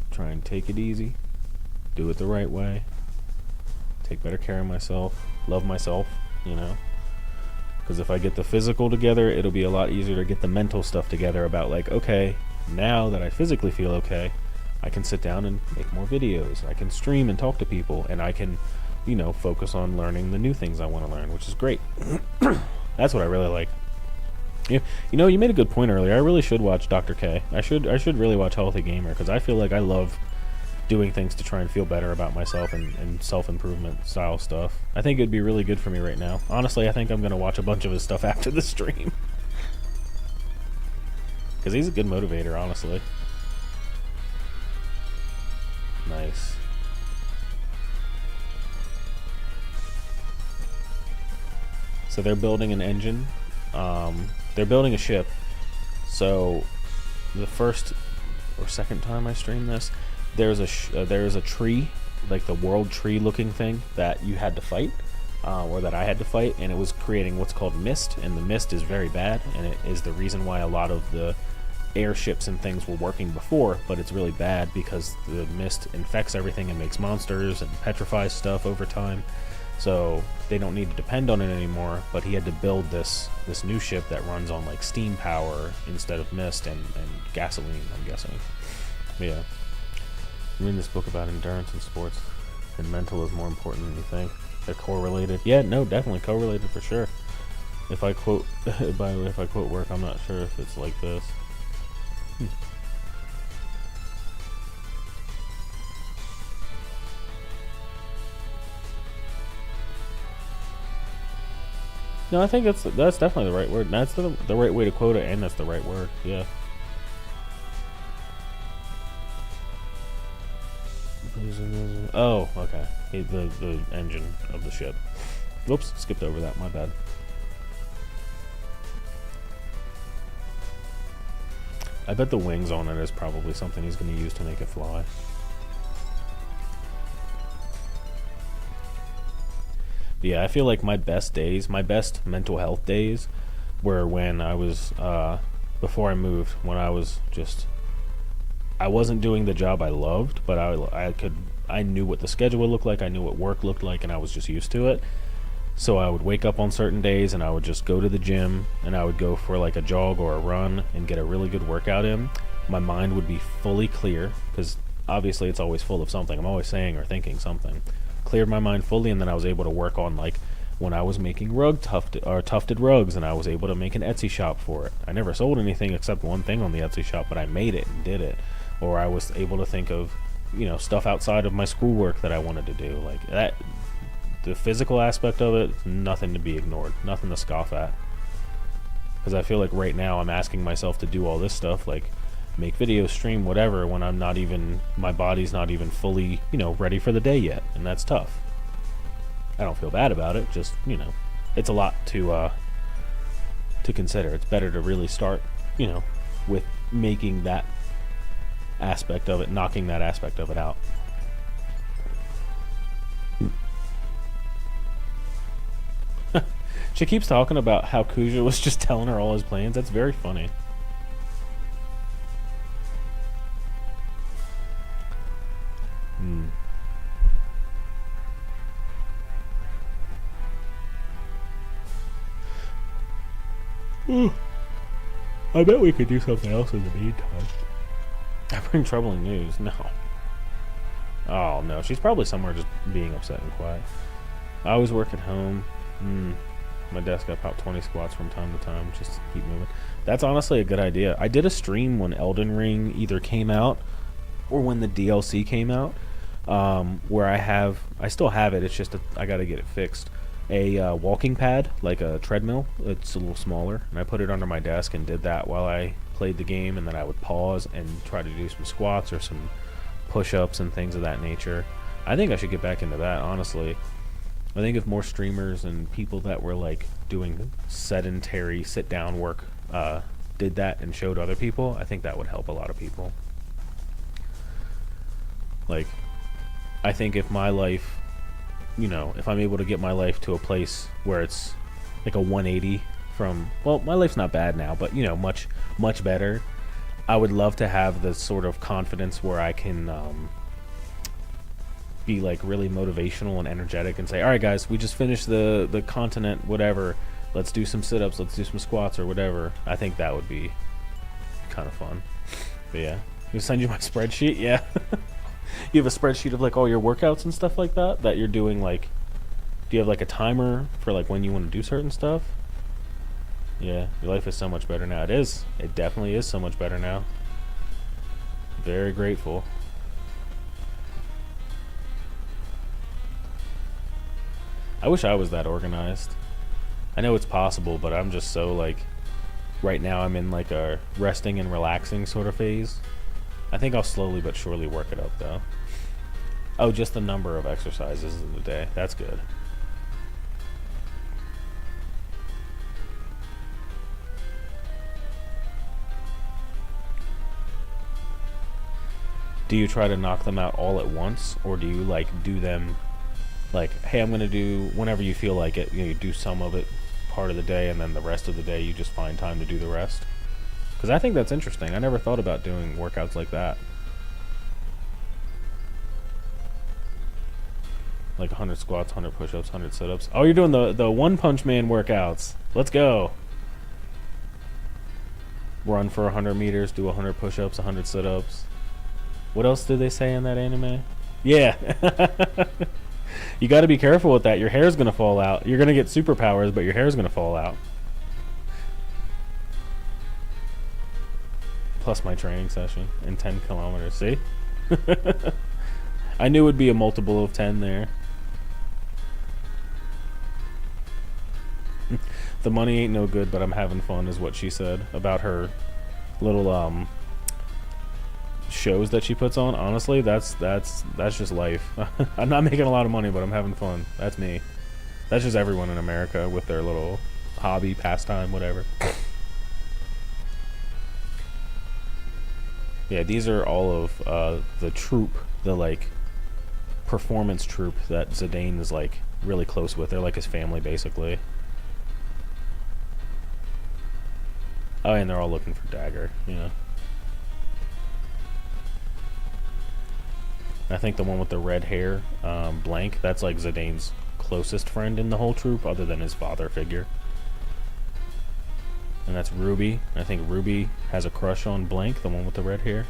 Try and take it easy. Do it the right way. Take better care of myself. Love myself, you know. Because if I get the physical together, it'll be a lot easier to get the mental stuff together about, like, okay, now that I physically feel okay, I can sit down and make more videos. I can stream and talk to people, and I can, you know, focus on learning the new things I want to learn, which is great. That's what I really like. You know, you made a good point earlier. I really should watch Dr. K. I should really watch Healthy Gamer, because I feel like I love doing things to try and feel better about myself and self-improvement style stuff. I think it'd be really good for me right now. Honestly, I think I'm going to watch a bunch of his stuff after the stream. Because he's a good motivator, honestly. Nice. So they're building an engine. They're building a ship. So the first or second time I streamed this, there's a tree, like the world tree looking thing that you had to fight, or that I had to fight, and it was creating what's called mist, and the mist is very bad, and it is the reason why a lot of the airships and things were working before, but it's really bad because the mist infects everything and makes monsters and petrifies stuff over time. So they don't need to depend on it anymore, but he had to build this new ship that runs on, like, steam power instead of mist and gasoline, I'm guessing. But yeah. I'm reading this book about endurance in sports, and mental is more important than you think. They're correlated. Yeah, no, definitely correlated for sure. If I quote, by the way, if I quote work, I'm not sure if it's like this. No, I think that's definitely the right word. That's the right way to quote it, and that's the right word. Yeah. Oh, okay. The engine of the ship. Whoops, skipped over that. My bad. I bet the wings on it is probably something he's going to use to make it fly. But yeah, I feel like my best days, my best mental health days, were when I was, before I moved, when I was just, I wasn't doing the job I loved, but I knew what the schedule looked like, I knew what work looked like, and I was just used to it. So I would wake up on certain days and I would just go to the gym and I would go for like a jog or a run and get a really good workout in. My mind would be fully clear, because obviously it's always full of something. I'm always saying or thinking something. Cleared my mind fully, and then I was able to work on, like, when I was making tufted rugs, and I was able to make an Etsy shop for it. I never sold anything except one thing on the Etsy shop, but I made it and did it. Or I was able to think of, you know, stuff outside of my schoolwork that I wanted to do. Like that, the physical aspect of it, nothing to be ignored, nothing to scoff at. Because I feel like right now I'm asking myself to do all this stuff, like make videos, stream, whatever, when I'm not even, my body's not even fully, ready for the day yet, and that's tough. I don't feel bad about it, just, it's a lot to consider. It's better to really start, with making that aspect of it, knocking that aspect of it out. She keeps talking about how Kuja was just telling her all his plans. That's very funny. I bet we could do something else in the meantime. I bring troubling news. No. Oh, no. She's probably somewhere just being upset and quiet. I always work at home. My desk, I pop 20 squats from time to time just to keep moving. That's honestly a good idea. I did a stream when Elden Ring either came out or when the DLC came out, where I still have it. It's just I got to get it fixed. A walking pad, like a treadmill. It's a little smaller, and I put it under my desk and did that while I played the game, and then I would pause and try to do some squats or some push-ups and things of that nature. I think I should get back into that, honestly. I think if more streamers and people that were like doing sedentary sit-down work did that and showed other people, I think that would help a lot of people. Like, I think if my life, if I'm able to get my life to a place where it's like a 180 from, well, my life's not bad now, but much, much better. I would love to have the sort of confidence where I can be like really motivational and energetic and say, all right guys, we just finished the continent, whatever, let's do some sit-ups, let's do some squats or whatever. I think that would be kind of fun. But yeah, I'll send you my spreadsheet. Yeah. You have a spreadsheet of like all your workouts and stuff like that you're doing. Like, do you have like a timer for like when you want to do certain stuff? Yeah, your life is so much better now. It definitely is so much better now. Very grateful. I wish I was that organized. I know it's possible, but I'm just so like, right now I'm in like a resting and relaxing sort of phase. I think I'll slowly but surely work it up though. Oh, just the number of exercises in the day. That's good. Do you try to knock them out all at once, or do you like do them like, hey, I'm gonna do whenever you feel like it, you do some of it part of the day, and then the rest of the day you just find time to do the rest? Because I think that's interesting. I never thought about doing workouts like that. Like 100 squats, 100 push-ups, 100 sit-ups. Oh, you're doing the One Punch Man workouts. Let's go. Run for 100 meters, do 100 push-ups, 100 sit-ups. What else did they say in that anime? Yeah. You got to be careful with that. Your hair's going to fall out. You're going to get superpowers, but your hair's going to fall out. Plus my training session in 10 kilometers. See? I knew it would be a multiple of 10 there. The money ain't no good, but I'm having fun is what she said about her little shows that she puts on. Honestly, that's just life. I'm not making a lot of money, but I'm having fun. That's me. That's just everyone in America with their little hobby, pastime, whatever. Yeah, these are all of the troupe, the like performance troupe that Zidane is like really close with. They're like his family basically. Oh, and they're all looking for Dagger, I think the one with the red hair, Blank, that's like Zidane's closest friend in the whole troupe, other than his father figure. And that's Ruby. I think Ruby has a crush on Blank, the one with the red hair.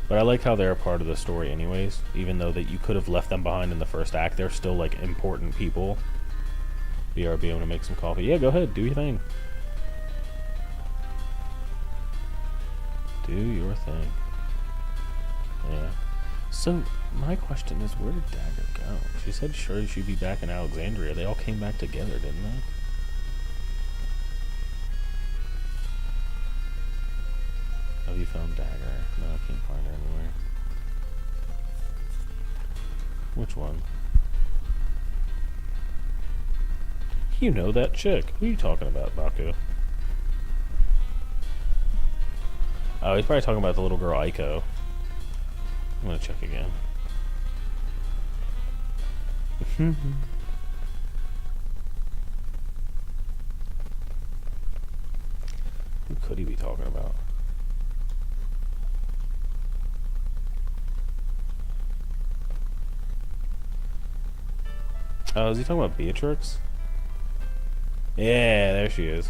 But I like how they're a part of the story anyways, even though that you could have left them behind in the first act. They're still like important people. BRB, I'm gonna make some coffee. Yeah, go ahead, do your thing. Do your thing. Yeah. So, my question is, where did Dagger go? She said sure she'd be back in Alexandria. They all came back together, didn't they? found dagger. No, I can't find her anywhere. Which one? You know that chick. Who are you talking about, Baku? Oh, he's probably talking about the little girl Aiko. I'm gonna check again. Who could he be talking about? Oh, is he talking about Beatrix? Yeah, there she is.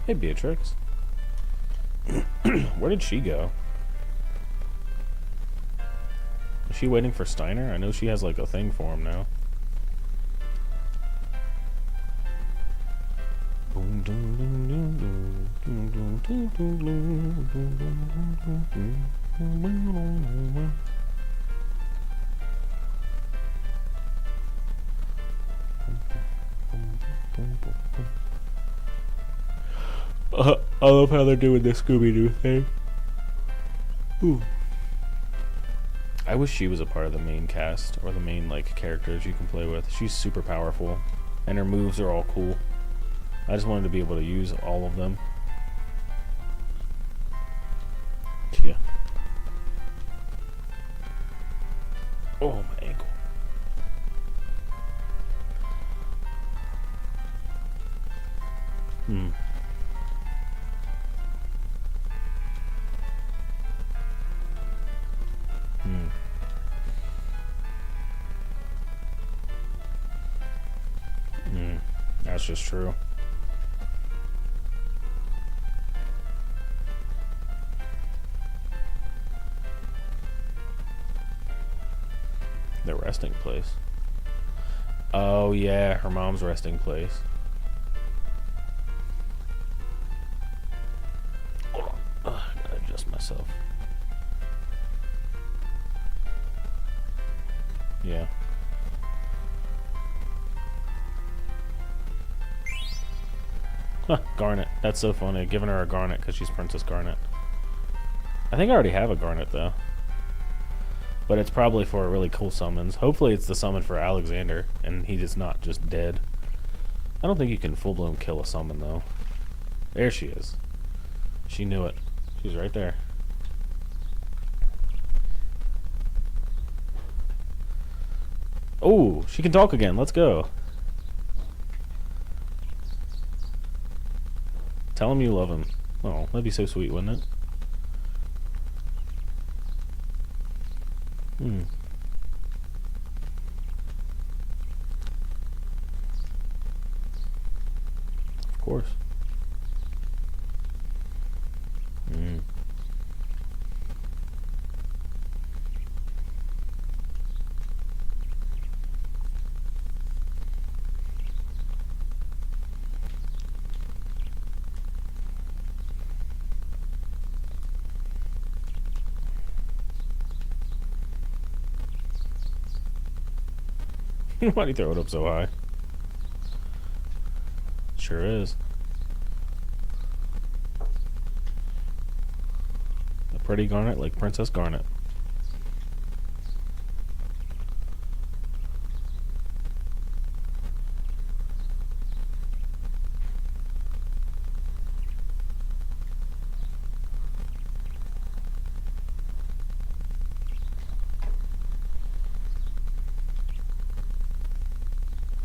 Hey, Beatrix. Where did she go? Is she waiting for Steiner? I know she has like a thing for him now. I love how they're doing this Scooby-Doo thing. Ooh. I wish she was a part of the main cast, or the main, like, characters you can play with. She's super powerful, and her moves are all cool. I just wanted to be able to use all of them. Yeah. Oh, my ankle. That's just true. The resting place. Oh yeah, her mom's resting place. Hold on. I gotta adjust myself. Yeah. Huh, Garnet. That's so funny. Giving her a Garnet because she's Princess Garnet. I think I already have a Garnet though. But it's probably for really cool summons. Hopefully it's the summon for Alexander and he is not just dead. I don't think you can full-blown kill a summon though. There she is. She knew it. She's right there. Oh, she can talk again. Let's go. Tell him you love him. Oh, that'd be so sweet, wouldn't it? Of course. Why'd he throw it up so high? Sure is. A pretty Garnet like Princess Garnet.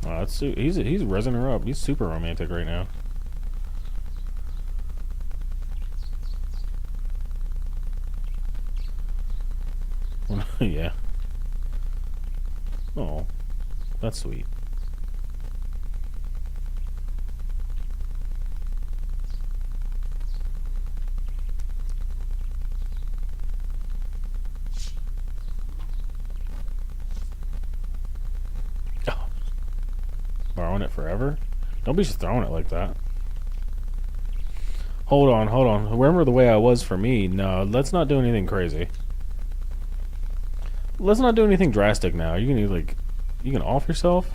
Oh, that's he's rezzing her up. He's super romantic right now. Yeah. Oh, that's sweet. Borrowing it forever? Don't be just throwing it like that. Hold on, hold on. Remember the way I was for me? No, let's not do anything crazy. Let's not do anything drastic now. You can like, you can off yourself?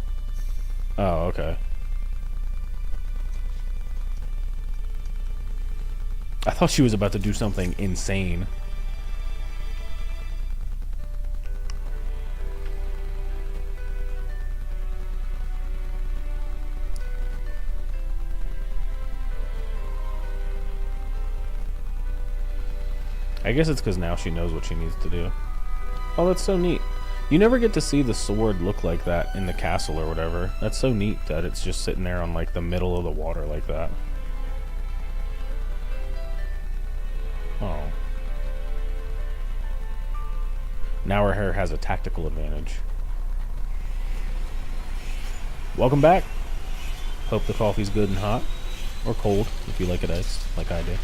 Oh, okay. I thought she was about to do something insane. I guess it's because now she knows what she needs to do. Oh, that's so neat. You never get to see the sword look like that in the castle or whatever. That's so neat that it's just sitting there on like the middle of the water like that. Oh. Now her hair has a tactical advantage. Welcome back. Hope the coffee's good and hot. Or cold, if you like it iced, like I do.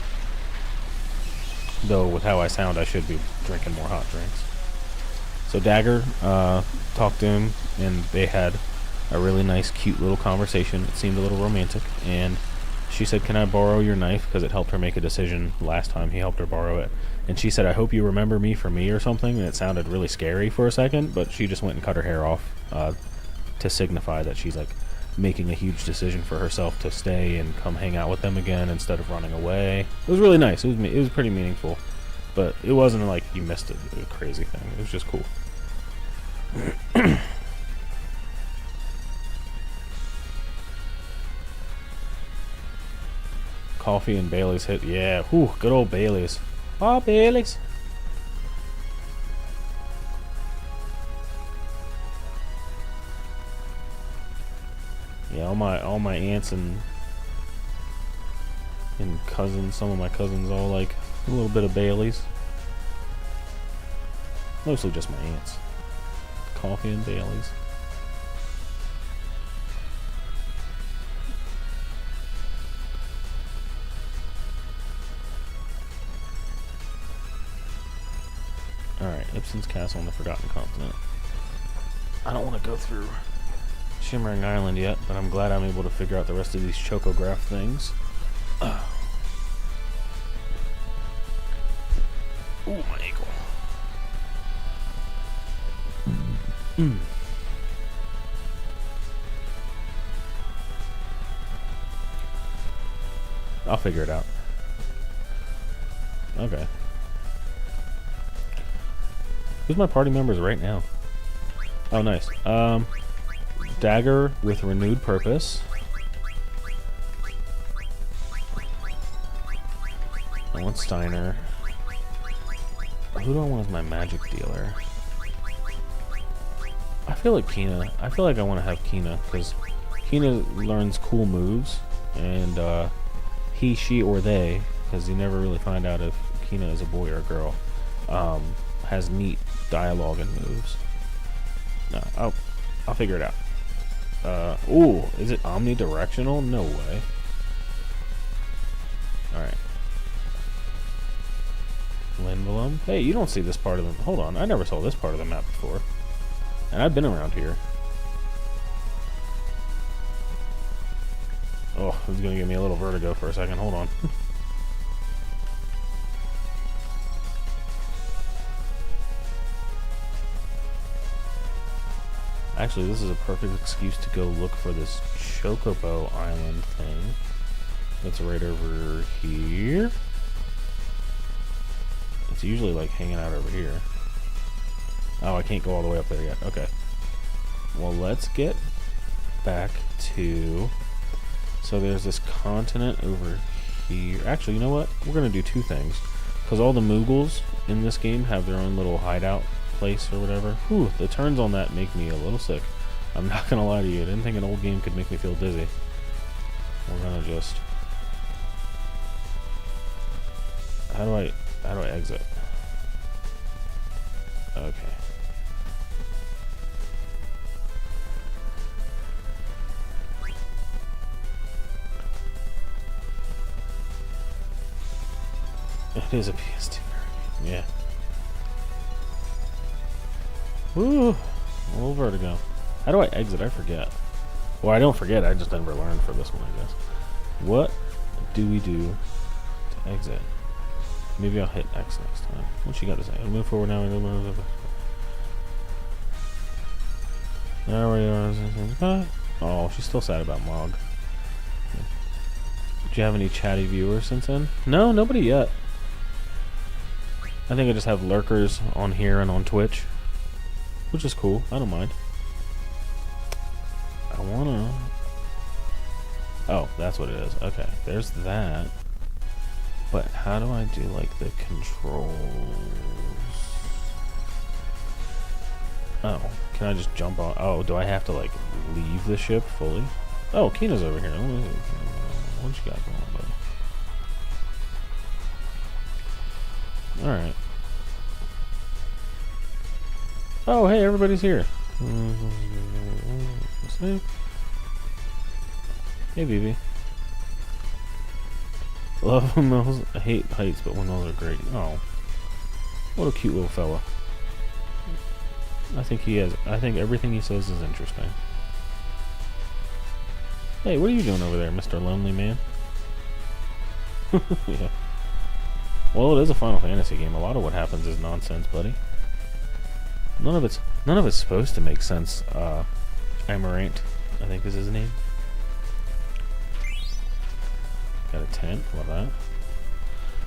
Though, with how I sound, I should be drinking more hot drinks. So Dagger talked to him, and they had a really nice, cute little conversation. It seemed a little romantic, and she said, "Can I borrow your knife?" Because it helped her make a decision last time he helped her borrow it. And she said, "I hope you remember me for me," or something, and it sounded really scary for a second, but she just went and cut her hair off to signify that she's like making a huge decision for herself to stay and come hang out with them again instead of running away. It was really nice. It was pretty meaningful, but it wasn't like you missed a crazy thing. It was just cool. Coffee and Bailey's hit. Yeah, whew, good old Bailey's. Oh, Bailey's. Yeah, all my aunts and cousins, some of my cousins all like a little bit of Bailey's. Mostly just my aunts. Coffee and Bailey's. Alright, Ibsen's Castle on the Forgotten Continent. I don't want to go through Shimmering Island yet, but I'm glad I'm able to figure out the rest of these chocograph things. Ooh, my ankle. I'll figure it out. Okay. Who's my party members right now? Oh, nice. Dagger with renewed purpose. I want Steiner. Who do I want as my magic dealer? I feel like Kina. I feel like I want to have Kina because Kina learns cool moves, and he, she, or they, because you never really find out if Kina is a boy or a girl, has neat dialogue and moves. No, I'll figure it out. Ooh, is it omnidirectional? No way. Alright. Lindblom. Hey, you don't see this part of the... Hold on, I never saw this part of the map before. And I've been around here. Oh, it's gonna give me a little vertigo for a second. Hold on. Actually, this is a perfect excuse to go look for this Chocobo Island thing. That's right over here. It's usually like hanging out over here. Oh, I can't go all the way up there yet. Okay. Well, let's get back to... So there's this continent over here. Actually, you know what? We're going to do two things. Because all the Moogles in this game have their own little hideout place or whatever. Whew, the turns on that make me a little sick. I'm not gonna lie to you. I didn't think an old game could make me feel dizzy. We're gonna just... How do I exit? Okay. It is a PS2 game. Yeah. Woo! A little vertigo. How do I exit? I forget. Well, I don't forget. I just never learned for this one, I guess. What do we do to exit? Maybe I'll hit X next time. What you got to say? I'll move forward now. There we are. Oh, she's still sad about Mog. Do you have any chatty viewers since then? No, nobody yet. I think I just have lurkers on here and on Twitch, which is cool. I don't mind. I wanna... Oh, that's what it is. Okay, there's that. But how do I do, like, the controls? Oh, can I just jump on? Oh, do I have to, like, leave the ship fully? Oh, Kina's over here. What you got going on, buddy? Alright. Oh, hey, everybody's here. What's the name? Hey, Vivi. Love windmills. I hate heights, but windmills are great. Oh. What a cute little fella. I think everything he says is interesting. Hey, what are you doing over there, Mr. Lonely Man? Yeah. Well, it is a Final Fantasy game. A lot of what happens is nonsense, buddy. None of it's supposed to make sense. Amarant, I think is his name. Got a tent. Love that.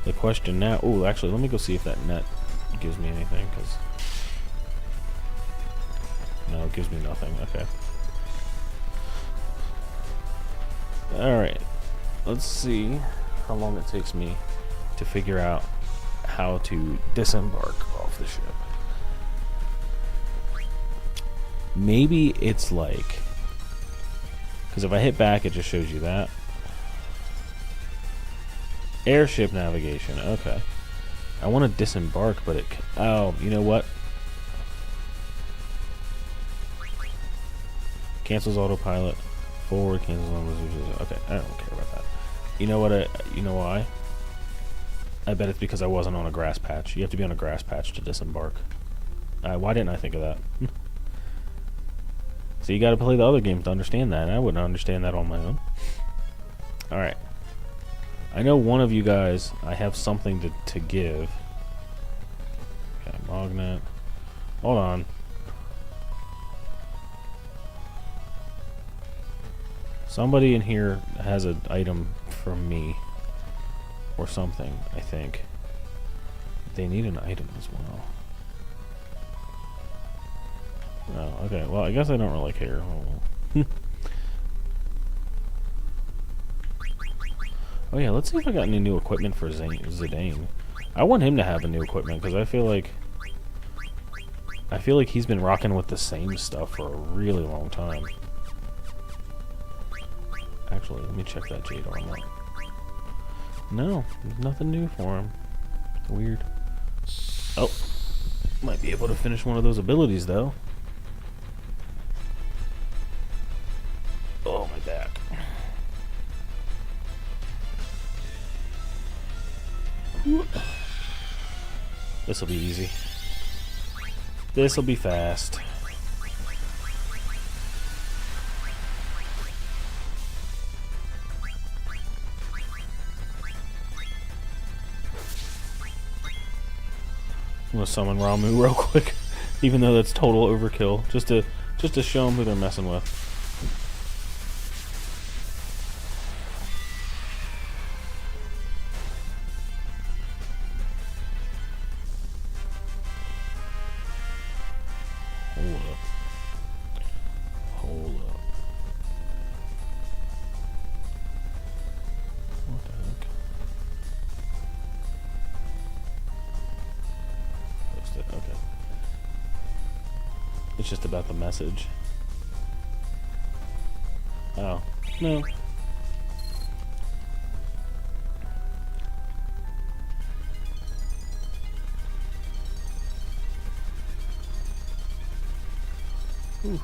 The question now... Oh, actually, let me go see if that net gives me anything, because... No, it gives me nothing. Okay. Alright. Let's see how long it takes me to figure out how to disembark off the ship. Maybe it's like... Because if I hit back, it just shows you that. Airship navigation. Okay. I want to disembark, but it... Oh, you know what? Cancels autopilot. Forward, cancels on... Okay, I don't care about that. You know what? You know why? I bet it's because I wasn't on a grass patch. You have to be on a grass patch to disembark. Why didn't I think of that? So you got to play the other games to understand that. I wouldn't understand that on my own. Alright. I know one of you guys, I have something to give. Okay, magnet. Hold on. Somebody in here has an item from me. Or something, I think. They need an item as well. Oh, okay. Well, I guess I don't really care. Oh, oh yeah, let's see if I got any new equipment for Zidane. I want him to have a new equipment because I feel like he's been rocking with the same stuff for a really long time. Actually, let me check that Jade armor. No, there's nothing new for him. Weird. Oh, might be able to finish one of those abilities though. Oh, my back. This'll be easy. This'll be fast. I'm gonna summon Ramuh real quick, even though that's total overkill, just to show them who they're messing with. Hold up. What the heck? Post it. Okay. It's just about the message. Oh. No. Ooh.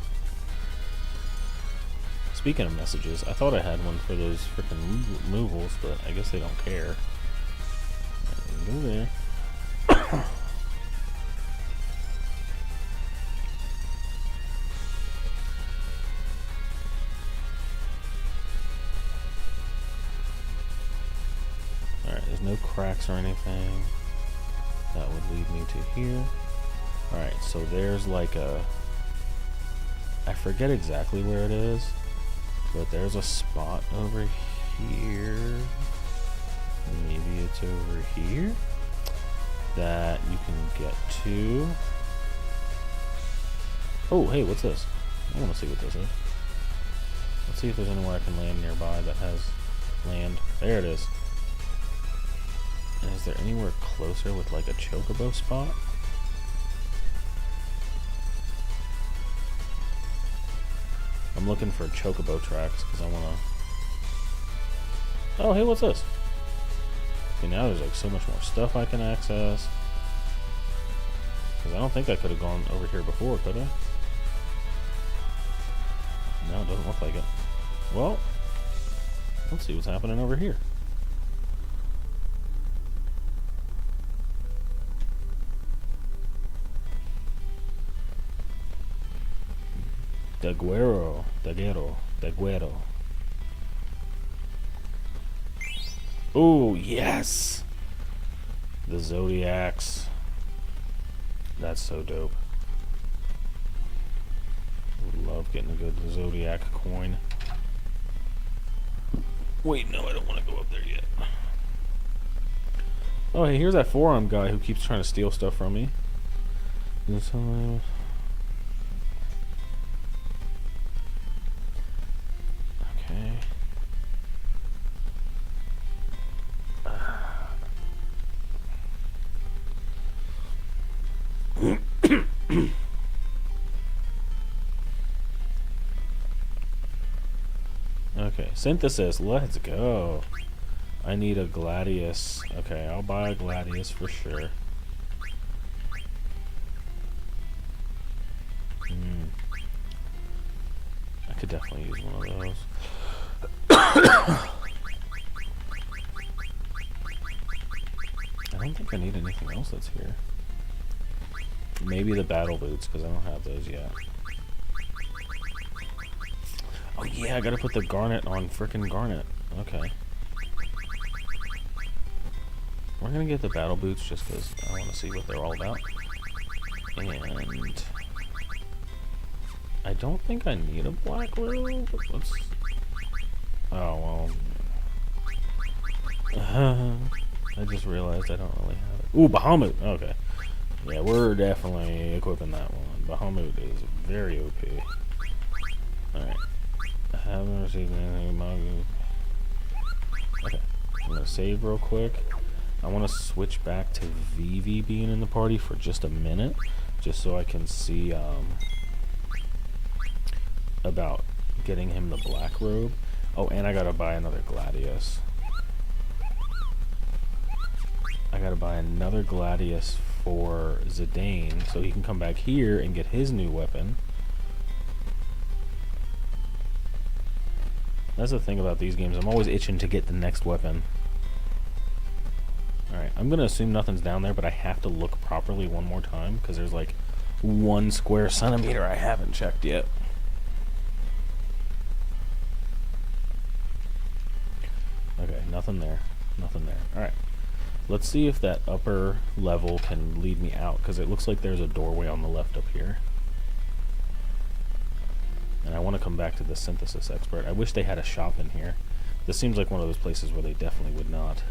Speaking of messages, I thought I had one for those freaking removals, but I guess they don't care. Go there. Alright, there's no cracks or anything. That would lead me to here. Alright, so there's like a... I forget exactly where it is, but there's a spot over here. Maybe it's over here that you can get to. Oh, hey, what's this? I want to see what this is. Let's see if there's anywhere I can land nearby that has land. There it is. And is there anywhere closer with like a chocobo spot? I'm looking for chocobo tracks because I want to... Oh, hey, what's this? Okay, now there's like so much more stuff I can access. Because I don't think I could have gone over here before, could I? No, it doesn't look like it. Well, let's see what's happening over here. Daguerro. Oh, yes! The Zodiacs. That's so dope. Love getting a good Zodiac coin. Wait, no, I don't want to go up there yet. Oh, hey, here's that forearm guy who keeps trying to steal stuff from me. Okay. Okay, synthesis, let's go. I need a Gladius. Okay, I'll buy a Gladius for sure. I could definitely use one of those. I don't think I need anything else that's here. Maybe the battle boots, because I don't have those yet. Oh yeah, I gotta put the garnet on frickin' garnet. Okay. We're gonna get the battle boots just because I want to see what they're all about. And I don't think I need a black robe. Let's... Oh, well. I just realized I don't really have it. Ooh, Bahamut! Okay. Yeah, we're definitely equipping that one. Bahamut is very OP. Alright. I haven't received anything. Okay. I'm gonna save real quick. I want to switch back to Vivi being in the party for just a minute, just so I can see about getting him the black robe. Oh, and I gotta buy another Gladius. I gotta buy another Gladius for Zidane, so he can come back here and get his new weapon. That's the thing about these games. I'm always itching to get the next weapon. Alright, I'm gonna assume nothing's down there, but I have to look properly one more time, because there's like 1 square centimeter I haven't checked yet. Okay, nothing there. Nothing there. Alright. Let's see if that upper level can lead me out, because it looks like there's a doorway on the left up here. And I want to come back to the synthesis expert. I wish they had a shop in here. This seems like one of those places where they definitely would not.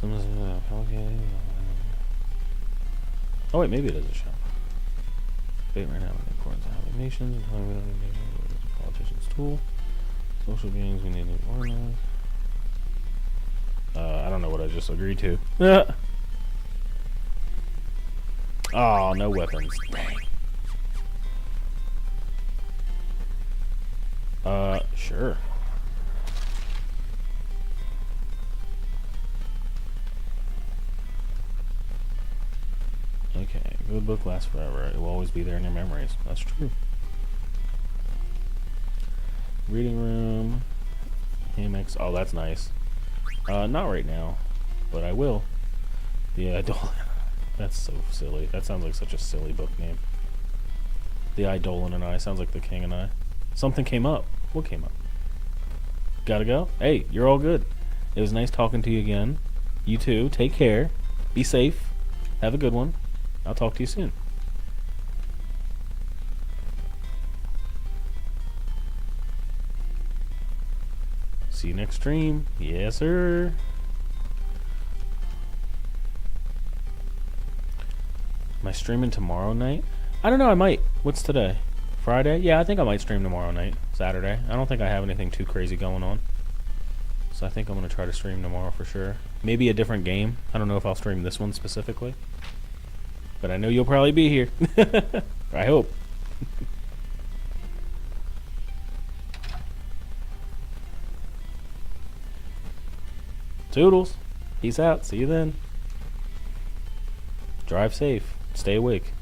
Oh wait, maybe it is a shop. Wait, right now, in accordance with nations, politicians' tool, social beings, we need to organize. I don't know what I just agreed to. Oh, no weapons. Dang. Sure. Okay, good book lasts forever. It will always be there in your memories. That's true. Reading room. Hammocks. Oh, that's nice. Not right now, but I will. The Eidolon. That's so silly. That sounds like such a silly book name. The Eidolon and I. Sounds like the King and I. Something came up. What came up? Gotta go? Hey, you're all good. It was nice talking to you again. You too. Take care. Be safe. Have a good one. I'll talk to you soon. See you. you next stream. Yes, sir. Am I streaming tomorrow night? I don't know, I might. What's today? Friday? Yeah, I think I might stream tomorrow night. Saturday. I don't think I have anything too crazy going on. So I think I'm going to try to stream tomorrow for sure. Maybe a different game. I don't know if I'll stream this one specifically. But I know you'll probably be here. I hope. Toodles. Peace out. See you then. Drive safe. Stay awake.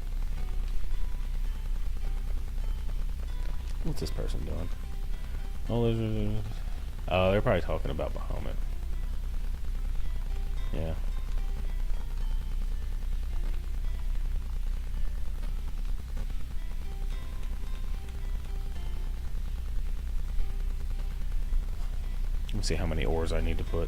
What's this person doing? Oh, they're probably talking about Bahamut. Yeah. Let me see how many ores I need to put.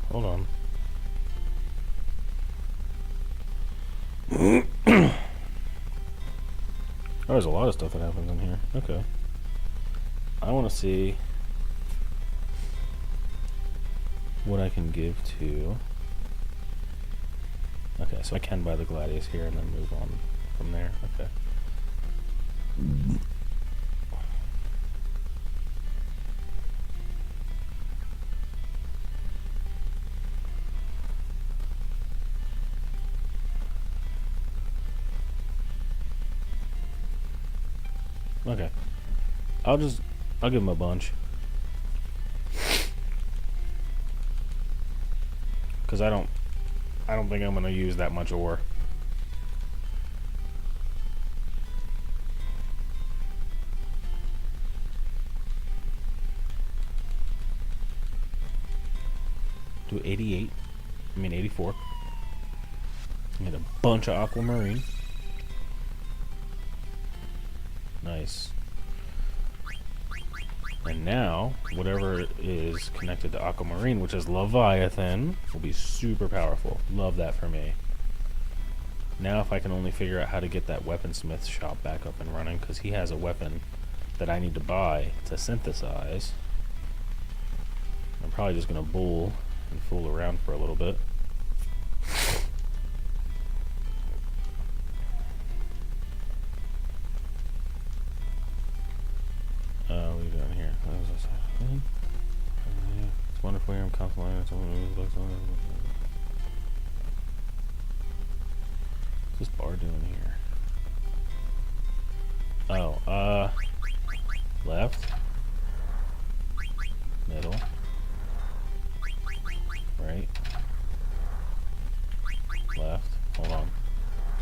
Hold on. Oh, there's a lot of stuff that happens in here. Okay. I want to see what I can give to... Okay, so I can buy the Gladius here and then move on from there. Okay. Okay. I'll give him a bunch. Cause I don't think I'm gonna use that much ore. Do 88. I mean 84. Get a bunch of aquamarine. Nice. And now, whatever is connected to Aquamarine, which is Leviathan, will be super powerful. Love that for me. Now if I can only figure out how to get that weaponsmith shop back up and running, because he has a weapon that I need to buy to synthesize. I'm probably just going to bull and fool around for a little bit. What are you doing here? It's wonderful here. I'm constantly what's this bar doing here? Oh, left, middle, right, left. Hold on,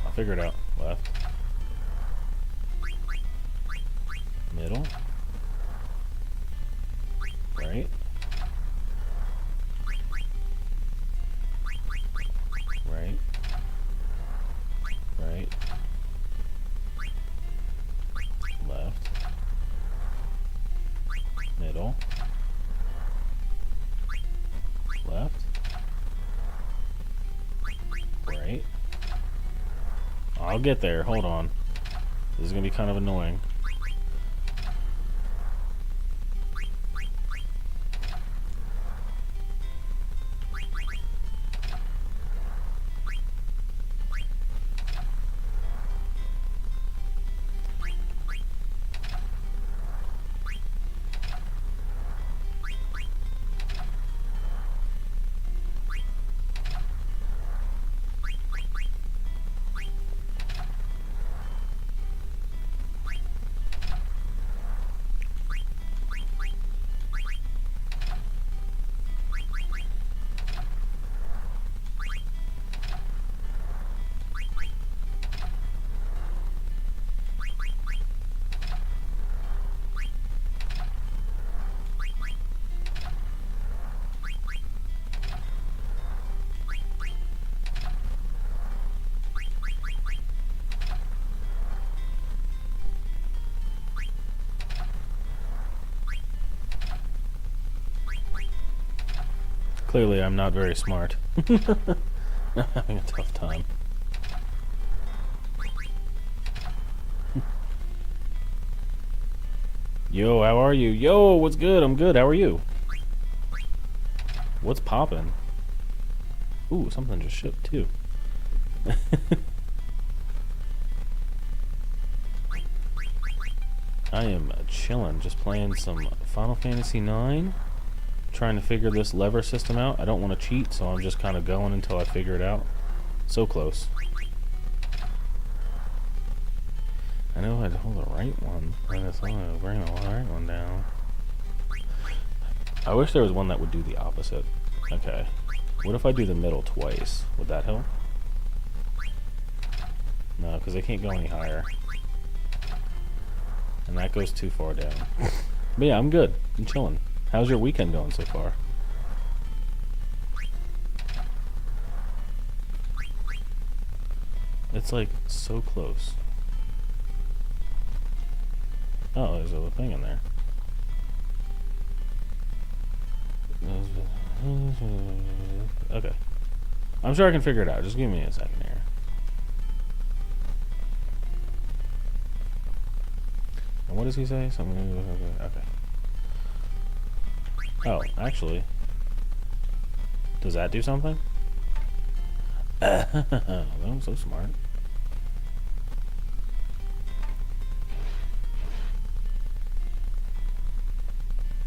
I'll figure it out. Left, middle. Right, right, right, left, middle, left, right. I'll get there, hold on. This is gonna be kind of annoying. Clearly, I'm not very smart. I'm having a tough time. Yo, how are you? Yo, what's good? I'm good. How are you? What's poppin'? Ooh, something just shipped too. I am chilling, just playing some Final Fantasy IX, trying to figure this lever system out. I don't want to cheat, so I'm just kind of going until I figure it out. So close. I know I'd hold the right one, but it's not going to bring the right one down. I wish there was one that would do the opposite. Okay. What if I do the middle twice? Would that help? No, because they can't go any higher. And that goes too far down. But yeah, I'm good. I'm chilling. How's your weekend going so far? It's like so close. Oh, there's a little thing in there. Okay. I'm sure I can figure it out. Just give me a second here. And what does he say? Something. Okay. Oh, actually. Does that do something? I'm so smart.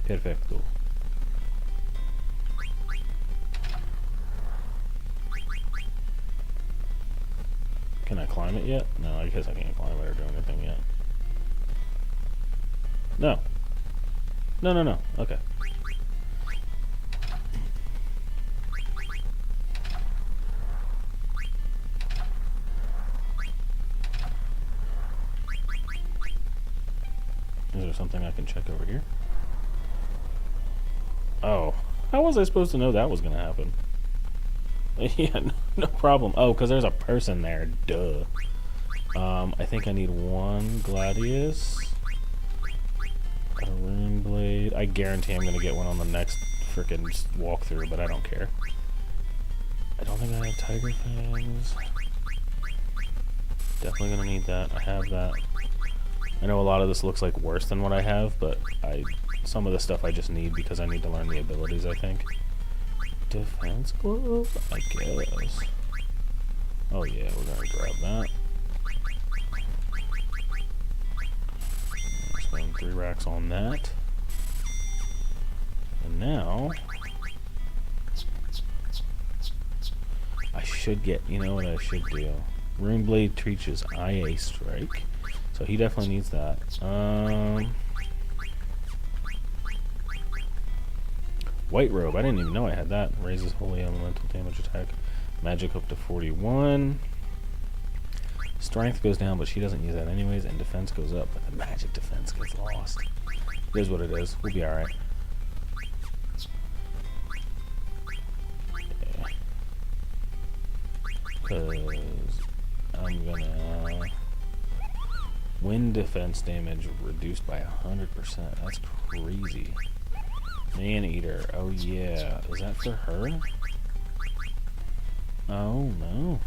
Perfecto. Can I climb it yet? No, I guess I can't climb it or do anything yet. No. No, no, no. Okay. Is there something I can check over here? Oh. How was I supposed to know that was going to happen? Yeah, no problem. Oh, because there's a person there. Duh. I think I need one Gladius. A Rune Blade. I guarantee I'm going to get one on the next frickin' walkthrough, but I don't care. I don't think I have Tiger Fangs. Definitely going to need that. I have that. I know a lot of this looks like worse than what I have, but some of the stuff I just need because I need to learn the abilities, I think. Defense glove? I guess. Oh yeah, we're going to grab that. Spend 3 racks on that. And now I should get, you know what I should do? Runeblade teaches IA Strike. So he definitely needs that. White Robe, I didn't even know I had that. Raises holy elemental damage attack. Magic up to 41. Strength goes down, but she doesn't use that anyways, and defense goes up, but the magic defense gets lost. It is what it is. We'll be alright. Yeah. Because I'm gonna... Wind defense damage reduced by 100%. That's crazy. Man-Eater. Oh yeah. Is that for her? Oh no.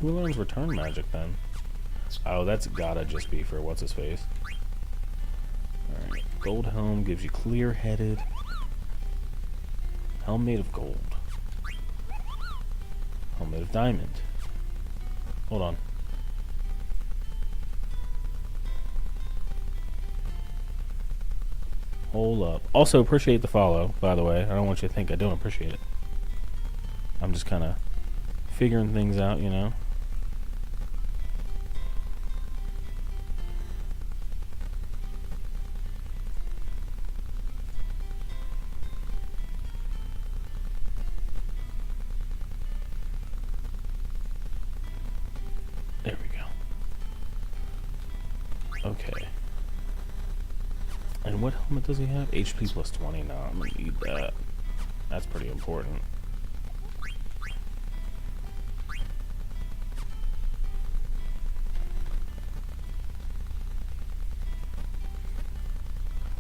Who learns return magic then? Oh, that's gotta just be for what's his face. Alright. Gold helm gives you clear-headed. Helm made of gold. Helm made of diamond. Hold on. Hold up. Also, appreciate the follow, by the way. I don't want you to think I don't appreciate it. I'm just kind of figuring things out, you know? There we go. Okay. And what helmet does he have? HP plus 20. No, I'm gonna need that. That's pretty important.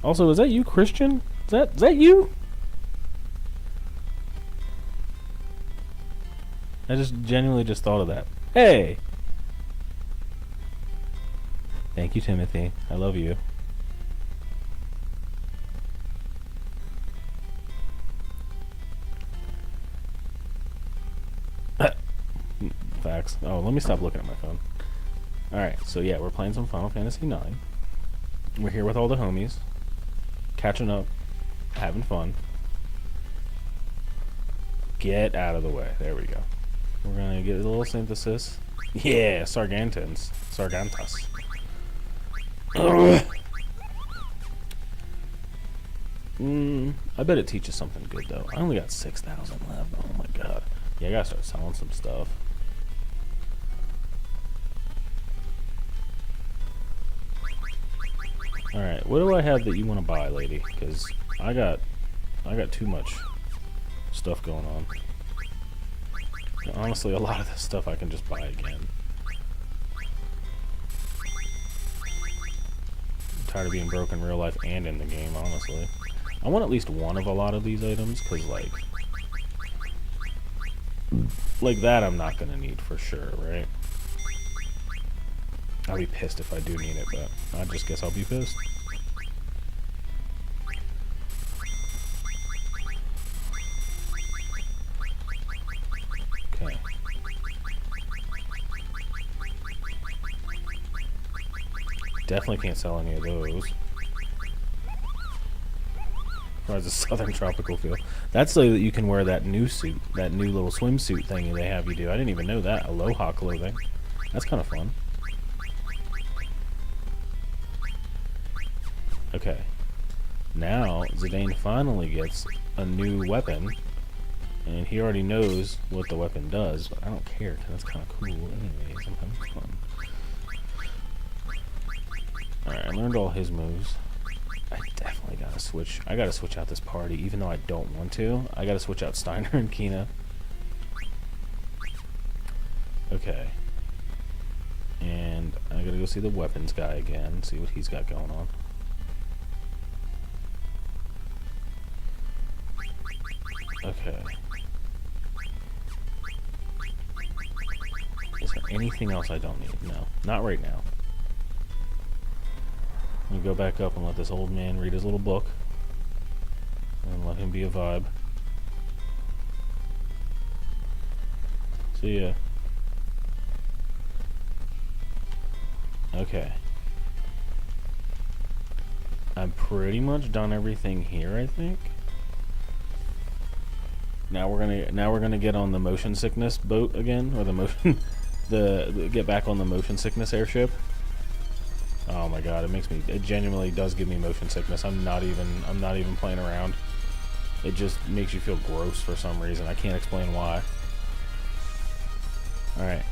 Also, is that you, Christian? Is that you? I just genuinely just thought of that. Hey! Thank you, Timothy. I love you. Facts. Oh, let me stop looking at my phone. Alright, so yeah, we're playing some Final Fantasy IX. We're here with all the homies. Catching up. Having fun. Get out of the way. There we go. We're gonna get a little synthesis. Yeah, Sargantans. Sargantas. I bet it teaches something good, though. I only got 6,000 left. Oh my god. Yeah, I gotta start selling some stuff. Alright, what do I have that you want to buy, lady? Because I got too much stuff going on. And honestly, a lot of this stuff I can just buy again. I'm tired of being broke in real life and in the game, honestly. I want at least one of a lot of these items, because, like that I'm not going to need for sure, right? I'll be pissed if I do need it, but I just guess I'll be pissed. Okay. Definitely can't sell any of those. Provides a southern tropical feel. That's so that you can wear that new suit, that new little swimsuit thing they have you do. I didn't even know that. Aloha clothing. That's kind of fun. Okay. Now, Zidane finally gets a new weapon. And he already knows what the weapon does, but I don't care, because that's kind of cool anyways. I'm having fun. Alright, I learned all his moves. I definitely gotta switch. I gotta switch out this party, even though I don't want to. I gotta switch out Steiner and Kina. Okay. And I gotta go see the weapons guy again, see what he's got going on. Okay. Is there anything else I don't need? No. Not right now. I'm gonna go back up and let this old man read his little book. And let him be a vibe. See ya. Okay. I'm pretty much done everything here, I think. Now we're gonna get on the motion sickness boat again, or the motion, get back on the motion sickness airship. Oh my god, it genuinely does give me motion sickness. I'm not even playing around. It just makes you feel gross for some reason. I can't explain why. Alright,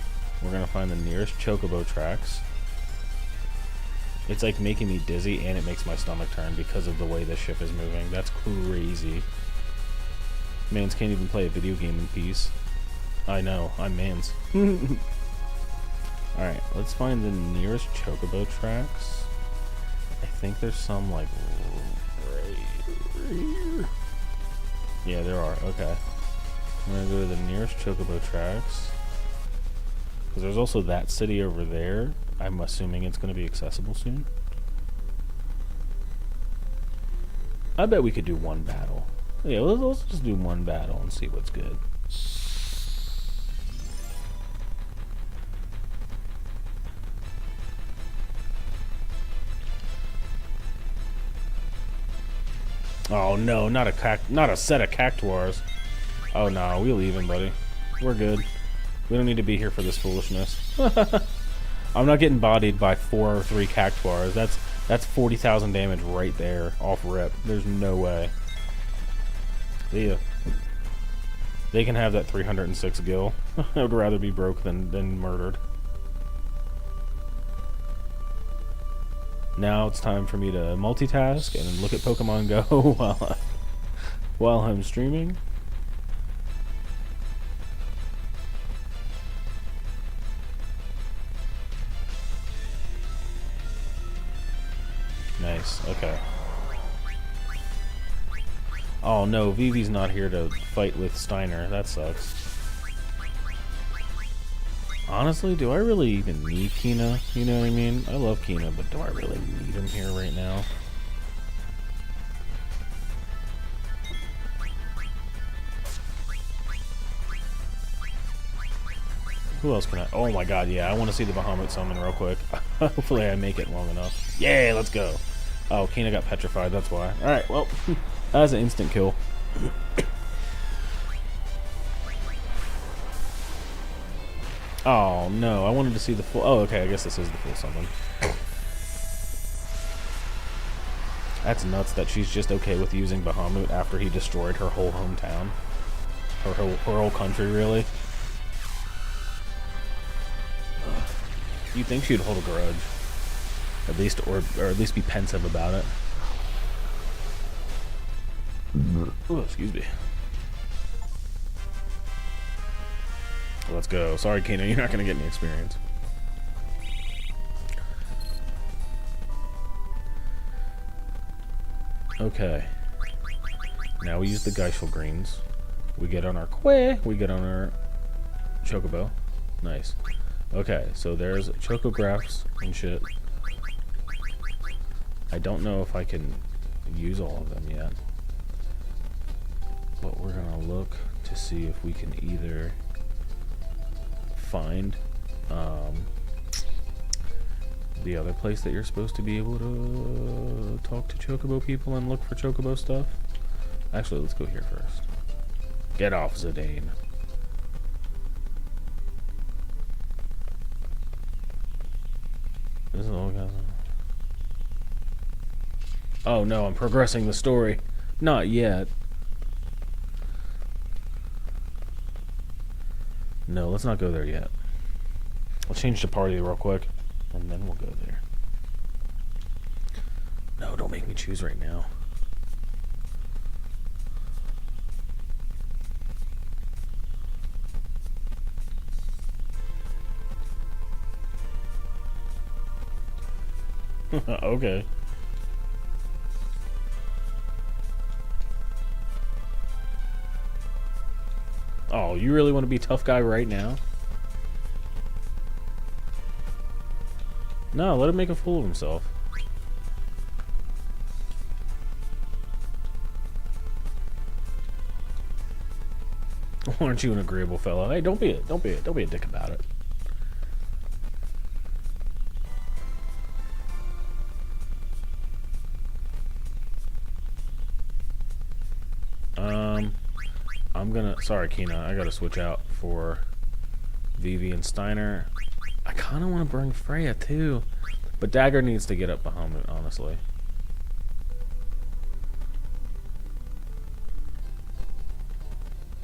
we're gonna find the nearest chocobo tracks. It's like making me dizzy, and it makes my stomach turn because of the way this ship is moving. That's crazy. Mans can't even play a video game in peace. I know, I'm Mans. Alright, let's find the nearest chocobo tracks. I think there's some, like, right here. Yeah, there are. Okay. I'm gonna go to the nearest chocobo tracks. Because there's also that city over there. I'm assuming it's gonna be accessible soon. I bet we could do one battle. Yeah, let's just do one battle and see what's good. Oh no, not a set of cactuars. Oh no, we leaving, buddy. We're good. We don't need to be here for this foolishness. I'm not getting bodied by 4 or 3 cactuars. That's 40,000 damage right there, off rip. There's no way. See ya. They can have that 306 gil. I would rather be broke than murdered. Now it's time for me to multitask and look at Pokemon Go while I'm streaming. Nice, okay. Oh no, Vivi's not here to fight with Steiner. That sucks. Honestly, do I really even need Kina? You know what I mean? I love Kina, but do I really need him here right now? Who else can I... Oh my god, yeah, I want to see the Bahamut summon real quick. Hopefully I make it long enough. Yeah, let's go. Oh, Kina got petrified, that's why. Alright, well, that was an instant kill. Oh, no, I wanted to see the full... Oh, okay, I guess this is the full summon. That's nuts that she's just okay with using Bahamut after he destroyed her whole hometown. Her whole country, really. You'd think she'd hold a grudge. At least, or at least be pensive about it. Ooh, excuse me. Let's go. Sorry, Kina, you're not going to get any experience. Okay. Now we use the Geishel greens. We get on our Kwe. We get on our Chocobo. Nice. Okay, so there's Chocographs and shit. I don't know if I can use all of them yet. But we're going to look to see if we can either find the other place that you're supposed to be able to talk to Chocobo people and look for Chocobo stuff. Actually, let's go here first. Get off, Zidane. This is all guys. Oh no, I'm progressing the story. Not yet. No, let's not go there yet. I'll change the party real quick, and then we'll go there. No, don't make me choose right now. Okay. Oh, you really want to be tough guy right now? No, let him make a fool of himself. Aren't you an agreeable fellow? Hey, don't be a dick about it. I'm gonna... Sorry, Kina. I gotta switch out for Vivi and Steiner. I kind of want to bring Freya, too. But Dagger needs to get up Bahamut, honestly.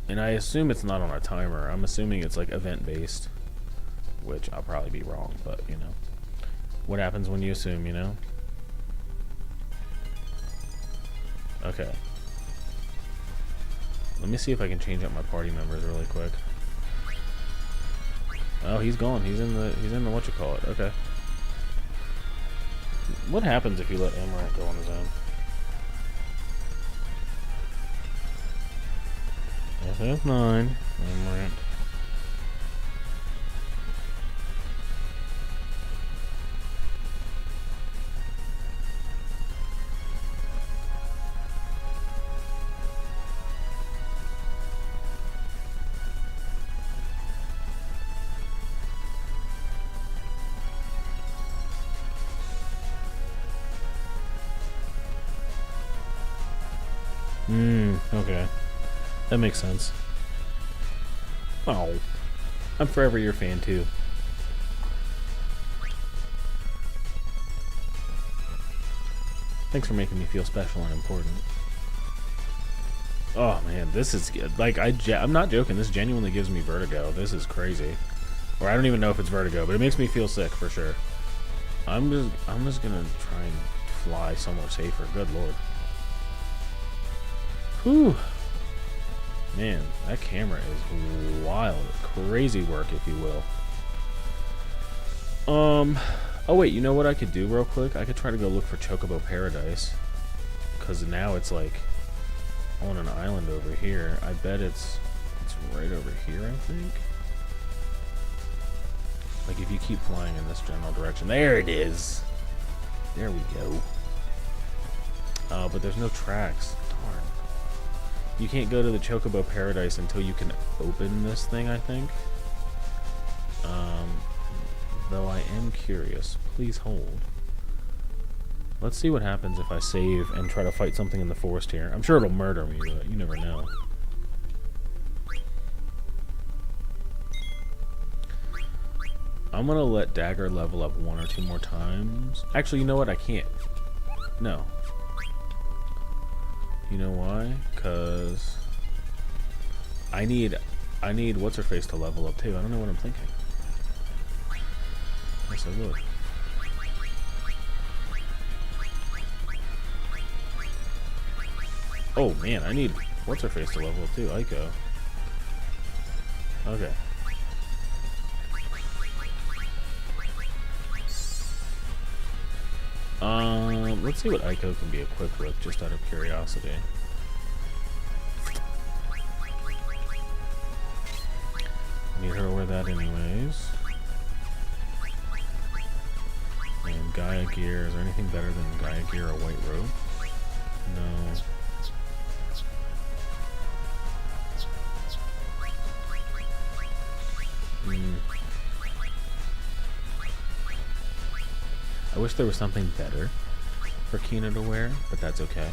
And I assume it's not on a timer. I'm assuming it's, like, event-based. Which I'll probably be wrong, but, you know. What happens when you assume, you know? Okay. Let me see if I can change up my party members really quick. Oh, he's gone. He's in the whatchamacallit. Okay. What happens if you let Amaranth go on his own? FF9, Amaranth. Okay. That makes sense. Oh. I'm forever your fan, too. Thanks for making me feel special and important. Oh, man, this is... Like, I'm not joking. This genuinely gives me vertigo. This is crazy. Or I don't even know if it's vertigo, but it makes me feel sick, for sure. I'm just gonna try and fly somewhere safer. Good lord. Whew. Man, that camera is wild. Crazy work, if you will. Oh wait, you know what I could do real quick? I could try to go look for Chocobo Paradise. Because now it's like on an island over here. I bet it's right over here, I think. Like, if you keep flying in this general direction. There it is! There we go. But there's no tracks. Darn. You can't go to the Chocobo Paradise until you can open this thing, I think. Though I am curious. Please hold. Let's see what happens if I save and try to fight something in the forest here. I'm sure it'll murder me, but you never know. I'm gonna let Dagger level up 1 or 2 more times. Actually, you know what? I can't. No. You know why? Because I need what's-her-face to level up too. I don't know what I'm thinking. Yes, I would. Oh man, I need what's-her-face to level up too. Aiko. Okay. Let's see what Aiko can be equipped with, just out of curiosity. Need her to wear that anyways. And Gaia gear, is there anything better than Gaia gear or white robe? No. I wish there was something better for Kina to wear, but that's okay.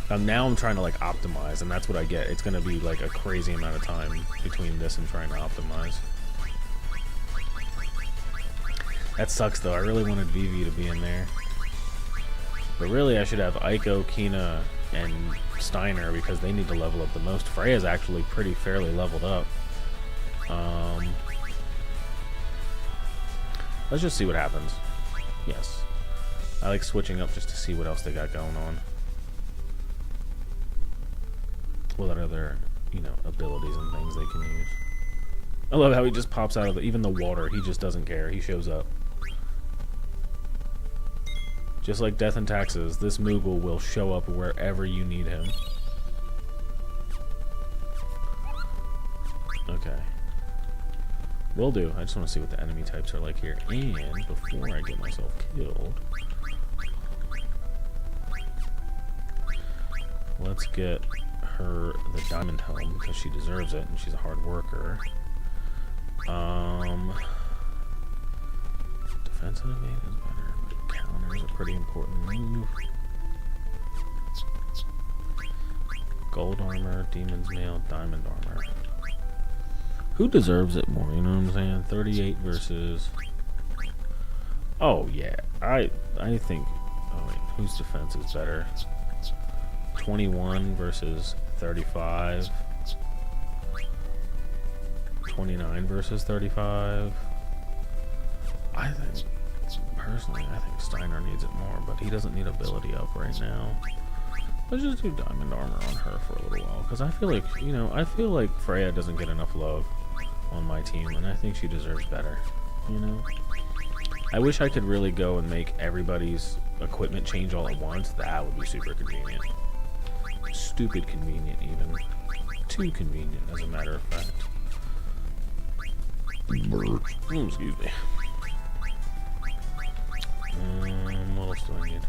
Now I'm trying to like optimize, and that's what I get. It's gonna be like a crazy amount of time between this and trying to optimize. That sucks though. I really wanted Vivi to be in there. But really I should have Aiko, Kina, and Steiner because they need to level up the most. Freya's actually pretty fairly leveled up. Let's just see what happens. Yes. I like switching up just to see what else they got going on. What other, you know, abilities and things they can use. I love how he just pops out of even the water. He just doesn't care. He shows up. Just like Death and Taxes, this Moogle will show up wherever you need him. Okay. Will do. I just want to see what the enemy types are like here. And before I get myself killed, let's get her the diamond helm because she deserves it and she's a hard worker. Defense and evade is better, but counters are pretty important move. Gold armor, demon's mail, diamond armor. Who deserves it more? You know what I'm saying? 38 versus. Oh yeah, I think. Oh wait, whose defense is better? 21 versus 35. 29 versus 35. I think, personally, I think Steiner needs it more, but he doesn't need ability up right now. Let's just do diamond armor on her for a little while, because I feel like, you know, I feel like Freya doesn't get enough love on my team, and I think she deserves better, you know? I wish I could really go and make everybody's equipment change all at once. That would be super convenient. Stupid convenient, even. Too convenient, as a matter of fact. Excuse me. What else do I need?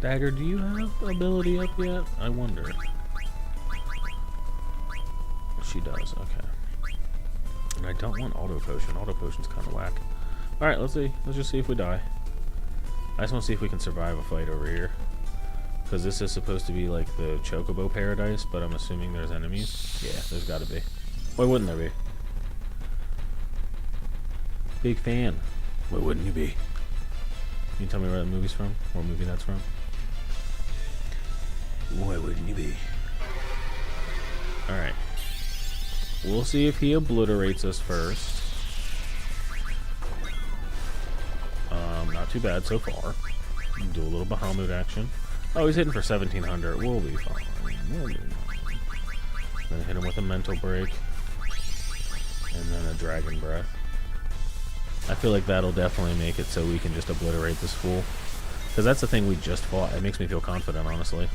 Dagger, do you have ability up yet? I wonder. She does, okay. And I don't want auto potion. Auto potion's kind of whack. Alright, let's see. Let's just see if we die. I just want to see if we can survive a fight over here. Because this is supposed to be like the Chocobo Paradise, but I'm assuming there's enemies. Yeah, there's got to be. Why wouldn't there be? Big fan. Why wouldn't you be? Can you tell me where that movie's from? What movie that's from? Why wouldn't you be? Alright. We'll see if he obliterates us first. Not too bad so far. Do a little Bahamut action. Oh, he's hitting for 1700. We'll be fine. We'll be fine. Then hit him with a mental break. And then a dragon breath. I feel like that'll definitely make it so we can just obliterate this fool. Because that's the thing we just fought. It makes me feel confident, honestly.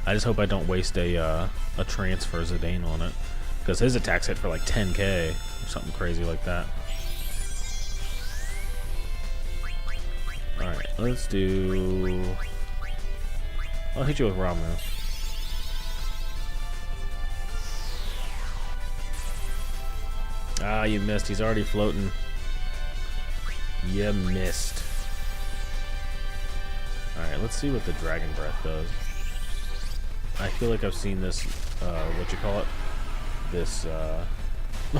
I just hope I don't waste a transfer Zidane on it, because his attacks hit for like 10k or something crazy like that. All right, let's do. I'll hit you with Ramu. Ah, you missed. He's already floating. You missed. Alright, let's see what the Dragon Breath does. I feel like I've seen this, what you call it? This, oh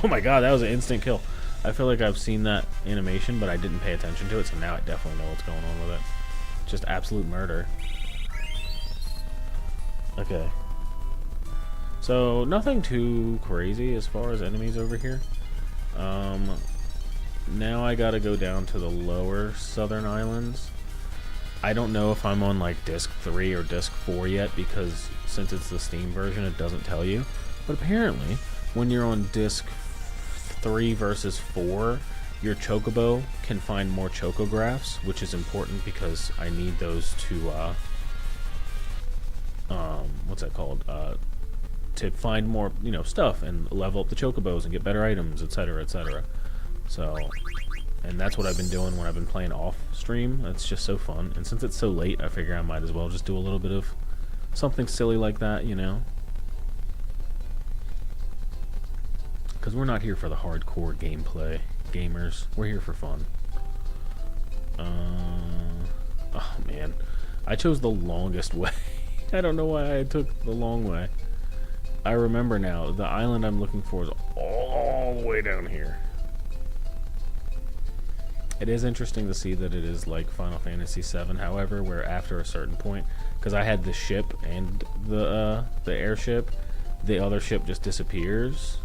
my god, that was an instant kill. I feel like I've seen that animation, but I didn't pay attention to it, so now I definitely know what's going on with it. Just absolute murder. Okay. So, nothing too crazy as far as enemies over here. Now I gotta go down to the lower southern islands. I don't know if I'm on like disc 3 or disc 4 yet, because since it's the Steam version it doesn't tell you. But apparently when you're on disc 3 versus 4, your Chocobo can find more Chocographs, which is important because I need those to what's that called? To find more, you know, stuff and level up the Chocobos and get better items, etc., etc. So, and that's what I've been doing when I've been playing off stream. That's just so fun. And since it's so late, I figure I might as well just do a little bit of something silly like that, you know? Because we're not here for the hardcore gameplay gamers. We're here for fun. Oh man, I chose the longest way. I don't know why I took the long way. I remember now, the island I'm looking for is all the way down here. It is interesting to see that it is like Final Fantasy VII, however, where after a certain point, because I had the ship and the airship, the other ship just disappears.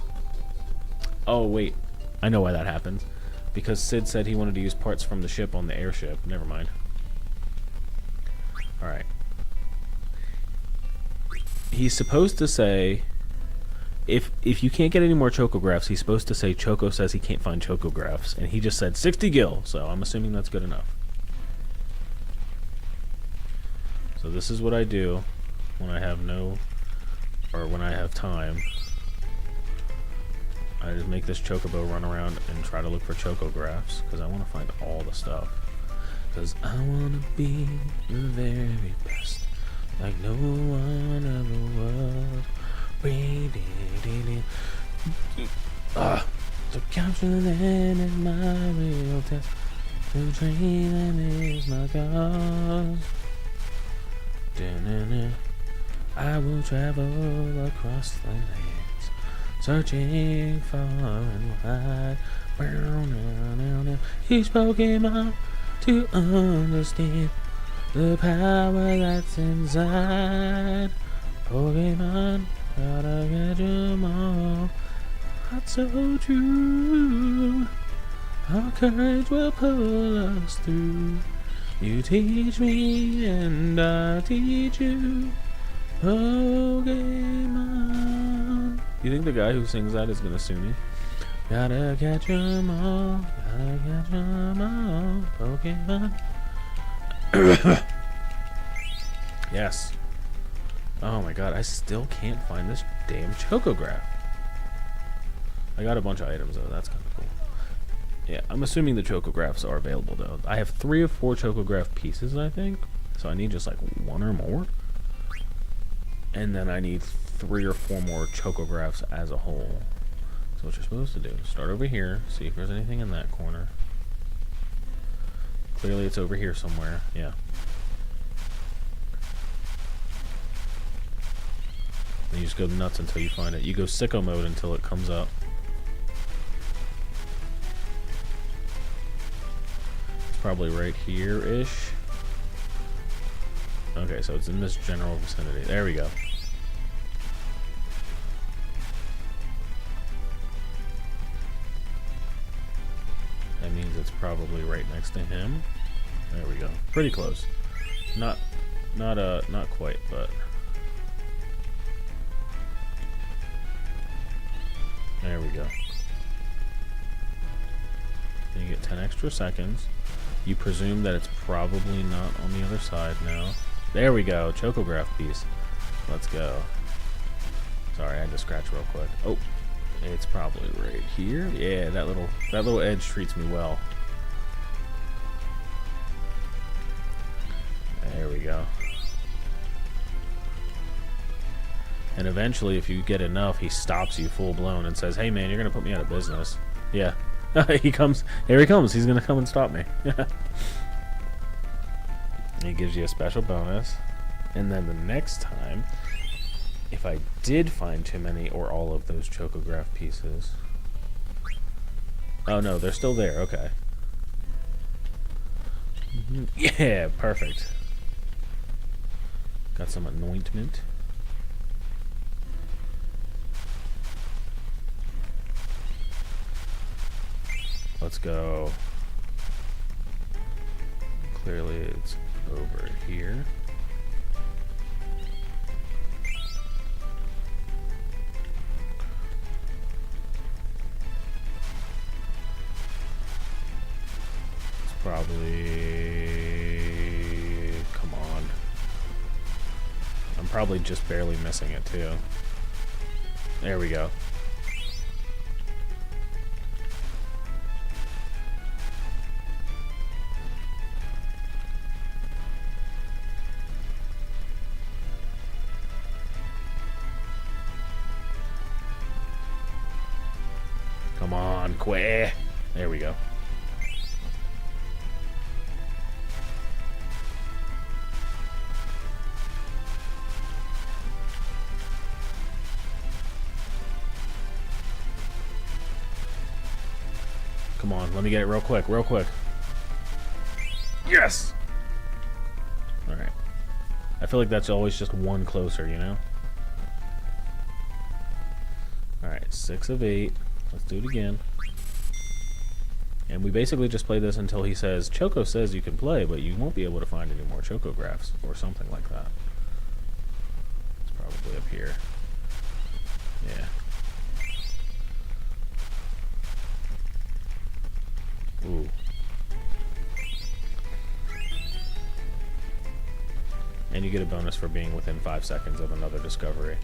Oh wait, I know why that happens. Because Sid said he wanted to use parts from the ship on the airship. Never mind. Alright. He's supposed to say, if you can't get any more Chocographs, he's supposed to say Choco says he can't find Chocographs, and he just said 60 gil, so I'm assuming that's good enough. So this is what I do when I have when I have time. I just make this Chocobo run around and try to look for Chocographs, because I want to find all the stuff. Because I want to be the very best, like no one ever was. To capture them is my real test. To train them is my cause. I will travel across the lands, searching far and wide. Each Pokemon to understand the power that's inside. Pokemon, gotta catch 'em all. That's so true. Our courage will pull us through. You teach me and I teach you. Pokemon. You think the guy who sings that is gonna sue me? Gotta catch 'em all. Gotta catch 'em all. Pokemon. Yes. Oh my god, I still can't find this damn Chocograph. I got a bunch of items though, that's kind of cool. Yeah, I'm assuming the Chocographs are available though. I have 3 or 4 Chocograph pieces, I think. So I need just like 1 or more. And then I need 3 or 4 more Chocographs as a whole. So what you're supposed to do, start over here, see if there's anything in that corner. Clearly it's over here somewhere, yeah. And you just go nuts until you find it. You go sicko mode until it comes up. It's probably right here-ish. Okay, so it's in this general vicinity. There we go. That means it's probably right next to him. There we go. Pretty close. Not quite, but there we go. Then you get 10 extra seconds. You presume that it's probably not on the other side now. There we go, Chocograph piece. Let's go. Sorry, I had to scratch real quick. Oh, it's probably right here. Yeah, that little edge treats me well. There we go. And eventually, if you get enough, he stops you full blown and says, "Hey man, you're gonna put me out of business." Yeah. He comes. Here he comes. He's gonna come and stop me. He gives you a special bonus. And then the next time, if I did find too many or all of those chocograph pieces... Oh no, they're still there. Okay. Yeah, perfect. Got some anointment. Let's go. Clearly it's over here. It's probably... Come on. I'm probably just barely missing it too. There we go. Come on, quit. There we go. Come on, let me get it real quick, real quick. Yes! Alright. I feel like that's always just one closer, you know? Alright, 6 of 8. Let's do it again. And we basically just play this until he says, Choco says you can play, but you won't be able to find any more chocographs, or something like that. It's probably up here. Yeah. Ooh. And you get a bonus for being within 5 seconds of another discovery.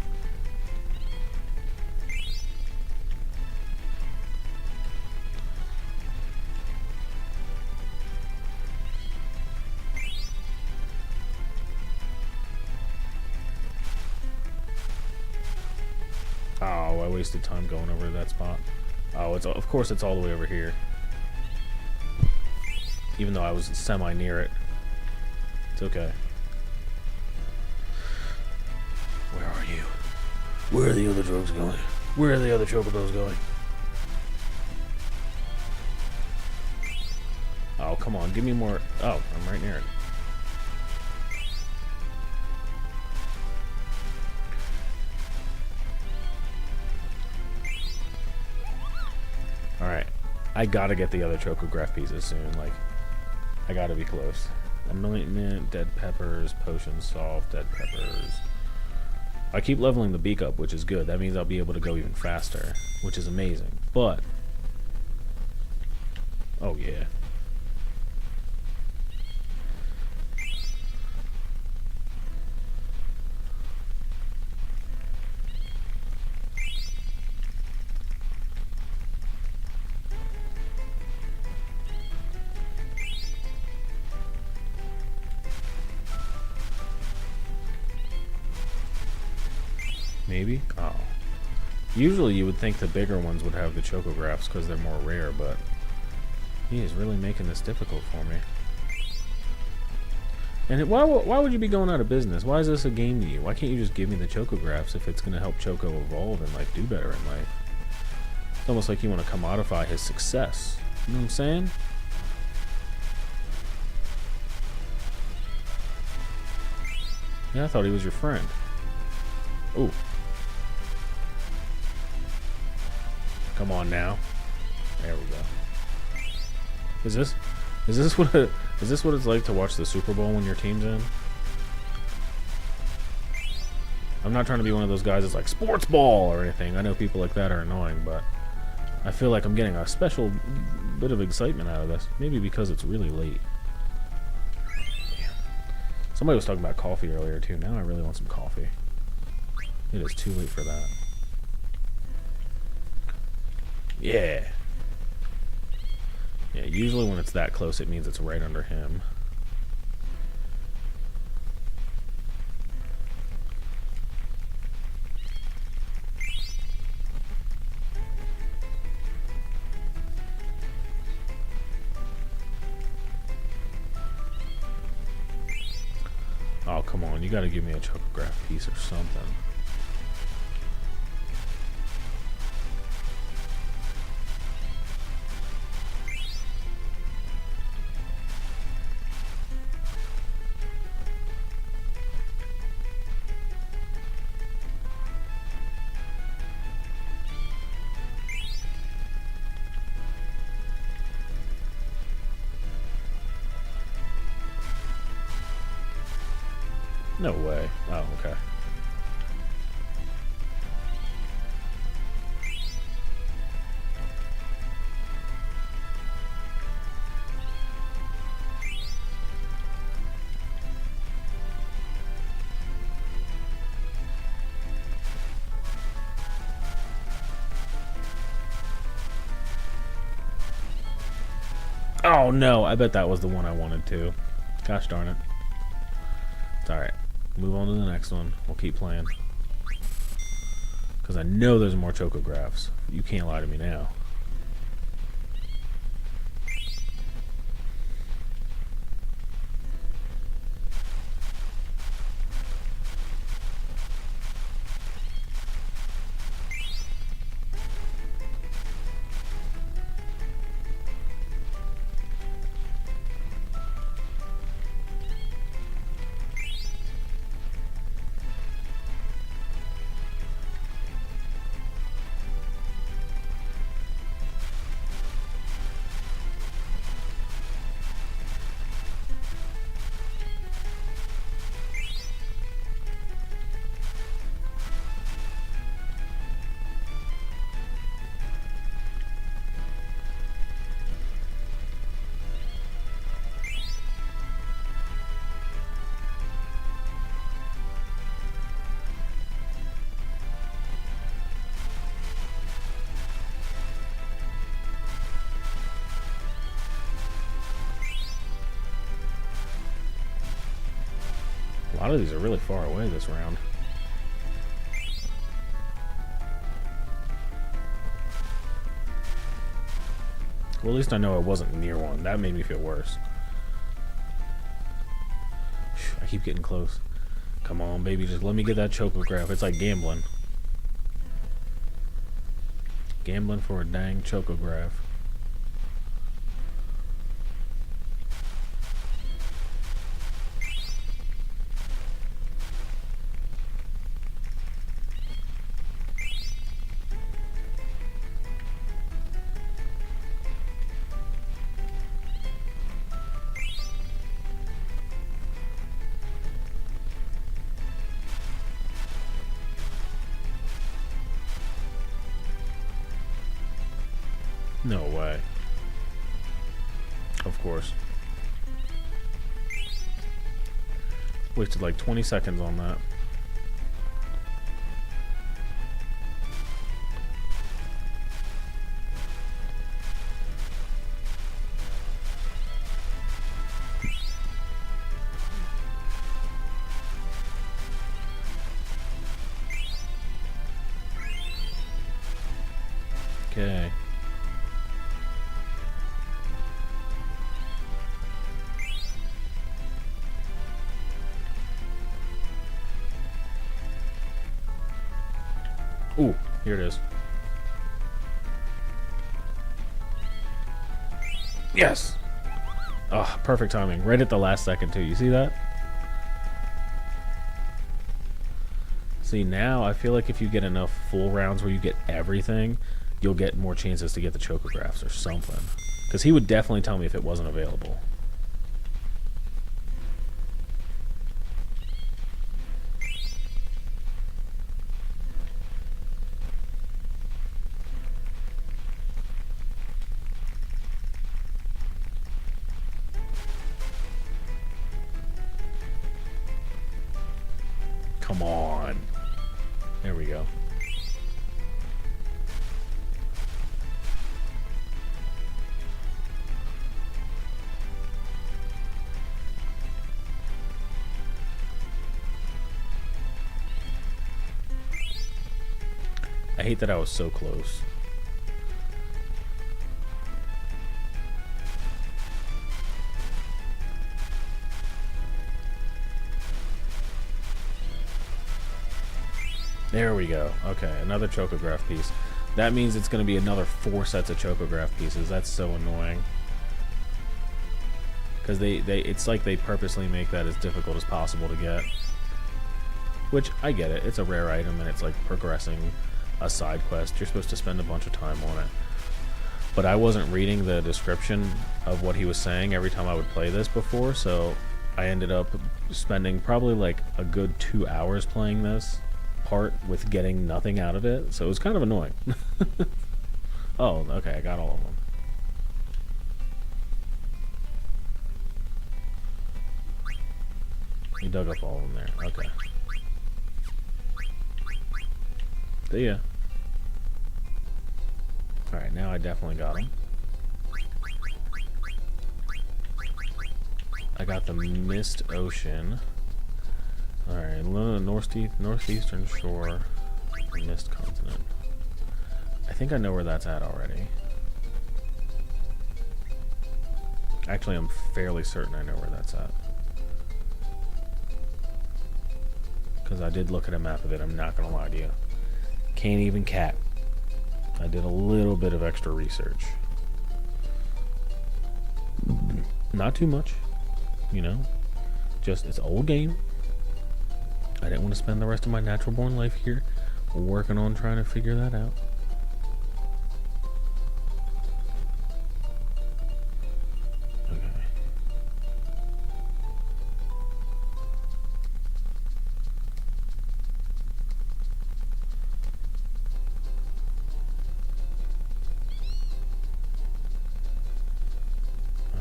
Oh, I wasted time going over to that spot. Oh, it's of course it's all the way over here. Even though I was semi near it. It's okay. Where are you? Where are the other drugs going? Where are the other chocobos going? Oh, come on, give me more. Oh, I'm right near it. Alright. I gotta get the other chocograph pieces soon. Like, I gotta be close. Anointment, dead peppers, potion salt, dead peppers. I keep leveling the beak up, which is good. That means I'll be able to go even faster, which is amazing. But, oh yeah. Maybe? Oh. Usually you would think the bigger ones would have the chocographs because they're more rare, but he is really making this difficult for me. And why would you be going out of business? Why is this a game to you? Why can't you just give me the chocographs if it's going to help Choco evolve and like do better in life? It's almost like you want to commodify his success. You know what I'm saying? Yeah, I thought he was your friend. Ooh. Come on now. There we go. Is this what it's like to watch the Super Bowl when your team's in? I'm not trying to be one of those guys that's like sports ball or anything. I know people like that are annoying, but I feel like I'm getting a special bit of excitement out of this. Maybe because it's really late. Damn. Somebody was talking about coffee earlier too. Now I really want some coffee. It is too late for that. Yeah. Yeah, usually when it's that close, it means it's right under him. Oh, come on. You gotta give me a chocograph piece or something. No way. Oh, okay. Oh no, I bet that was the one I wanted to. Gosh darn it. It's alright. Move on to the next one. We'll keep playing. Because I know there's more chocographs. You can't lie to me now. A lot of these are really far away this round. Well, at least I know I wasn't near one. That made me feel worse. I keep getting close. Come on, baby. Just let me get that chocograph. It's like gambling. Gambling for a dang chocograph. No way. Of course. Wasted like 20 seconds on that. Okay. Ooh, here it is. Yes! Oh, perfect timing. Right at the last second, too. You see that? See, now I feel like if you get enough full rounds where you get everything, you'll get more chances to get the chocographs or something. Because he would definitely tell me if it wasn't available. Come on. There hate that I was so close. There we go. Okay, another chocograph piece. That means it's going to be another 4 sets of chocograph pieces. That's so annoying. Because it's like they purposely make that as difficult as possible to get. Which, I get it. It's a rare item and it's like progressing a side quest. You're supposed to spend a bunch of time on it. But I wasn't reading the description of what he was saying every time I would play this before, so I ended up spending probably like a good 2 hours playing this part with getting nothing out of it, so it was kind of annoying. Oh, okay, I got all of them. You dug up all of them there. Okay. See ya. Alright, now I definitely got them. I got the Mist Ocean. Alright, northeastern shore, Mist Continent. I think I know where that's at already. Actually, I'm fairly certain I know where that's at. Because I did look at a map of it, I'm not going to lie to you. Can't even cap. I did a little bit of extra research. Not too much, you know. Just, it's an old game. I didn't want to spend the rest of my natural born life here working on trying to figure that out. Okay.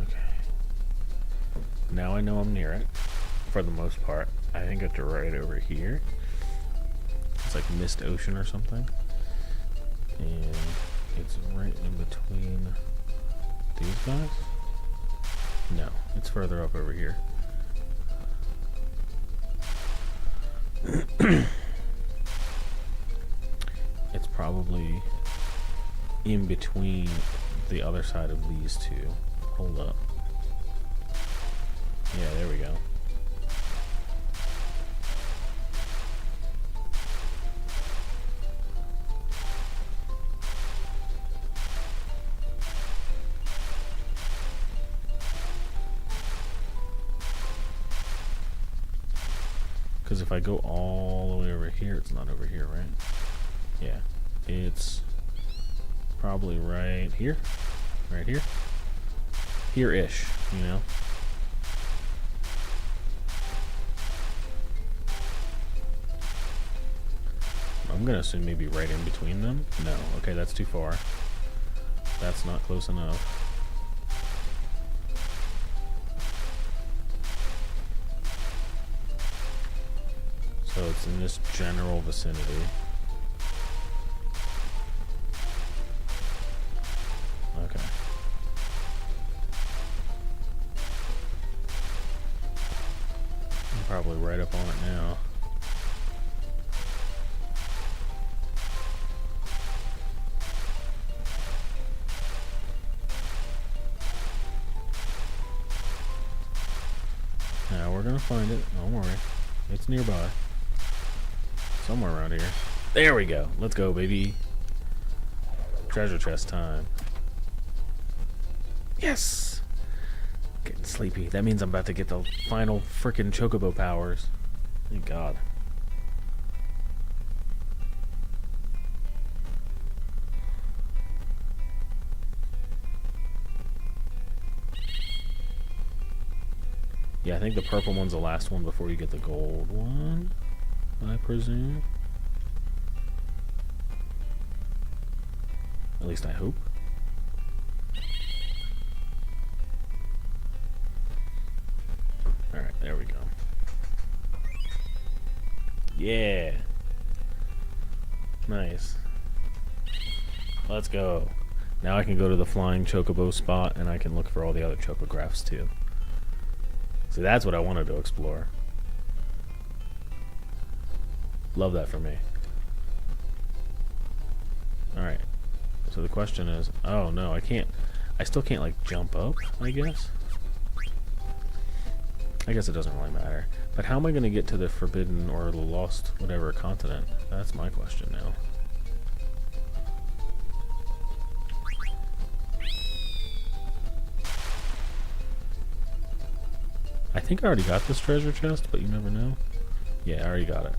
Okay. Now I know I'm near it, for the most part. I think it's right over here. It's like Mist Ocean or something. And it's right in between these guys? No, it's further up over here. It's probably in between the other side of these two. Hold up. Yeah, there we go. Because if I go all the way over here, it's not over here, right? Yeah. It's probably right here. Right here. Here-ish, you know? I'm gonna assume maybe right in between them. No. Okay, that's too far. That's not close enough. So it's in this general vicinity. Okay. I'm probably right up on it now. Now we're gonna find it. Don't worry. It's nearby. Somewhere around here. There we go. Let's go, baby. Treasure chest time. Yes! Getting sleepy. That means I'm about to get the final frickin' chocobo powers. Thank God. Yeah, I think the purple one's the last one before you get the gold one, I presume. At least I hope. Alright, there we go. Yeah. Nice. Let's go. Now I can go to the flying chocobo spot and I can look for all the other chocographs too. See, that's what I wanted to explore. Love that for me. So the question is, oh no, I can't. I still can't like jump up, I guess. I guess it doesn't really matter. But how am I going to get to the forbidden or the lost whatever continent? That's my question now. I think I already got this treasure chest, but you never know. Yeah, I already got it.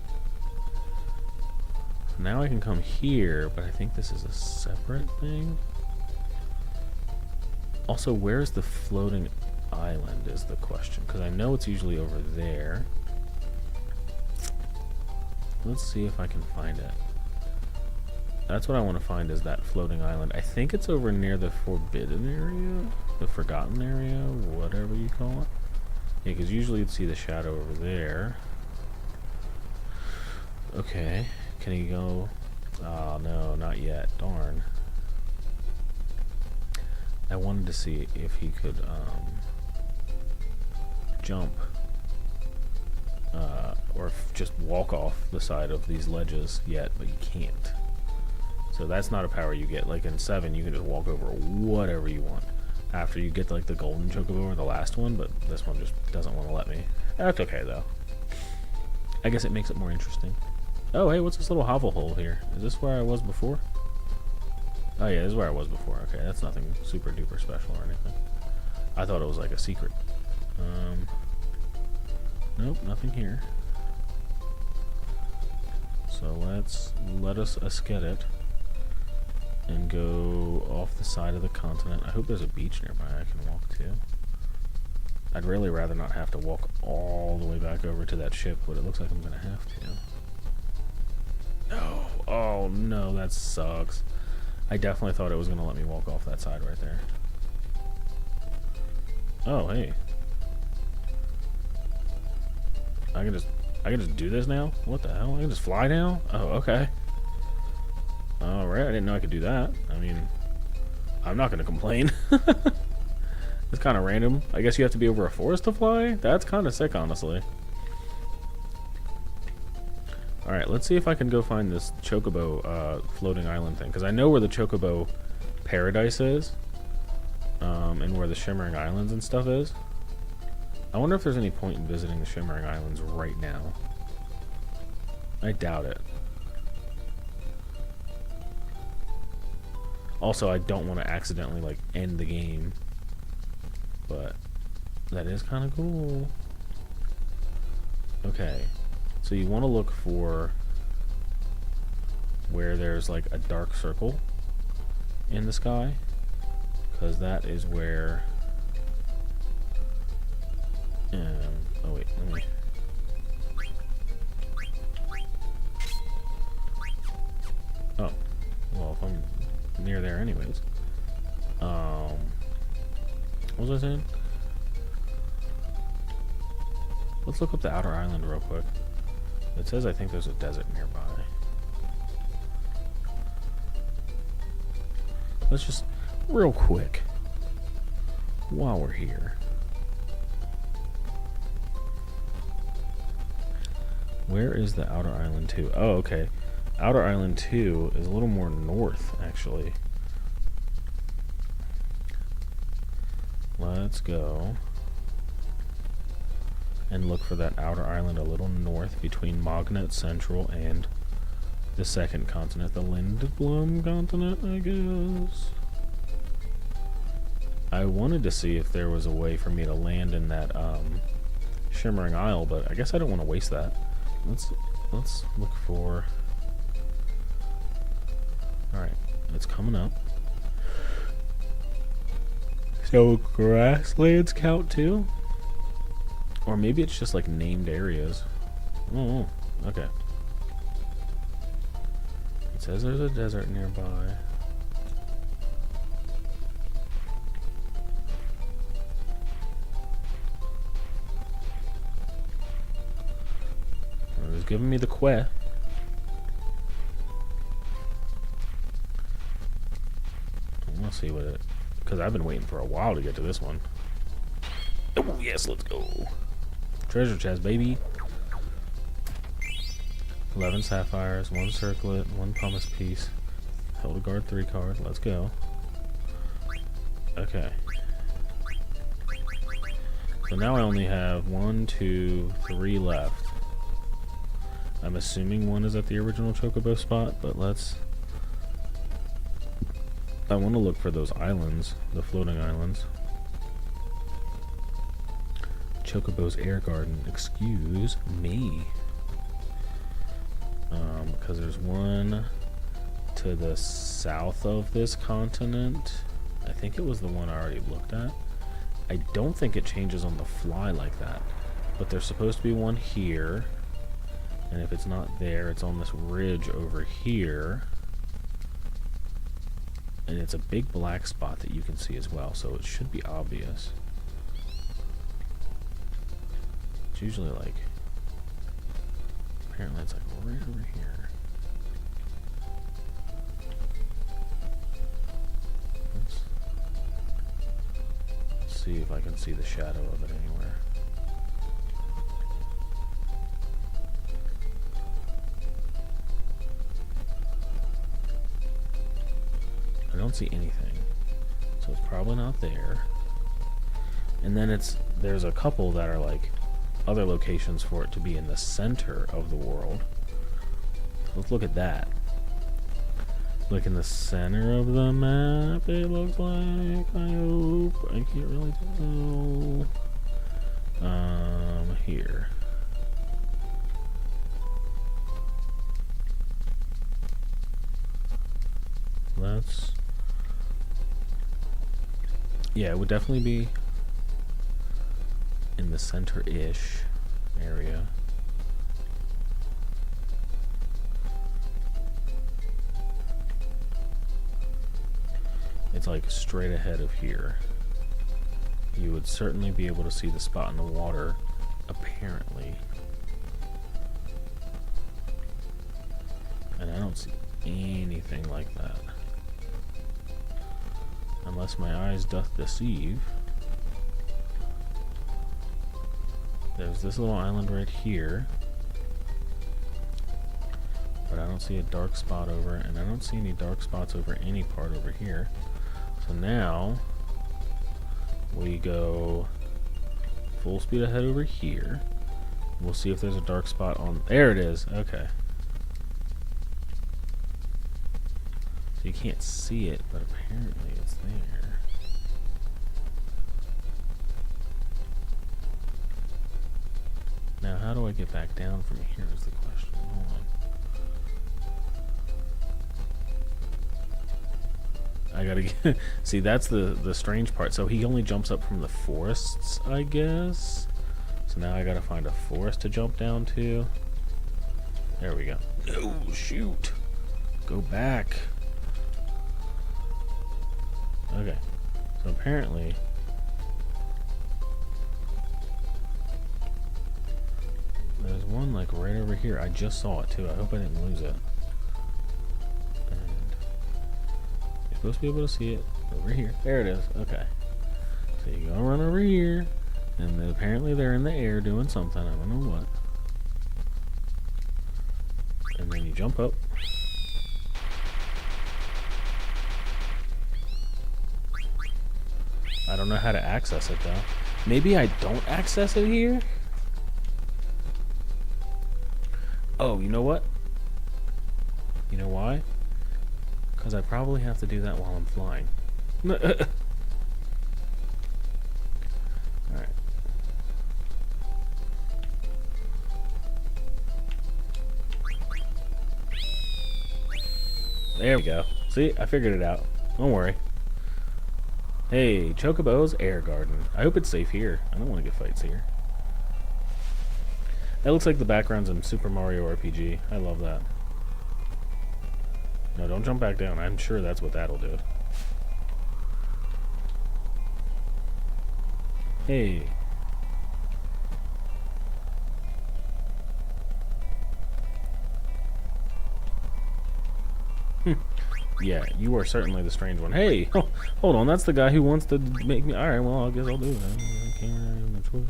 Now I can come here, but I think this is a separate thing. Also, where's the floating island is the question, because I know it's usually over there. Let's see if I can find it. That's what I want to find, is that floating island. I think it's over near the forbidden area, the forgotten area, whatever you call it. Yeah, because usually you'd see the shadow over there. Okay, can he go? Oh no, not yet, darn. I wanted to see if he could jump or just walk off the side of these ledges yet, but you can't. So that's not a power you get. Like in 7, you can just walk over whatever you want after you get like the golden chocobo or the last one, but this one just doesn't want to let me. That's okay though. I guess it makes it more interesting. Oh hey, what's this little hovel hole here? Is this where I was before? Oh yeah, this is where I was before. Okay, that's nothing super duper special or anything. I thought it was like a secret. Nope, nothing here. So let us escape it and go off the side of the continent. I hope there's a beach nearby I can walk to. I'd really rather not have to walk all the way back over to that ship, but it looks like I'm gonna have to. No, oh no, that sucks. I definitely thought it was gonna let me walk off that side right there. Oh hey. I can just do this now? What the hell? I can just fly now? Oh, okay. Alright, I didn't know I could do that. I mean, I'm not gonna complain. It's kind of random. I guess you have to be over a forest to fly? That's kind of sick, honestly. Alright, let's see if I can go find this chocobo floating island thing. Because I know where the chocobo paradise is. And where the shimmering islands and stuff is. I wonder if there's any point in visiting the Shimmering Islands right now. I doubt it. Also, I don't want to accidentally, like, end the game. But that is kind of cool. Okay. So you want to look for where there's, like, a dark circle in the sky. Because that is where... oh wait, let me... Oh, well, if I'm near there anyways. What was I saying? Let's look up the outer island real quick. It says I think there's a desert nearby. Let's just, real quick, while we're here. Where is the outer island 2? Oh, okay. Outer island 2 is a little more north, actually. Let's go and look for that outer island a little north between Magnet Central and the second continent, the Lindblom continent, I guess. I wanted to see if there was a way for me to land in that Shimmering Isle, but I guess I don't want to waste that. Let's look for... Alright, it's coming up. So grasslands count too? Or maybe it's just like named areas. Oh, okay. It says there's a desert nearby. It was giving me the quest. Let's see what it... Because I've been waiting for a while to get to this one. Oh, yes, let's go. Treasure chest, baby. 11 sapphires, 1 circlet, 1 pumice piece. Hildegard 3 card. Let's go. Okay. So now I only have 1, 2, 3 left. I'm assuming one is at the original Chocobo spot, but let's... I want to look for those islands, the floating islands. Chocobo's Air Garden, excuse me. Because there's one to the south of this continent. I think it was the one I already looked at. I don't think it changes on the fly like that. But there's supposed to be one here. And if it's not there, it's on this ridge over here. And it's a big black spot that you can see as well, so it should be obvious. It's usually like... Apparently it's like right over here. Let's see if I can see the shadow of it anywhere. I don't see anything, so it's probably not there. And then there's a couple that are like other locations for it to be in the center of the world. Let's look at that. Look in the center of the map, it looks like. I hope. I can't really tell. Here. Let's... Yeah, it would definitely be in the center-ish area. It's like straight ahead of here. You would certainly be able to see the spot in the water, apparently. And I don't see anything like that. Unless my eyes doth deceive. There's this little island right here. But I don't see a dark spot over it, and I don't see any dark spots over any part over here. So now we go full speed ahead over here. We'll see if there's a dark spot on... There it is. Okay. So you can't see it, but apparently it's there. Now, how do I get back down from here is the question. Hold on. I gotta get... See, that's the strange part. So he only jumps up from the forests, I guess. So now I gotta find a forest to jump down to. There we go. No, shoot. Go back. Okay. So apparently... There's one like right over here. I just saw it too. I hope I didn't lose it. And you're supposed to be able to see it over here. There it is. Okay. So you gotta run over here. And then apparently they're in the air doing something. I don't know what. And then you jump up. I don't know how to access it though. Maybe I don't access it here? Oh, you know what? You know why? Because I probably have to do that while I'm flying. Alright. There we go. See, I figured it out. Don't worry. Hey, Chocobo's Air Garden. I hope it's safe here. I don't want to get fights here. That looks like the backgrounds in Super Mario RPG. I love that. No, don't jump back down. I'm sure that's what that'll do. Hey. Yeah, you are certainly the strange one. Hey, oh, hold on. That's the guy who wants to make me... Alright, well, I guess I'll do that. I can't really have no choice.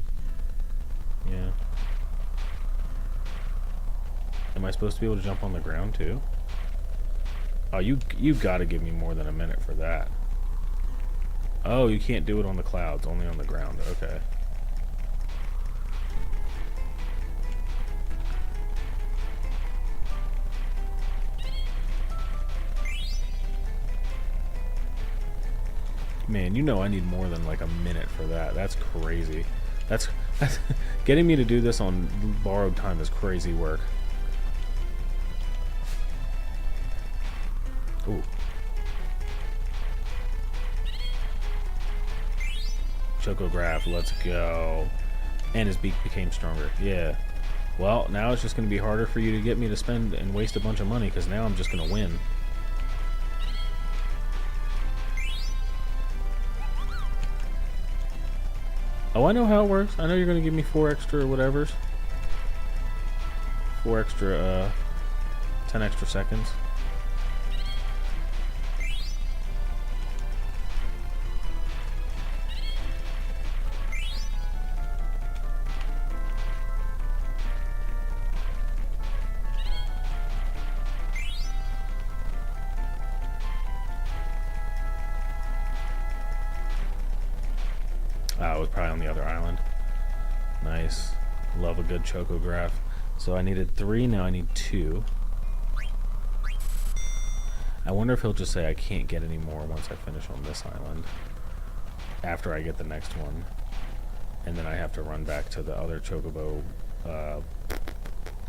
Yeah. Am I supposed to be able to jump on the ground, too? Oh, you got to give me more than a minute for that. Oh, you can't do it on the clouds, only on the ground. Okay. Man, you know I need more than like a minute for that. That's crazy. That's getting me to do this on borrowed time is crazy work. Ooh. Chocograph, let's go. And his beak became stronger. Yeah. Well, now it's just going to be harder for you to get me to spend and waste a bunch of money, because now I'm just going to win. Oh, I know how it works. I know you're going to give me 4 extra whatevers. 4 extra, 10 extra seconds. It was probably on the other island. Nice. Love a good chocograph. So I needed 3, now I need 2. I wonder if he'll just say I can't get any more once I finish on this island. After I get the next one. And then I have to run back to the other chocobo,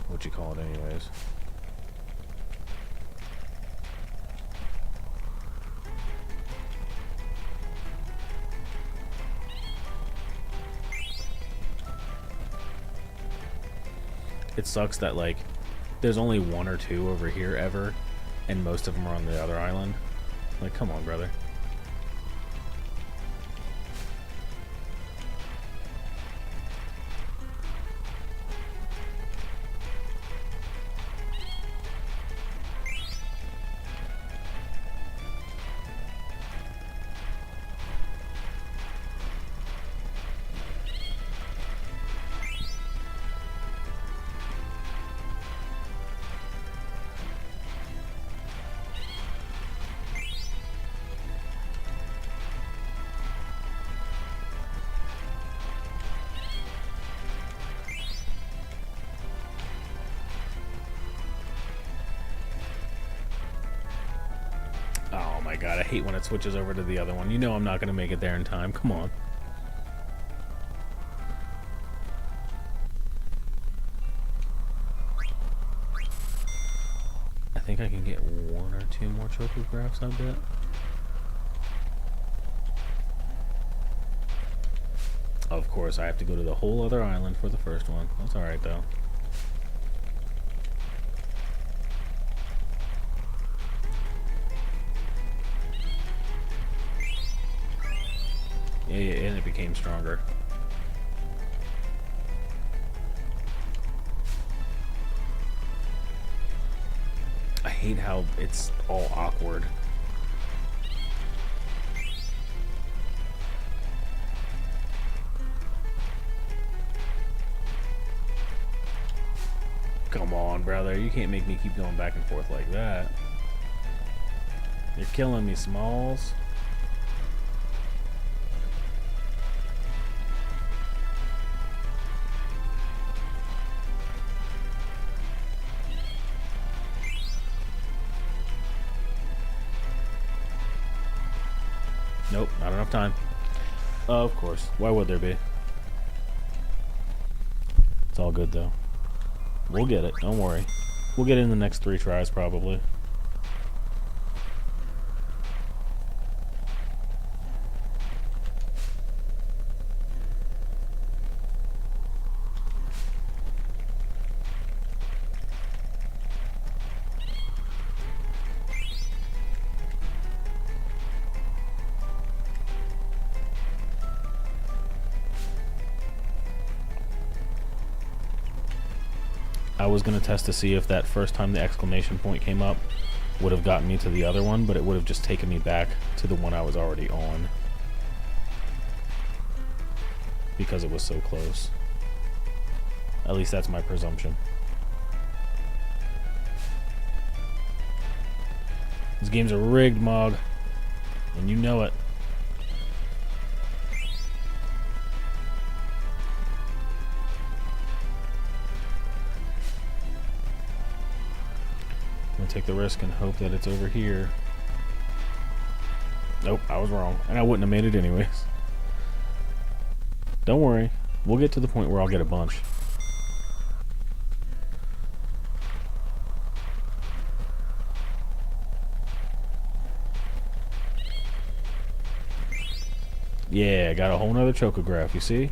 what you call it anyways. It sucks that, like, there's only 1 or 2 over here ever, and most of them are on the other island. Like, come on, brother. Oh my god, I hate when it switches over to the other one. You know I'm not going to make it there in time. Come on. I think I can get 1 or 2 more chocographs, I bet. Of course, I have to go to the whole other island for the first one. That's alright, though. Yeah, and it became stronger. I hate how it's all awkward. Come on, brother. You can't make me keep going back and forth like that. You're killing me, Smalls. Nope, not enough time. Of course. Why would there be? It's all good, though. We'll get it. Don't worry. We'll get it in the next 3 tries, probably. I was going to test to see if that first time the exclamation point came up would have gotten me to the other one, but it would have just taken me back to the one I was already on. Because it was so close. At least that's my presumption. These games are rigged, Mog. And you know it. I'm gonna take the risk and hope that it's over here. Nope, I was wrong. And I wouldn't have made it anyways. Don't worry. We'll get to the point where I'll get a bunch. Yeah, got a whole nother chocograph, you see?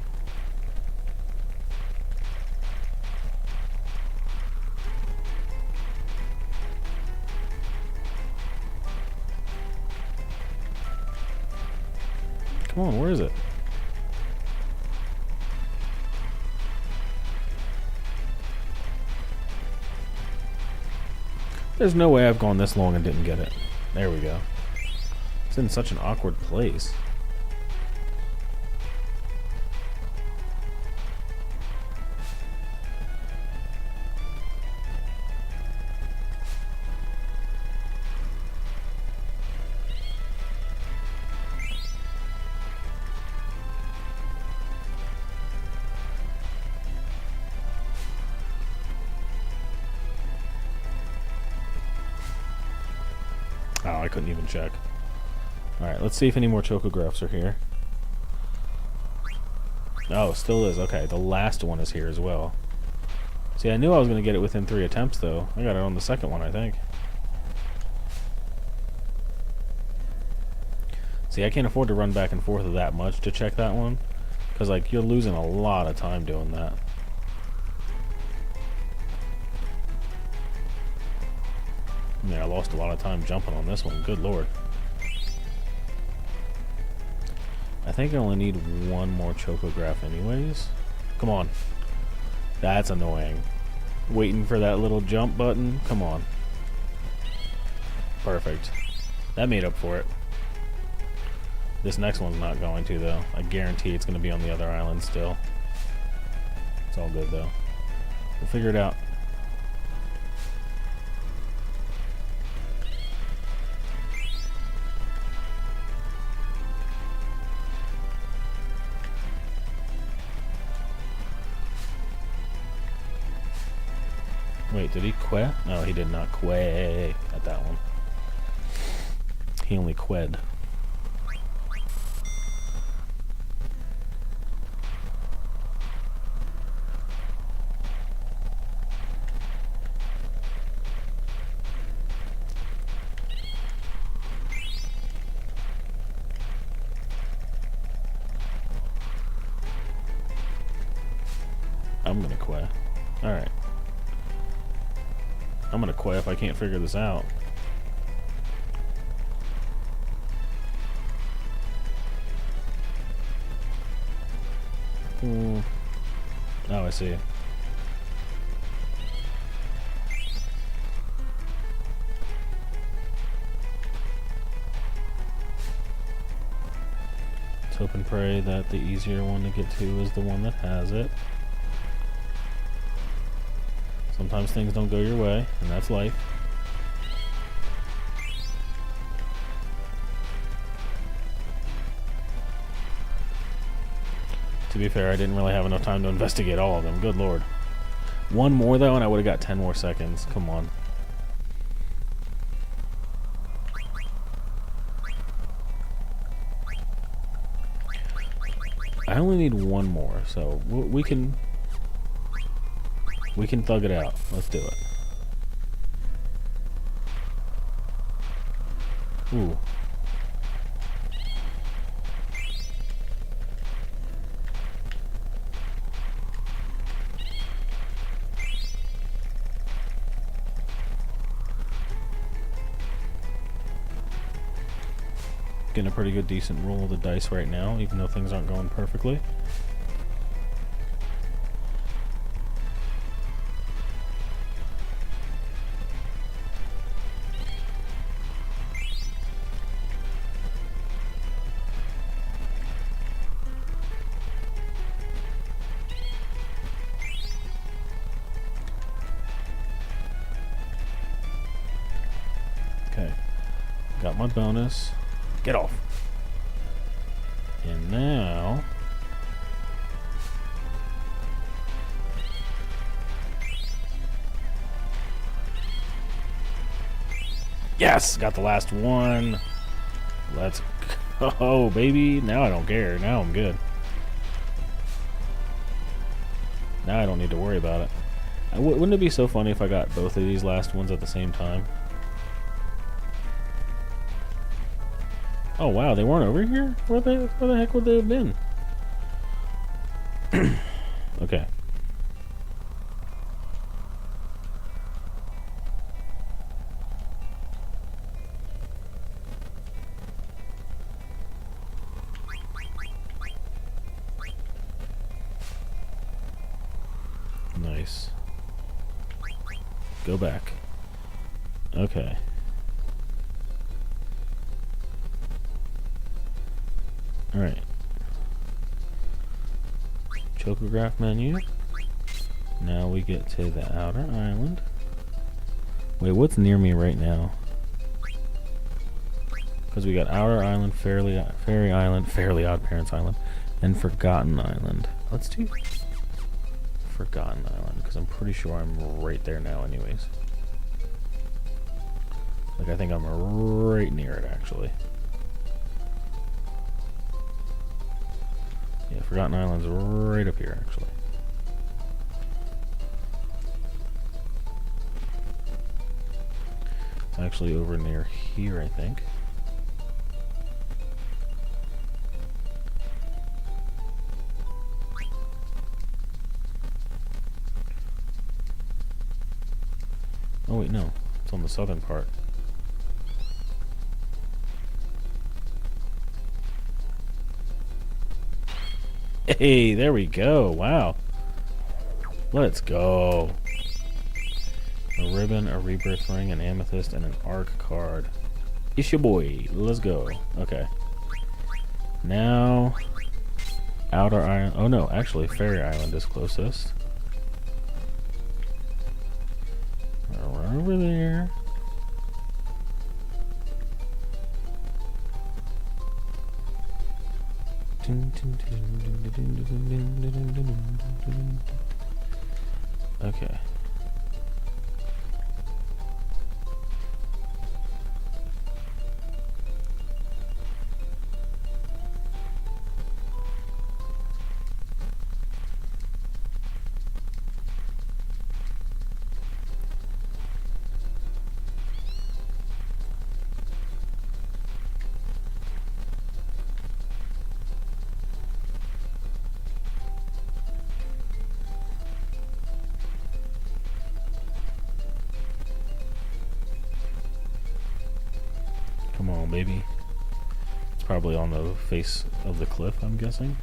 Come on, where is it? There's no way I've gone this long and didn't get it. There we go. It's in such an awkward place. Oh, I couldn't even check. Alright, let's see if any more chocographs are here. Oh, still is. Okay, the last one is here as well. See, I knew I was going to get it within 3 attempts, though. I got it on the second one, I think. See, I can't afford to run back and forth that much to check that one. Because, like, you're losing a lot of time doing that. Yeah, I lost a lot of time jumping on this one. Good lord. I think I only need one more chocograph anyways. Come on. That's annoying. Waiting for that little jump button. Come on. Perfect. That made up for it. This next one's not going to, though. I guarantee it's going to be on the other island still. It's all good, though. We'll figure it out. Wait, did he quit? No, he did not quay at that one. He only qued. I'm gonna quay. Alright. I'm gonna quit if I can't figure this out. Oh, I see. Let's hope and pray that the easier one to get to is the one that has it. Sometimes things don't go your way, and that's life. To be fair, I didn't really have enough time to investigate all of them. Good lord. One more, though, and I would have got 10 more seconds. Come on. I only need one more, so we can thug it out. Let's do it. Ooh. Getting a pretty good, decent roll of the dice right now, even though things aren't going perfectly. Okay. got my bonus. Get off. And now... Yes! Got the last one. Let's go, baby. Now I don't care. Now I'm good. Now I don't need to worry about it. Wouldn't it be so funny if I got both of these last ones at the same time? Oh wow, they weren't over here? Where the heck would they have been? Okay. Nice. Go back. Okay. Alright. Chocograph menu. Now we get to the outer island. Wait, what's near me right now? Because we got Outer Island, Fairy Island, Fairly Odd Parents Island, and Forgotten Island. Let's do Forgotten Island, because I'm pretty sure I'm right there now anyways. Like, I think I'm right near it, actually. Yeah, Forgotten Island's right up here, actually. It's actually over near here, I think. Oh wait, no. It's on the southern part. Hey, there we go. Wow. Let's go. A ribbon, a rebirth ring, an amethyst, and an arc card. It's your boy. Let's go. Okay. Now, Outer Island. Oh no, actually, Fairy Island is closest. Right over there. Okay. Come on, baby. It's probably on the face of the cliff, I'm guessing.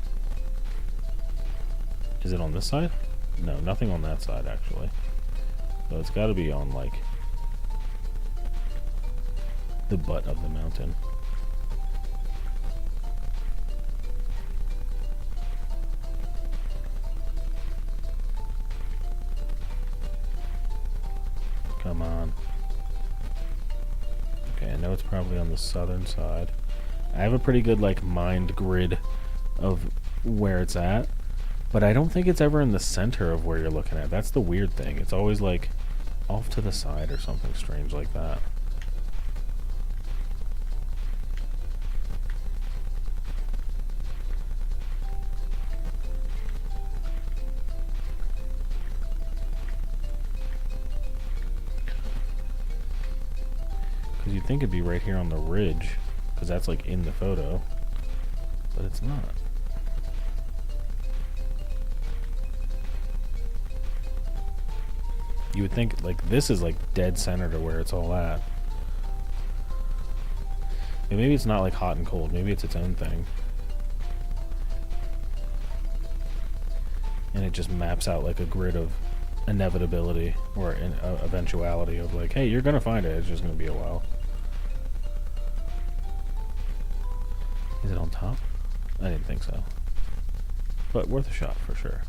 Is it on this side? No, nothing on that side, actually. So it's got to be on, like, the butt of the mountain. Come on. Okay, I know it's probably on the southern side. I have a pretty good, like, mind grid of where it's at, but I don't think it's ever in the center of where you're looking at. That's the weird thing. It's always, like, off to the side or something strange like that. Because you'd think it'd be right here on the ridge, because that's like in the photo, but it's not. You would think like this is like dead center to where it's all at. And maybe it's not like hot and cold, maybe it's its own thing. And it just maps out like a grid of inevitability or eventuality of like, hey, you're gonna find it, it's just gonna be a while. Is it on top? I didn't think so, but worth a shot for sure,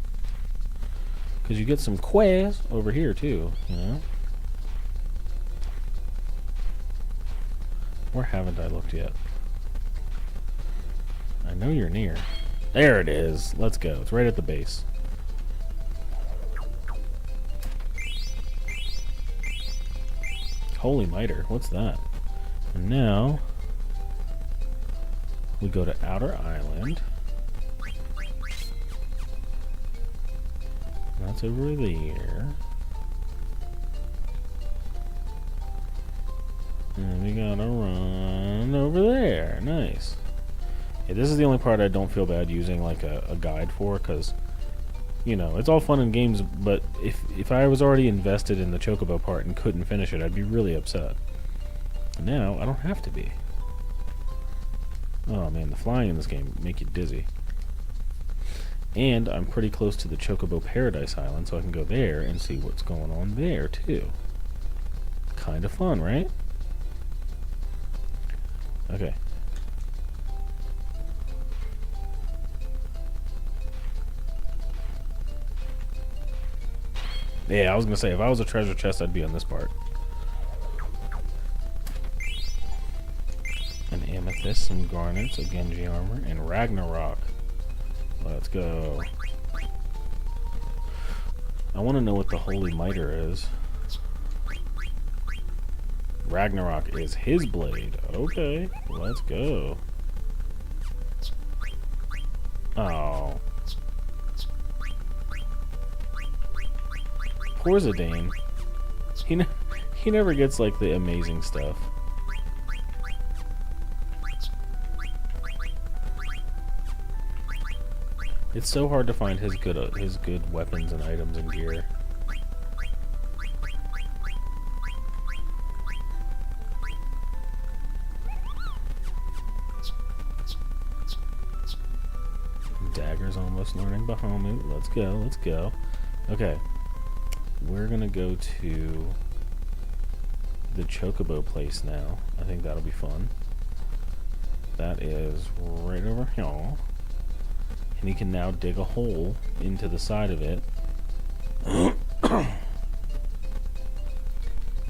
because you get some quests over here too, you know. Or haven't I looked yet? I know you're near. There it is. Let's go. It's right at the base. Holy miter. What's that? And now we go to Outer Island. That's over there. And we gotta run over there. Nice. Yeah, this is the only part I don't feel bad using like a guide for, because, you know, it's all fun in games, but if I was already invested in the Chocobo part and couldn't finish it, I'd be really upset. And now, I don't have to be. Oh man, the flying in this game make you dizzy. And I'm pretty close to the Chocobo Paradise Island, so I can go there and see what's going on there, too. Kind of fun, right? Okay. Yeah, I was gonna say, if I was a treasure chest, I'd be on this part. An amethyst, some garnets, a Genji armor, and Ragnarok. Let's go. I want to know what the Holy Miter is. Ragnarok is his blade. Okay, let's go. Oh. Poor Zidane. He never gets like the amazing stuff. It's so hard to find his good weapons and items and gear. Dagger's almost learning Bahamut. Let's go, let's go. Okay. We're gonna go to the Chocobo place now. I think that'll be fun. That is right over here. And he can now dig a hole into the side of it.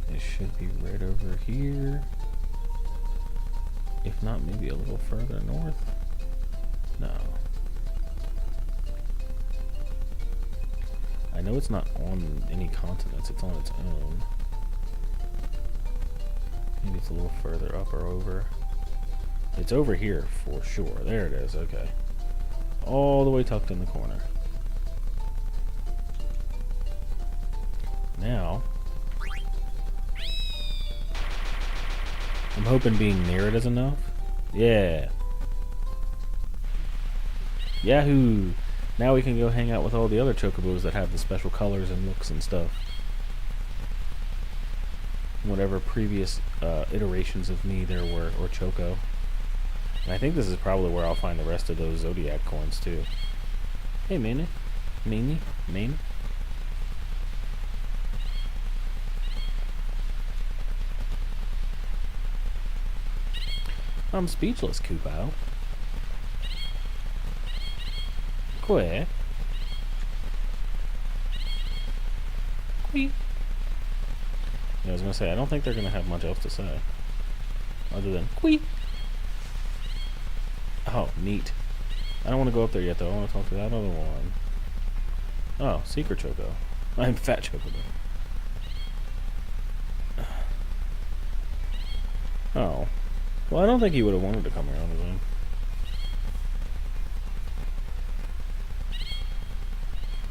It should be right over here. If not, maybe a little further north. No. I know it's not on any continents, it's on its own. Maybe it's a little further up or over. It's over here for sure. There it is, okay. All the way tucked in the corner. Now, I'm hoping being near it is enough. Yeah. Yahoo! Now we can go hang out with all the other Chocobos that have the special colors and looks and stuff. Whatever previous iterations of me there were, or Choco. And I think this is probably where I'll find the rest of those Zodiac coins too. Hey, Manny. Manny? Manny? I'm speechless, Kupo. Quit. Quit. Yeah, I was gonna say, I don't think they're gonna have much else to say. Other than, quit. Oh, neat. I don't want to go up there yet, though. I want to talk to that other one. Oh, Secret Choco. I'm Fat Chocobo. Oh. Well, I don't think he would have wanted to come here on his own.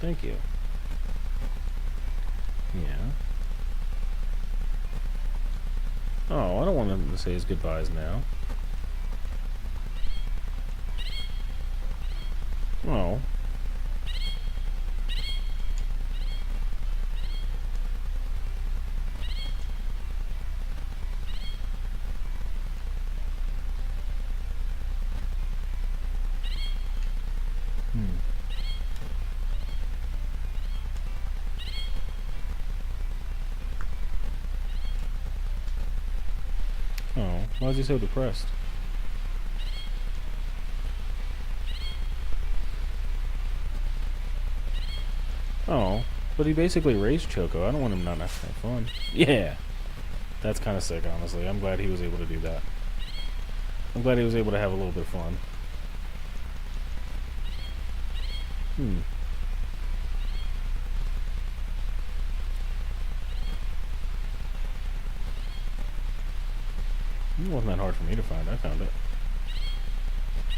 Thank you. Yeah. Oh, I don't want him to say his goodbyes now. Oh. Oh, why is he so depressed? Oh, but he basically raised Choco. I don't want him not to have fun. Yeah. That's kind of sick, honestly. I'm glad he was able to do that. I'm glad he was able to have a little bit of fun. It wasn't that hard for me to find. I found it.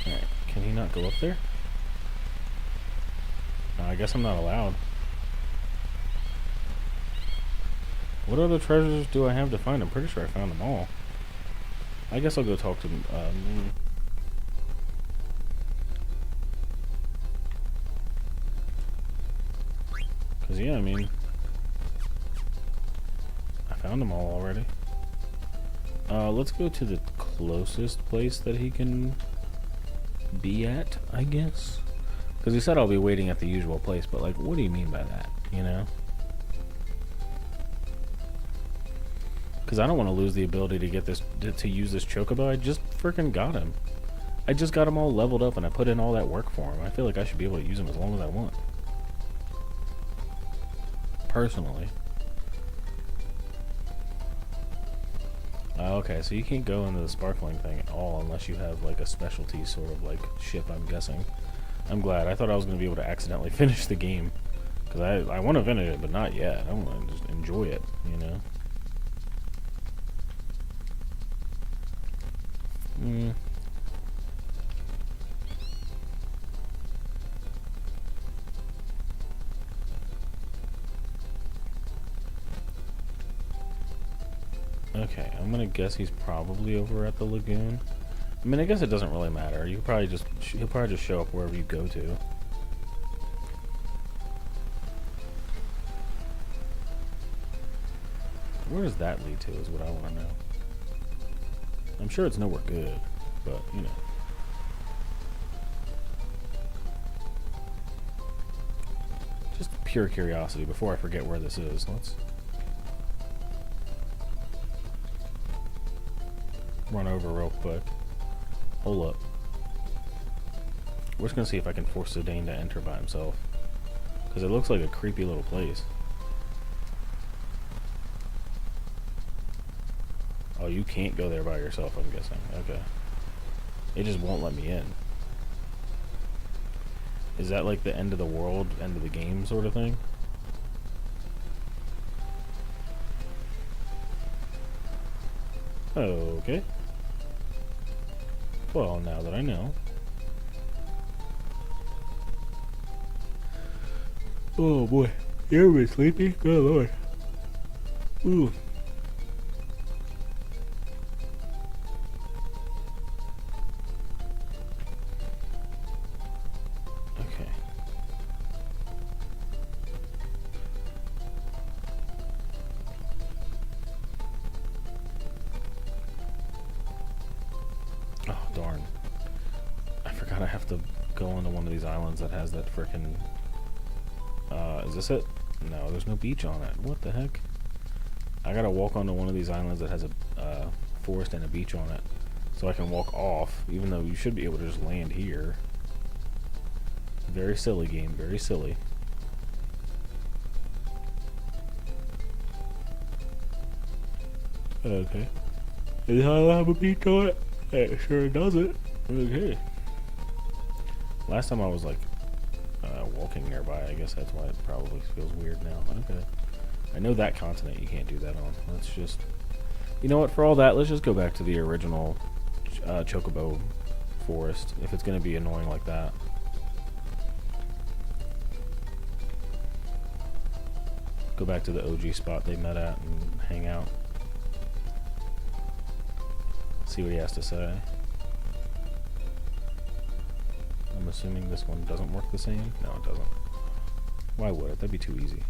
Alright, can he not go up there? I guess I'm not allowed. What other treasures do I have to find? I'm pretty sure I found them all. I guess I'll go talk to Moon. Cause yeah, I mean, I found them all already. Let's go to the closest place that he can be at, I guess. Because he said I'll be waiting at the usual place, but like, what do you mean by that, you know? Because I don't want to lose the ability to get this, to use this chocobo. I just freaking got him. I just got him all leveled up and I put in all that work for him. I feel like I should be able to use him as long as I want. Personally. Okay, so you can't go into the sparkling thing at all unless you have like a specialty sort of like ship, I'm guessing. I'm glad. I thought I was going to be able to accidentally finish the game. Because I want to finish it, but not yet. I want to just enjoy it, you know? Okay, I'm gonna guess he's probably over at the lagoon. I mean, I guess it doesn't really matter. You probably just he'll probably just show up wherever you go to. Where does that lead to is what I want to know. I'm sure it's nowhere good, but you know. Just pure curiosity before I forget where this is. Let's run over real quick. Hold up. We're just gonna see if I can force Zidane to enter by himself. Because it looks like a creepy little place. Oh, you can't go there by yourself, I'm guessing. Okay. It just won't let me in. Is that like the end of the world, end of the game sort of thing? Okay. Well, now that I know. Oh boy, you're really sleepy? Good lord. Ooh. Okay. Oh, darn. I forgot I have to go onto one of these islands that has that frickin'... is this it? No, there's no beach on it. What the heck? I gotta walk onto one of these islands that has a forest and a beach on it. So I can walk off, even though you should be able to just land here. Very silly game, very silly. Okay. Does the island have a beach on it? It sure doesn't. Okay. Last time I was like walking nearby. I guess that's why it probably feels weird now. Okay. I know that continent you can't do that on. Let's just... You know what? For all that, let's just go back to the original Chocobo forest, if it's going to be annoying like that. Go back to the OG spot they met at and hang out. See what he has to say. I'm assuming this one doesn't work the same? No, it doesn't. Why would it? That'd be too easy.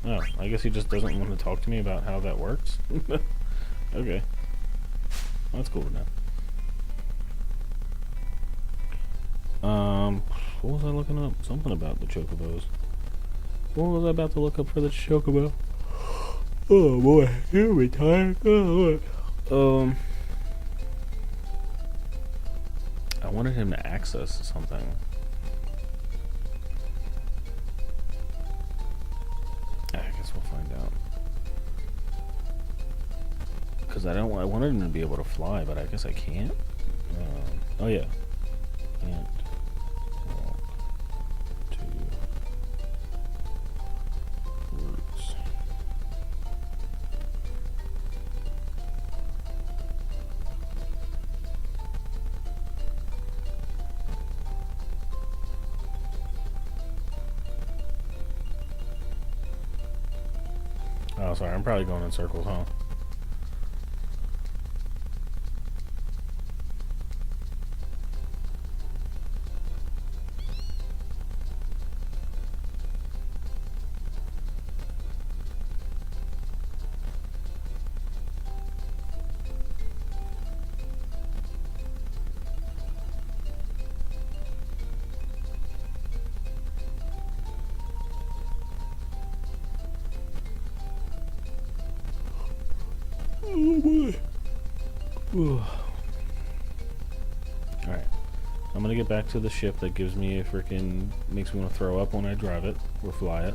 Oh, I guess he just doesn't want to talk to me about how that works? Okay. Well, that's cool now. What was I looking up? Something about the Chocobos. What was I about to look up for the Chocobo? Oh boy, you're retired. Oh, wanted him to access something. I guess we'll find out. Because I wanted him to be able to fly, but I guess I can't. Oh yeah. Can't walk to roots. Oh, sorry, I'm probably going in circles, huh? Oh boy. Alright. I'm gonna get back to the ship that gives me a freaking makes me want to throw up when I drive it or fly it.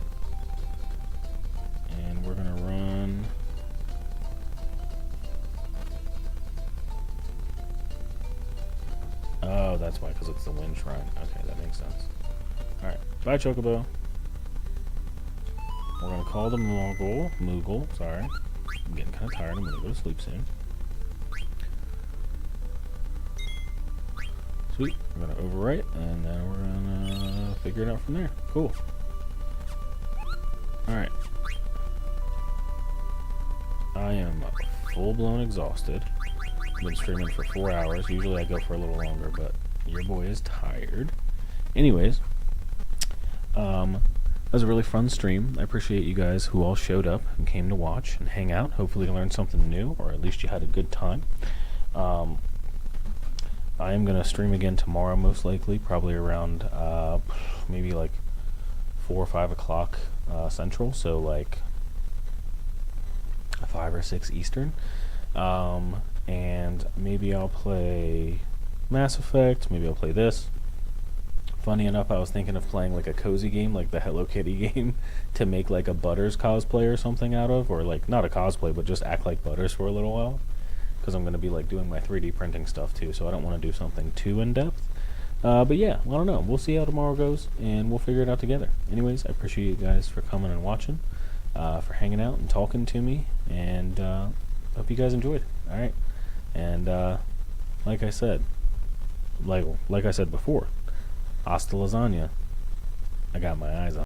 And we're gonna run. Oh, that's why, because it's the wind shrine. Okay, that makes sense. Alright. Bye, Chocobo. We're gonna call the Moogle, sorry. I'm getting kind of tired. I'm gonna go to sleep soon. Sweet. We're gonna overwrite, and then we're gonna figure it out from there. Cool. Alright. I am full-blown exhausted. I've been streaming for 4 hours. Usually I go for a little longer, but your boy is tired. Anyways, that was a really fun stream. I appreciate you guys who all showed up and came to watch and hang out. Hopefully you learned something new, or at least you had a good time. I am going to stream again tomorrow, most likely, probably around maybe like 4 or 5 o'clock Central, so like 5 or 6 Eastern. And maybe I'll play Mass Effect, maybe I'll play this. Funny enough, I was thinking of playing like a cozy game, like the Hello Kitty game, to make like a Butters cosplay or something out of, or like not a cosplay, but just act like Butters for a little while, because I'm going to be like doing my 3D printing stuff too, so I don't want to do something too in-depth. But yeah, I don't know. We'll see how tomorrow goes, and we'll figure it out together. Anyways, I appreciate you guys for coming and watching, for hanging out and talking to me, and hope you guys enjoyed. All right, and like I said before, hasta lasagna. I got my eyes on.